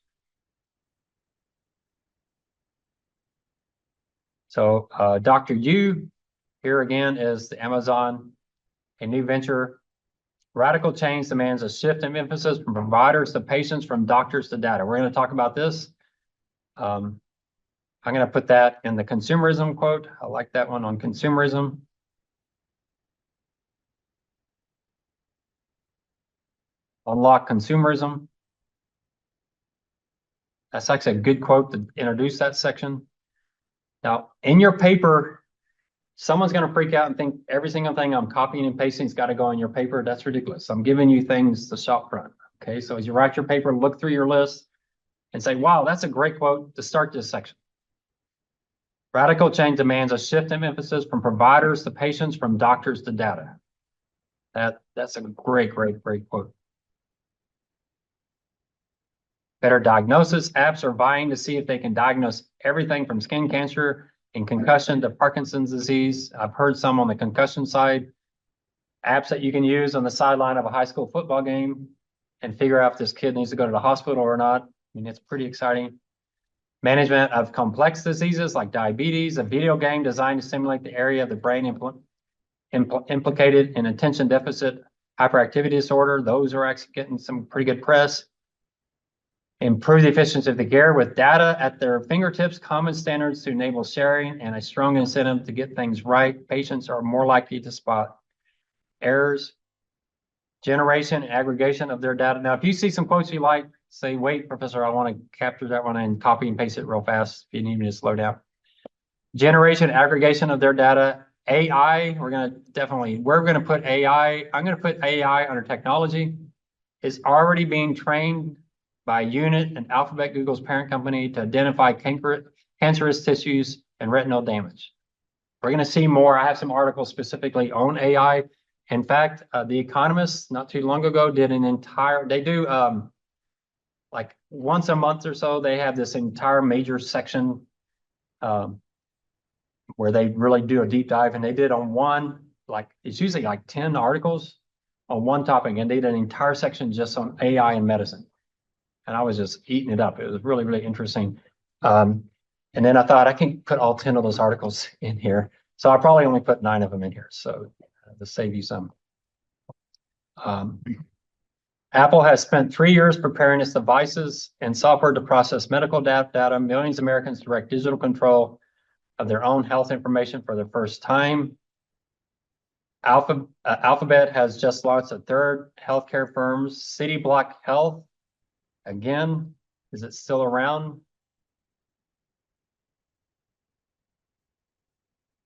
So Dr. Yu, here again is the Amazon, a new venture. Radical change demands a shift in emphasis from providers to patients, from doctors to data. We're going to talk about this. I'm going to put that in the consumerism quote. I like that one on consumerism. Unlock consumerism. That's actually a good quote to introduce that section. Now, in your paper, someone's going to freak out and think every single thing I'm copying and pasting has got to go in your paper. That's ridiculous. I'm giving you things to shop front. Okay, so as you write your paper, look through your list and say, wow, that's a great quote to start this section. Radical change demands a shift in emphasis from providers to patients, from doctors to data. That's a great quote. Better diagnosis. Apps are vying to see if they can diagnose everything from skin cancer and concussion to Parkinson's disease. I've heard some on the concussion side. Apps that you can use on the sideline of a high school football game and figure out if this kid needs to go to the hospital or not. I mean, it's pretty exciting. Management of complex diseases like diabetes, a video game designed to simulate the area of the brain implicated in attention deficit hyperactivity disorder. Those are actually getting some pretty good press. Improve the efficiency of the care with data at their fingertips, common standards to enable sharing, and a strong incentive to get things right. Patients are more likely to spot errors. Generation and aggregation of their data. Now, if you see some quotes you like, say, wait, Professor, I want to capture that one and copy and paste it real fast if you need me to slow down. Generation, aggregation of their data. AI, we're going to put AI. I'm going to put AI under technology. It's already being trained by Unit and Alphabet, Google's parent company, to identify cancerous tissues and retinal damage. We're going to see more. I have some articles specifically on AI. In fact, The Economist not too long ago did they do like once a month or so, they have this entire major section where they really do a deep dive, and they did on one, like it's usually like 10 articles on one topic, and they did an entire section just on AI in medicine. And I was just eating it up. It was really interesting. And then I thought I can put all 10 of those articles in here. So I probably only put 9 of them in here. So to save you some. Apple has spent 3 years preparing its devices and software to process medical data. Millions of Americans direct digital control of their own health information for the first time. Alphabet has just launched a third healthcare firm, Cityblock Health. Again, is it still around?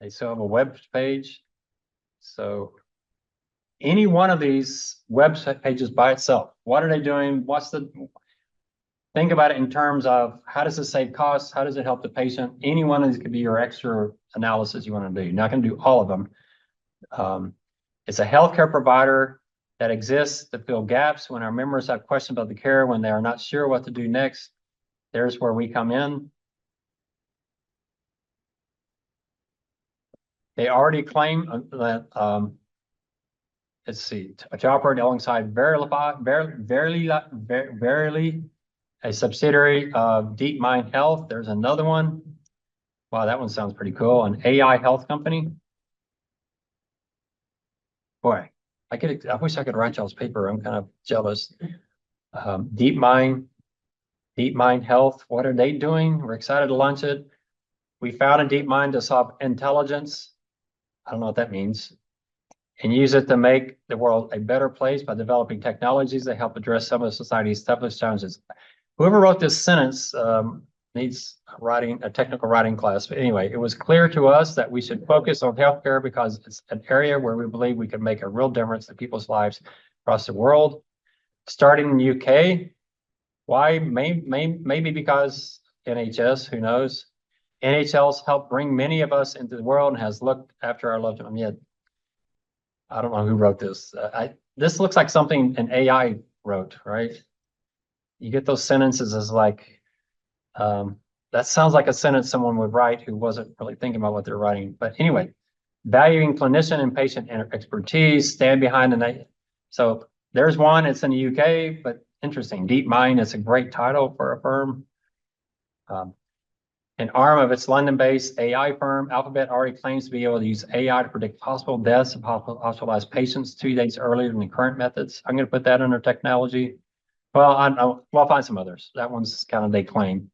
They still have a web page. So any one of these web pages by itself, what are they doing? Think about it in terms of how does it save costs? How does it help the patient? Any one of these could be your extra analysis you want to do. You're not going to do all of them. It's a healthcare provider that exists to fill gaps when our members have questions about the care, when they are not sure what to do next. There's where we come in. They already claim that, let's see, to operate alongside Verily, a subsidiary of DeepMind Health. There's another one. Wow, that one sounds pretty cool. An AI health company. Boy, I wish I could write y'all's paper. I'm kind of jealous. DeepMind Health, what are they doing? We're excited to launch it. We founded DeepMind to solve intelligence. I don't know what that means. And use it to make the world a better place by developing technologies that help address some of society's toughest challenges. Whoever wrote this sentence needs a technical writing class. But anyway, it was clear to us that we should focus on healthcare because it's an area where we believe we can make a real difference in people's lives across the world. Starting in the UK, why? Maybe because NHS, who knows? NHL's helped bring many of us into the world and has looked after our loved ones. Yet, I don't know who wrote this. This looks like something an AI wrote, right? You get those sentences as like, that sounds like a sentence someone would write who wasn't really thinking about what they're writing. But anyway, valuing clinician and patient expertise, stand behind the. So there's one, it's in the UK, but interesting. DeepMind is a great title for a firm. An arm of its London-based AI firm, Alphabet already claims to be able to use AI to predict possible deaths of hospitalized patients 2 days earlier than the current methods. I'm going to put that under technology. Well, I'll find some others. That one's kind of they claim.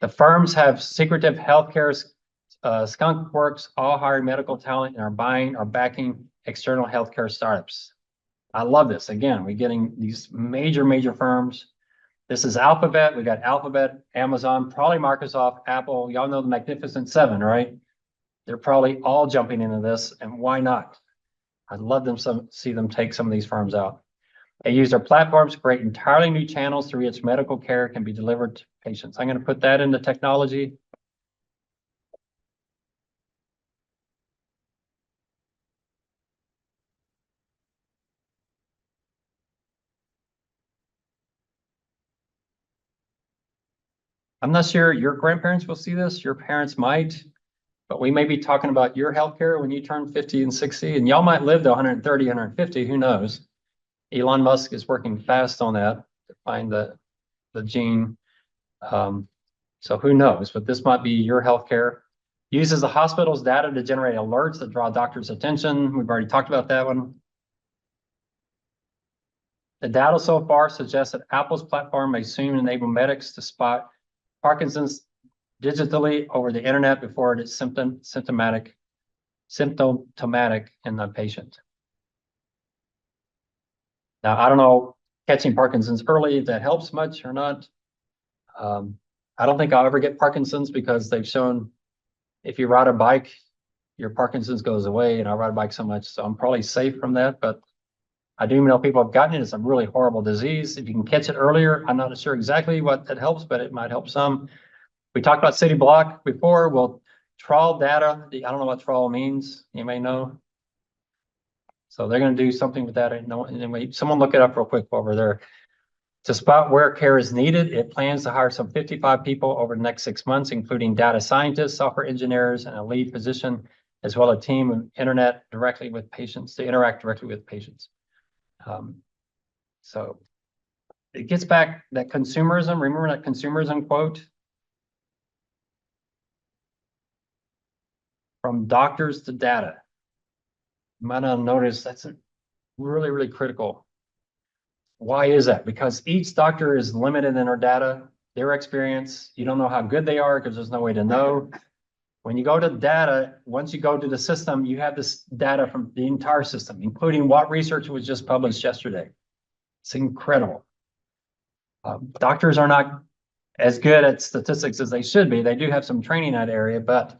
The firms have secretive healthcare skunk works, all hire medical talent and are backing external healthcare startups. I love this. Again, we're getting these major firms. This is Alphabet. We got Alphabet, Amazon, probably Microsoft, Apple. Y'all know the Magnificent Seven, right? They're probably all jumping into this, and why not? I'd love them see them take some of these firms out. They use their platforms to create entirely new channels through which medical care can be delivered to patients. I'm going to put that into technology. I'm not sure your grandparents will see this, your parents might, but we may be talking about your healthcare when you turn 50 and 60, and y'all might live to 130, 150, who knows? Elon Musk is working fast on that to find the gene. So who knows, but this might be your healthcare. Uses the hospital's data to generate alerts that draw doctors' attention. We've already talked about that one. The data so far suggests that Apple's platform may soon enable medics to spot Parkinson's digitally over the internet before it is symptomatic in the patient. Now, I don't know, catching Parkinson's early, if that helps much or not. I don't think I'll ever get Parkinson's because they've shown if you ride a bike, your Parkinson's goes away, and I ride a bike so much, so I'm probably safe from that, but I do know people have gotten it. It's a really horrible disease. If you can catch it earlier, I'm not sure exactly what it helps, but it might help some. We talked about City Block before. Well, trawl data, I don't know what trawl means. You may know. So they're going to do something with that. Anyway, someone look it up real quick while we're there. To spot where care is needed, it plans to hire some 55 people over the next 6 months, including data scientists, software engineers, and a lead physician, as well as a team of interact directly with patients. So it gets back that consumerism. Remember that consumerism quote? From doctors to data. You might not notice that's really critical. Why is that? Because each doctor is limited in their data, their experience. You don't know how good they are because there's no way to know. When you go to data, once you go to the system, you have this data from the entire system, including what research was just published yesterday. It's incredible. Doctors are not as good at statistics as they should be. They do have some training in that area, but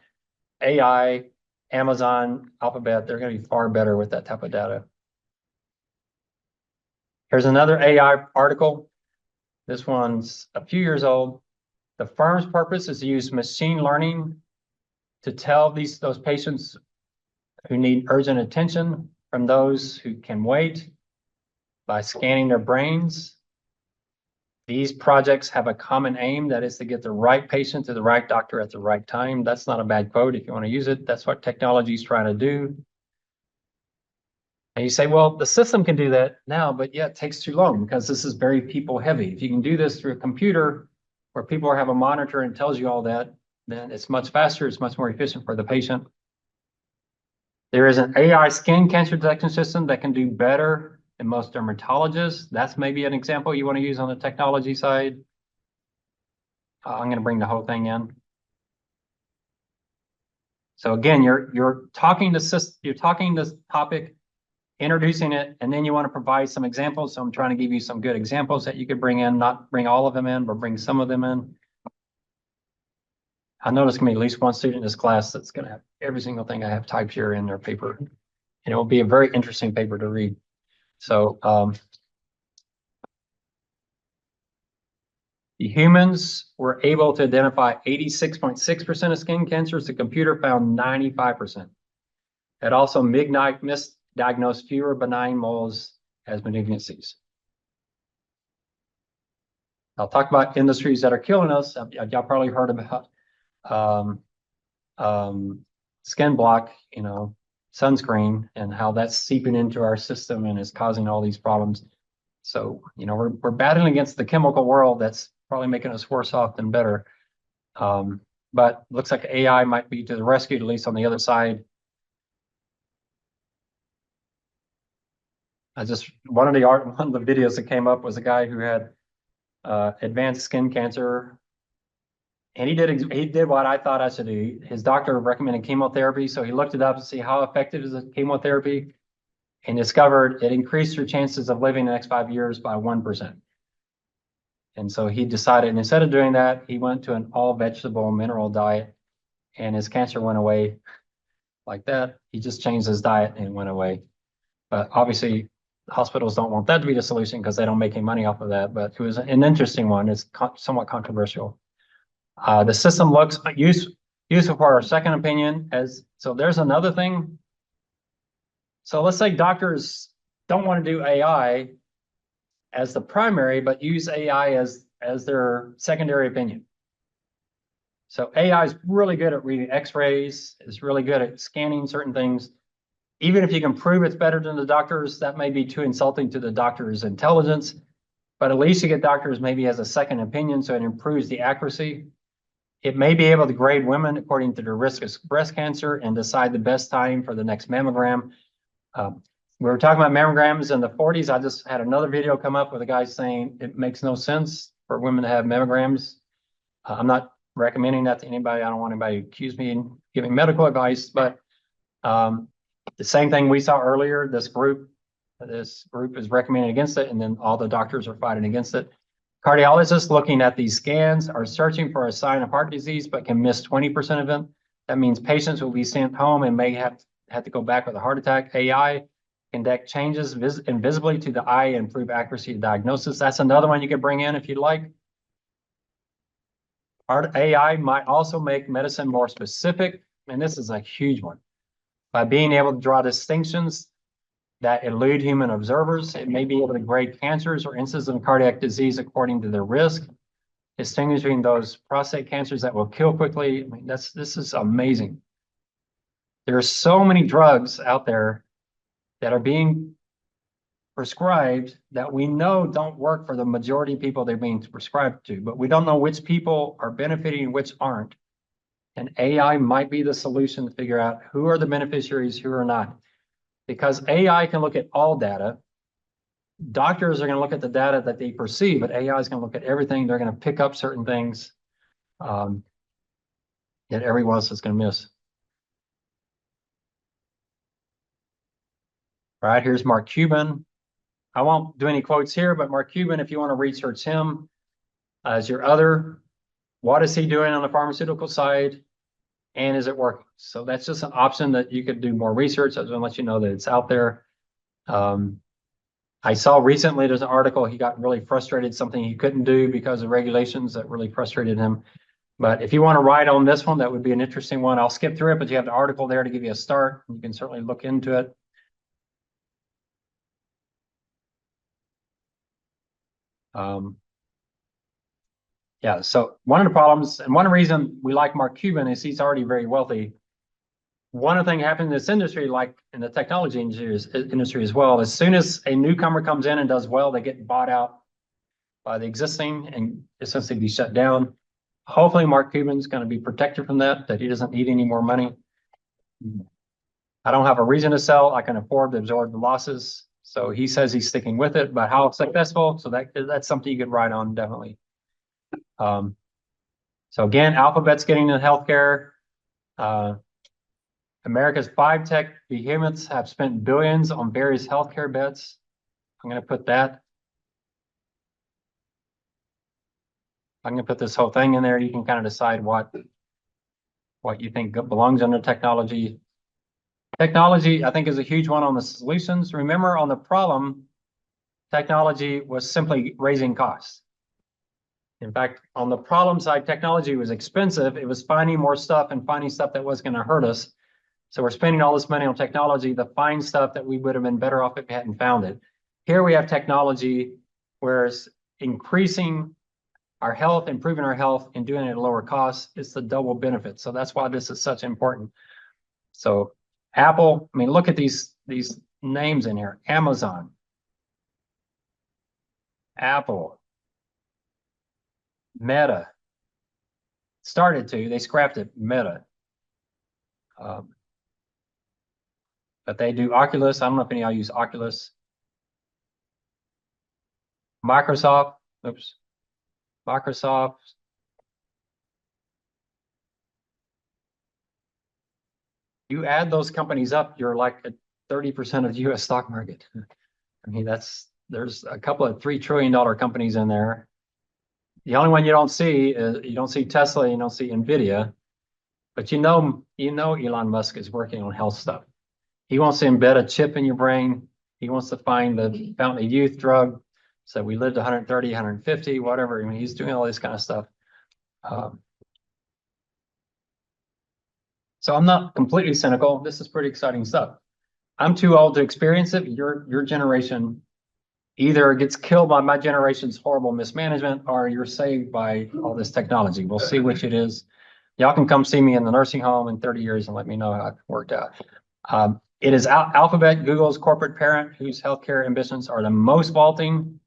AI, Amazon, Alphabet, they're going to be far better with that type of data. Here's another AI article. This one's a few years old. The firm's purpose is to use machine learning to tell those patients who need urgent attention from those who can wait by scanning their brains. These projects have a common aim, that is to get the right patient to the right doctor at the right time. That's not a bad quote if you want to use it. That's what technology is trying to do. And you say, well, the system can do that now, but yeah, it takes too long because this is very people heavy. If you can do this through a computer where people have a monitor and tells you all that, then it's much faster, it's much more efficient for the patient. There is an AI skin cancer detection system that can do better than most dermatologists. That's maybe an example you want to use on the technology side. I'm going to bring the whole thing in. So again, you're talking this topic, introducing it, and then you want to provide some examples. So I'm trying to give you some good examples that you could bring in, not bring all of them in, but bring some of them in. I know there's going to be at least one student in this class that's going to have every single thing I have typed here in their paper. And it will be a very interesting paper to read. So the humans were able to identify 86.6% of skin cancers. The computer found 95%. It also misdiagnosed fewer benign moles as malignancies. I'll talk about industries that are killing us. Y'all probably heard about skin block, sunscreen, and how that's seeping into our system and is causing all these problems. So, we're battling against the chemical world that's probably making us worse off than better. But looks like AI might be to the rescue, at least on the other side. One of the videos that came up was a guy who had advanced skin cancer, and he did what I thought I should do. His doctor recommended chemotherapy, so he looked it up to see how effective is the chemotherapy, and discovered it increased your chances of living the next 5 years by 1%. And so he decided, and instead of doing that, he went to an all vegetable mineral diet, and his cancer went away like that. He just changed his diet and it went away. But obviously, hospitals don't want that to be the solution because they don't make any money off of that. But it was an interesting one. It's somewhat controversial. The system looks useful for our second opinion. So there's another thing. So let's say doctors don't want to do AI as the primary, but use AI as their secondary opinion. So AI is really good at reading X-rays. It's really good at scanning certain things. Even if you can prove it's better than the doctors, that may be too insulting to the doctor's intelligence. But at least you get doctors maybe as a second opinion, so it improves the accuracy. It may be able to grade women according to their risk of breast cancer and decide the best time for the next mammogram. We were talking about mammograms in the 40s. I just had another video come up with a guy saying it makes no sense for women to have mammograms. I'm not recommending that to anybody. I don't want anybody to accuse me of giving medical advice, but the same thing we saw earlier, this group is recommending against it, and then all the doctors are fighting against it. Cardiologists looking at these scans are searching for a sign of heart disease, but can miss 20% of them. That means patients will be sent home and may have to go back with a heart attack. AI can detect changes invisibly to the eye and improve accuracy of diagnosis. That's another one you could bring in if you'd like. AI might also make medicine more specific, and this is a huge one. By being able to draw distinctions that elude human observers, it may be able to grade cancers or instances of cardiac disease according to their risk, distinguishing those prostate cancers that will kill quickly. I mean, this is amazing. There are so many drugs out there that are being prescribed that we know don't work for the majority of people they're being prescribed to, but we don't know which people are benefiting and which aren't. And AI might be the solution to figure out who are the beneficiaries, who are not. Because AI can look at all data. Doctors are going to look at the data that they perceive, but AI is going to look at everything. They're going to pick up certain things that everyone else is going to miss. All right, here's Mark Cuban. I won't do any quotes here, but Mark Cuban, if you want to research him as your other, what is he doing on the pharmaceutical side? And is it working? So that's just an option that you could do more research. I just want to let you know that it's out there. I saw recently there's an article, he got really frustrated, something he couldn't do because of regulations that really frustrated him. But if you want to write on this one, that would be an interesting one. I'll skip through it, but you have the article there to give you a start. You can certainly look into it. Yeah, so one of the problems, and one reason we like Mark Cuban is he's already very wealthy. One of the things happening in this industry, like in the technology industry as well, as soon as a newcomer comes in and does well, they get bought out by the existing and essentially be shut down. Hopefully Mark Cuban's going to be protected from that he doesn't need any more money. I don't have a reason to sell. I can afford to absorb the losses. So he says he's sticking with it, but how successful? So that's something you could ride on, definitely. So again, Alphabet's getting into healthcare. America's 5 tech behemoths have spent billions on various healthcare bets. I'm going to put that. I'm going to put this whole thing in there. You can kind of decide what you think belongs under technology. Technology, I think, is a huge one on the solutions. Remember, on the problem, technology was simply raising costs. In fact, on the problem side, technology was expensive. It was finding more stuff and finding stuff that was going to hurt us. So we're spending all this money on technology to find stuff that we would have been better off if we hadn't found it. Here we have technology where it's increasing our health, improving our health, and doing it at a lower cost. It's the double benefit. So that's why this is such important. So Apple, I mean, look at these names in here. Amazon, Apple, Meta. Started to, they scrapped it, Meta. But they do Oculus. I don't know if any of y'all use Oculus. Microsoft, oops. Microsoft. You add those companies up, you're like at 30% of the US stock market. I mean, there's a couple of $3 trillion companies in there. The only one you don't see is you don't see Tesla, you don't see Nvidia, but you know Elon Musk is working on health stuff. He wants to embed a chip in your brain. He wants to find the fountain of youth drug. So we lived 130, 150, whatever. I mean, he's doing all this kind of stuff. So I'm not completely cynical. This is pretty exciting stuff. I'm too old to experience it. Your generation either gets killed by my generation's horrible mismanagement or you're saved by all this technology. We'll see which it is. Y'all can come see me in the nursing home in 30 years and let me know how it worked out. It is Alphabet, Google's corporate parent, whose healthcare ambitions are the most vaulting.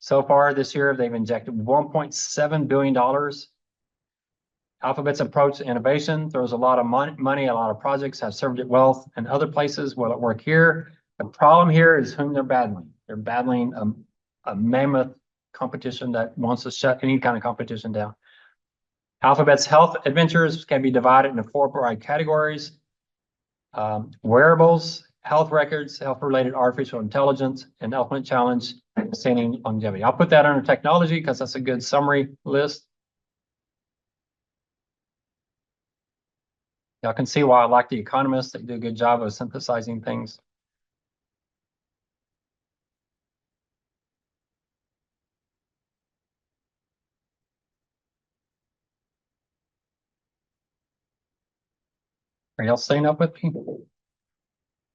So far this year, they've injected $1.7 billion. Alphabet's approach to innovation throws a lot of money, a lot of projects have served it well in other places. Will it work here? The problem here is whom they're battling. They're battling a mammoth competition that wants to shut any kind of competition down. Alphabet's health adventures can be divided into 4 broad categories. Wearables, health records, health-related artificial intelligence, and ultimate challenge, sustaining longevity. I'll put that under technology because that's a good summary list. Y'all can see why I like The Economist. They do a good job of synthesizing things. Are y'all staying up with me?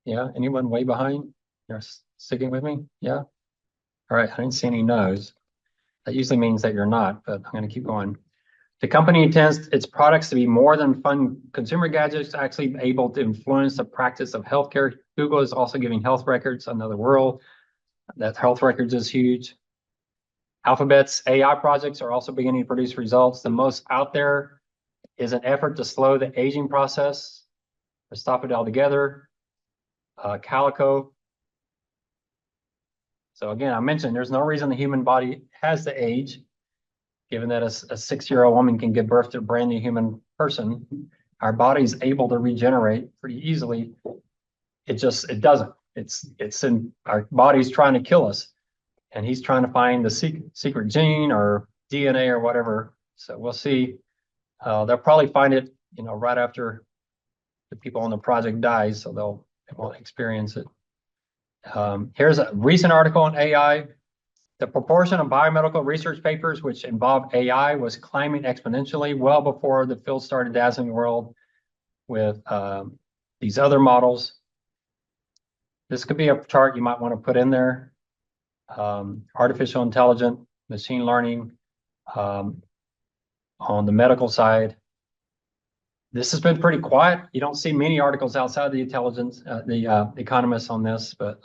Yeah, anyone way behind? You're sticking with me? Yeah? All right, I didn't see any no's. That usually means that you're not, but I'm going to keep going. The company intends its products to be more than fun consumer gadgets, actually able to influence the practice of healthcare. Google is also giving health records another world. That health records is huge. Alphabet's AI projects are also beginning to produce results. The most out there is an effort to slow the aging process, or stop it altogether. Calico. So again, I mentioned there's no reason the human body has to age, given that a 6-year-old woman can give birth to a brand new human person. Our body's able to regenerate pretty easily. It doesn't. It's in our body's trying to kill us, and he's trying to find the secret gene or DNA or whatever. So we'll see. They'll probably find it, right after the people on the project dies, so they won't experience it. Here's a recent article on AI. The proportion of biomedical research papers which involved AI was climbing exponentially well before the field started dazzling the world with these other models. This could be a chart you might want to put in there. Artificial intelligence, machine learning on the medical side. This has been pretty quiet. You don't see many articles outside the economists on this, but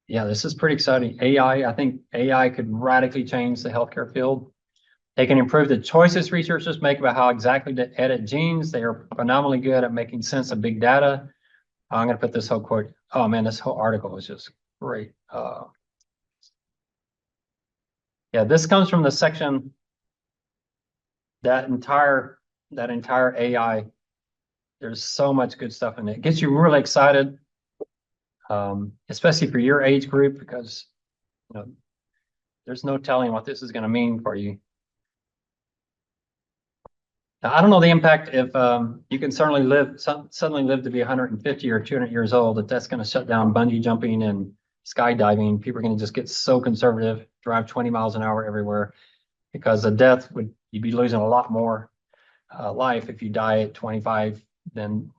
yeah, this is pretty exciting. I think AI could radically change the healthcare field. They can improve the choices researchers make about how exactly to edit genes. They are phenomenally good at making sense of big data. I'm going to put this whole quote. Oh man, this whole article is just great. Yeah, this comes from the section, that entire AI. There's so much good stuff in it. It gets you really excited, especially for your age group, because you know there's no telling what this is going to mean for you. Now, I don't know the impact if you can certainly suddenly live to be 150 or 200 years old, if that's going to shut down bungee jumping and skydiving. People are going to just get so conservative, drive 20 miles an hour everywhere, because you'd be losing a lot more life if you die at 25 than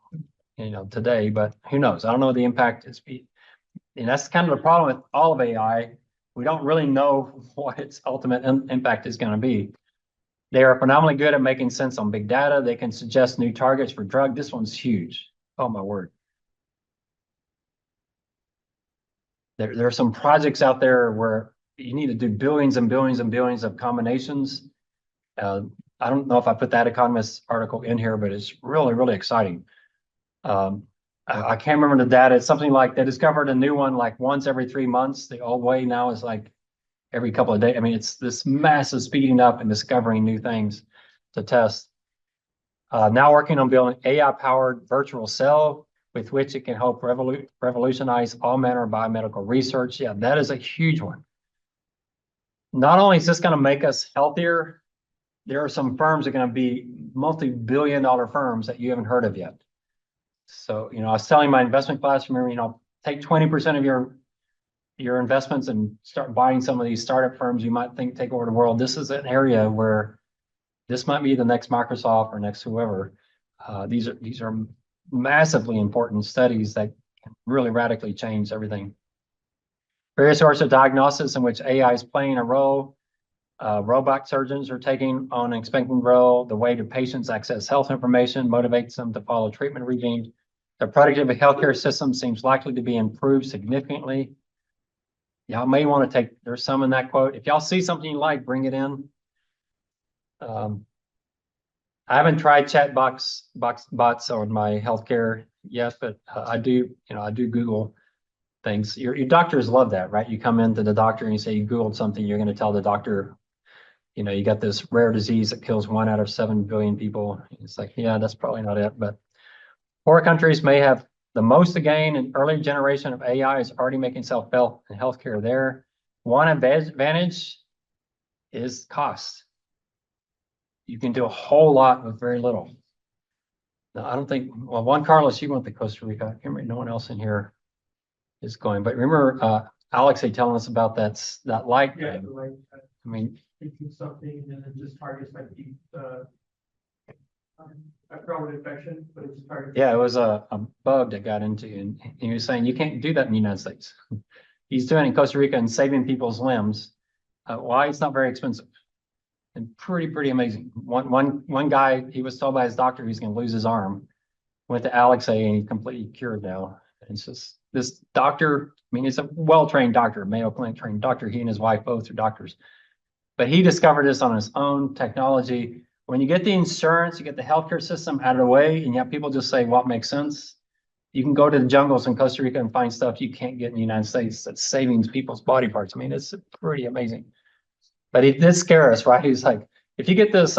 today. But who knows? I don't know what the impact is. And that's kind of the problem with all of AI. We don't really know what its ultimate impact is going to be. They are phenomenally good at making sense on big data. They can suggest new targets for drug. This one's huge. Oh my word. There are some projects out there where you need to do billions and billions and billions of combinations. I don't know if I put that Economist article in here, but it's really, really exciting. I can't remember the data. It's something like they discovered a new one like once every 3 months. The old way now is like every couple of days. I mean, it's this massive speeding up and discovering new things to test. Now working on building AI-powered virtual cell with which it can help revolutionize all manner of biomedical research. Yeah, that is a huge one. Not only is this going to make us healthier, there are some firms that are going to be multi-billion-dollar firms that you haven't heard of yet. So, I was telling my investment class, remember, take 20% of your investments and start buying some of these startup firms you might think take over the world. This is an area where this might be the next Microsoft or next whoever. These are massively important studies that can really radically change everything. Various sorts of diagnosis in which AI is playing a role. Robot surgeons are taking on an expecting role. The way do patients access health information motivates them to follow treatment regimes. The productivity of healthcare system seems likely to be improved significantly. Y'all may want to there's some in that quote. If y'all see something you like, bring it in. I haven't tried chat bots on my healthcare yet, but I do Google things. Your doctors love that, right? You come into the doctor and you say you Googled something, you're going to tell the doctor, you got this rare disease that kills 1 out of 7 billion people. It's like, yeah, that's probably not it. But poor countries may have the most to gain. An early generation of AI is already making itself felt in healthcare there. One advantage is cost. You can do a whole lot with very little. Now, I don't think, well, Juan Carlos, you went to Costa Rica. I can't remember, no one else in here is going. But remember, Alex, telling us about that light. Yeah, the light. I mean, something and it just targets like a crowd infection, but it's targeted. Yeah, it was a bug that got into you, and he was saying you can't do that in the United States. He's doing it in Costa Rica and saving people's limbs. Why? It's not very expensive and pretty amazing. One guy, he was told by his doctor he's going to lose his arm. Went to Alex and he's completely cured now. And it's just this doctor. I mean, it's a well-trained doctor, Mayo Clinic trained doctor. He and his wife both are doctors. But he discovered this on his own technology. When you get the insurance, you get the healthcare system out of the way, and yet people just say what makes sense. You can go to the jungles in Costa Rica and find stuff you can't get in the United States that's saving people's body parts. I mean, it's pretty amazing. But it did scare us, right? He's like, if you get this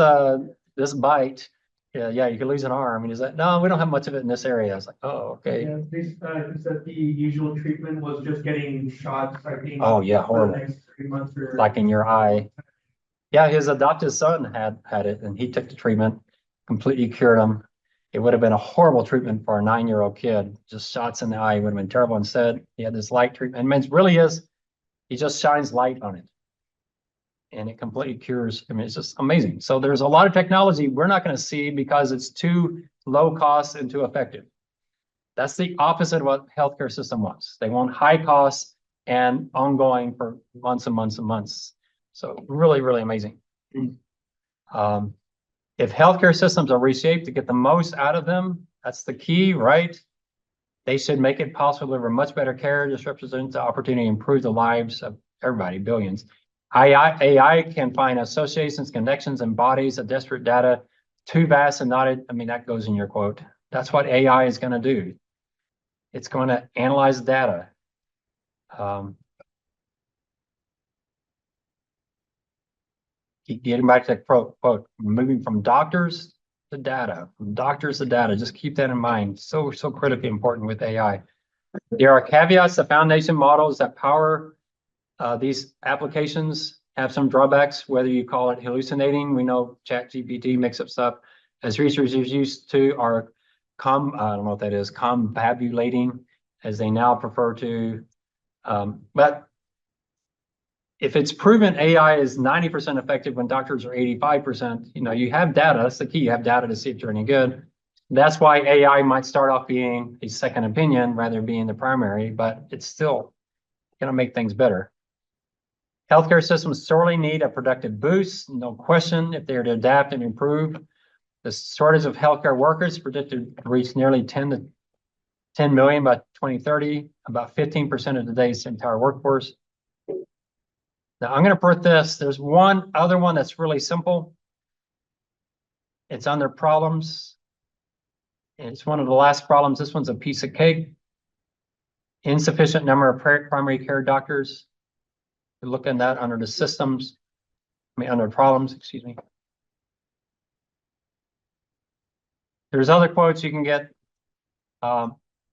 bite, yeah, you could lose an arm. And he's like, no, we don't have much of it in this area. I was like, oh, okay. Yeah, they said the usual treatment was just getting shots. Oh yeah, horrible. For the next 3 months or like in your eye. Yeah, his adopted son had it, and he took the treatment, completely cured him. It would have been a horrible treatment for a 9-year-old kid. Just shots in the eye would have been terrible. Instead, he had this light treatment. And it really is, he just shines light on it. And it completely cures. I mean, it's just amazing. So there's a lot of technology we're not going to see because it's too low cost and too effective. That's the opposite of what healthcare system wants. They want high costs and ongoing for months and months and months. So really amazing. If healthcare systems are reshaped to get the most out of them, that's the key, right? They should make it possible to deliver much better care. This represents the opportunity to improve the lives of everybody, billions. AI can find associations, connections, and bodies of disparate data too vast and not, I mean, that goes in your quote. That's what AI is going to do. It's going to analyze data. Keep getting back to that quote, moving from doctors to data, Just keep that in mind. So critically important with AI. There are caveats. The foundation models that power these applications have some drawbacks, whether you call it hallucinating. We know ChatGPT makes up stuff. As researchers used to are I don't know what that is, combabulating, as they now prefer to. But if it's proven AI is 90% effective when doctors are 85%, you have data. That's the key. You have data to see if you're any good. That's why AI might start off being a second opinion rather than being the primary, but it's still going to make things better. Healthcare systems sorely need a productive boost, no question, if they are to adapt and improve. The shortage of healthcare workers predicted to reach nearly 10 million by 2030, about 15% of today's entire workforce. Now I'm going to put this. There's one other one that's really simple. It's under problems. It's one of the last problems. This one's a piece of cake. Insufficient number of primary care doctors. We look at that under the systems. Under problems, excuse me. There's other quotes you can get.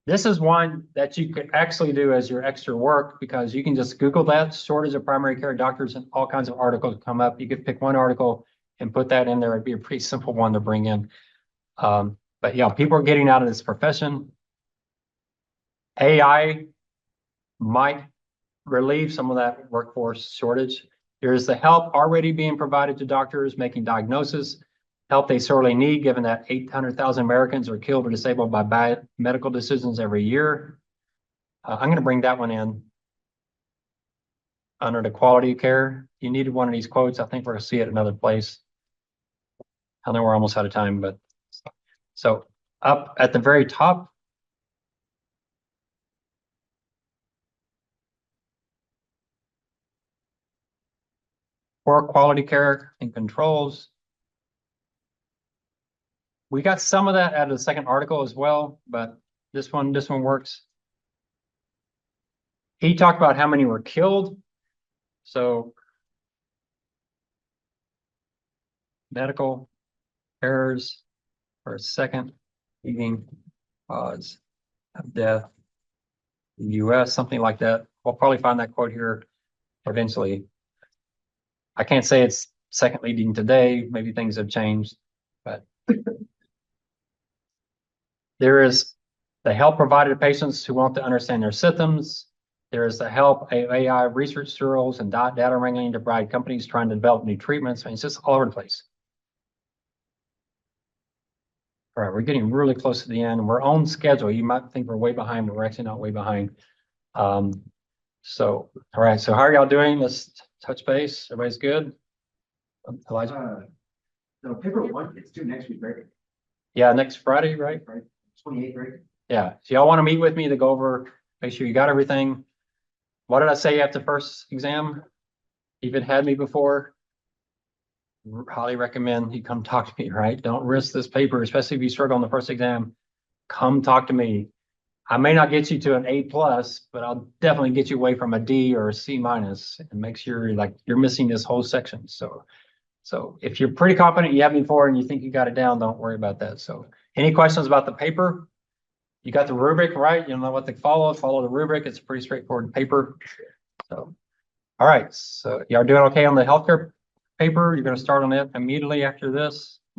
This is one that you could actually do as your extra work, because you can just Google that, shortage of primary care doctors, and all kinds of articles come up. You could pick one article and put that in there. It'd be a pretty simple one to bring in. But yeah, people are getting out of this profession. AI might relieve some of that workforce shortage. There is the help already being provided to doctors making diagnosis, help they sorely need, given that 800,000 Americans are killed or disabled by bad medical decisions every year. I'm going to bring that one in under the quality of care. You needed one of these quotes. I think we're going to see it another place. I know we're almost out of time, but so up at the very top, poor quality care and controls. We got some of that out of the second article as well, but this one works. He talked about how many were killed. So medical errors for a second leading cause of death in the US, something like that. We'll probably find that quote here eventually. I can't say it's second leading today. Maybe things have changed, but there is the help provided to patients who want to understand their symptoms. There is the help of AI research tools and data wrangling to provide companies trying to develop new treatments. I mean, it's just all over the place. All right, we're getting really close to the end. We're on schedule. You might think we're way behind, but we're actually not way behind. All right, so how are y'all doing? Let's touch base. Everybody's good? Elijah? No, paper one, it's due next week, right? Yeah, next Friday, right? 28th, right? Yeah, so y'all want to meet with me to go over, make sure you got everything. What did I say after first exam? Even had me before. Highly recommend you come talk to me, right? Don't risk this paper, especially if you struggle on the first exam. Come talk to me. I may not get you to an A+, but I'll definitely get you away from a D or a C- and make sure you're missing this whole section. So if you're pretty confident you have me before and you think you got it down, don't worry about that. So any questions about the paper? You got the rubric, right? You know what to follow the rubric. It's a pretty straightforward paper. So, all right. So y'all doing okay on the healthcare paper? You're going to start on it immediately after this.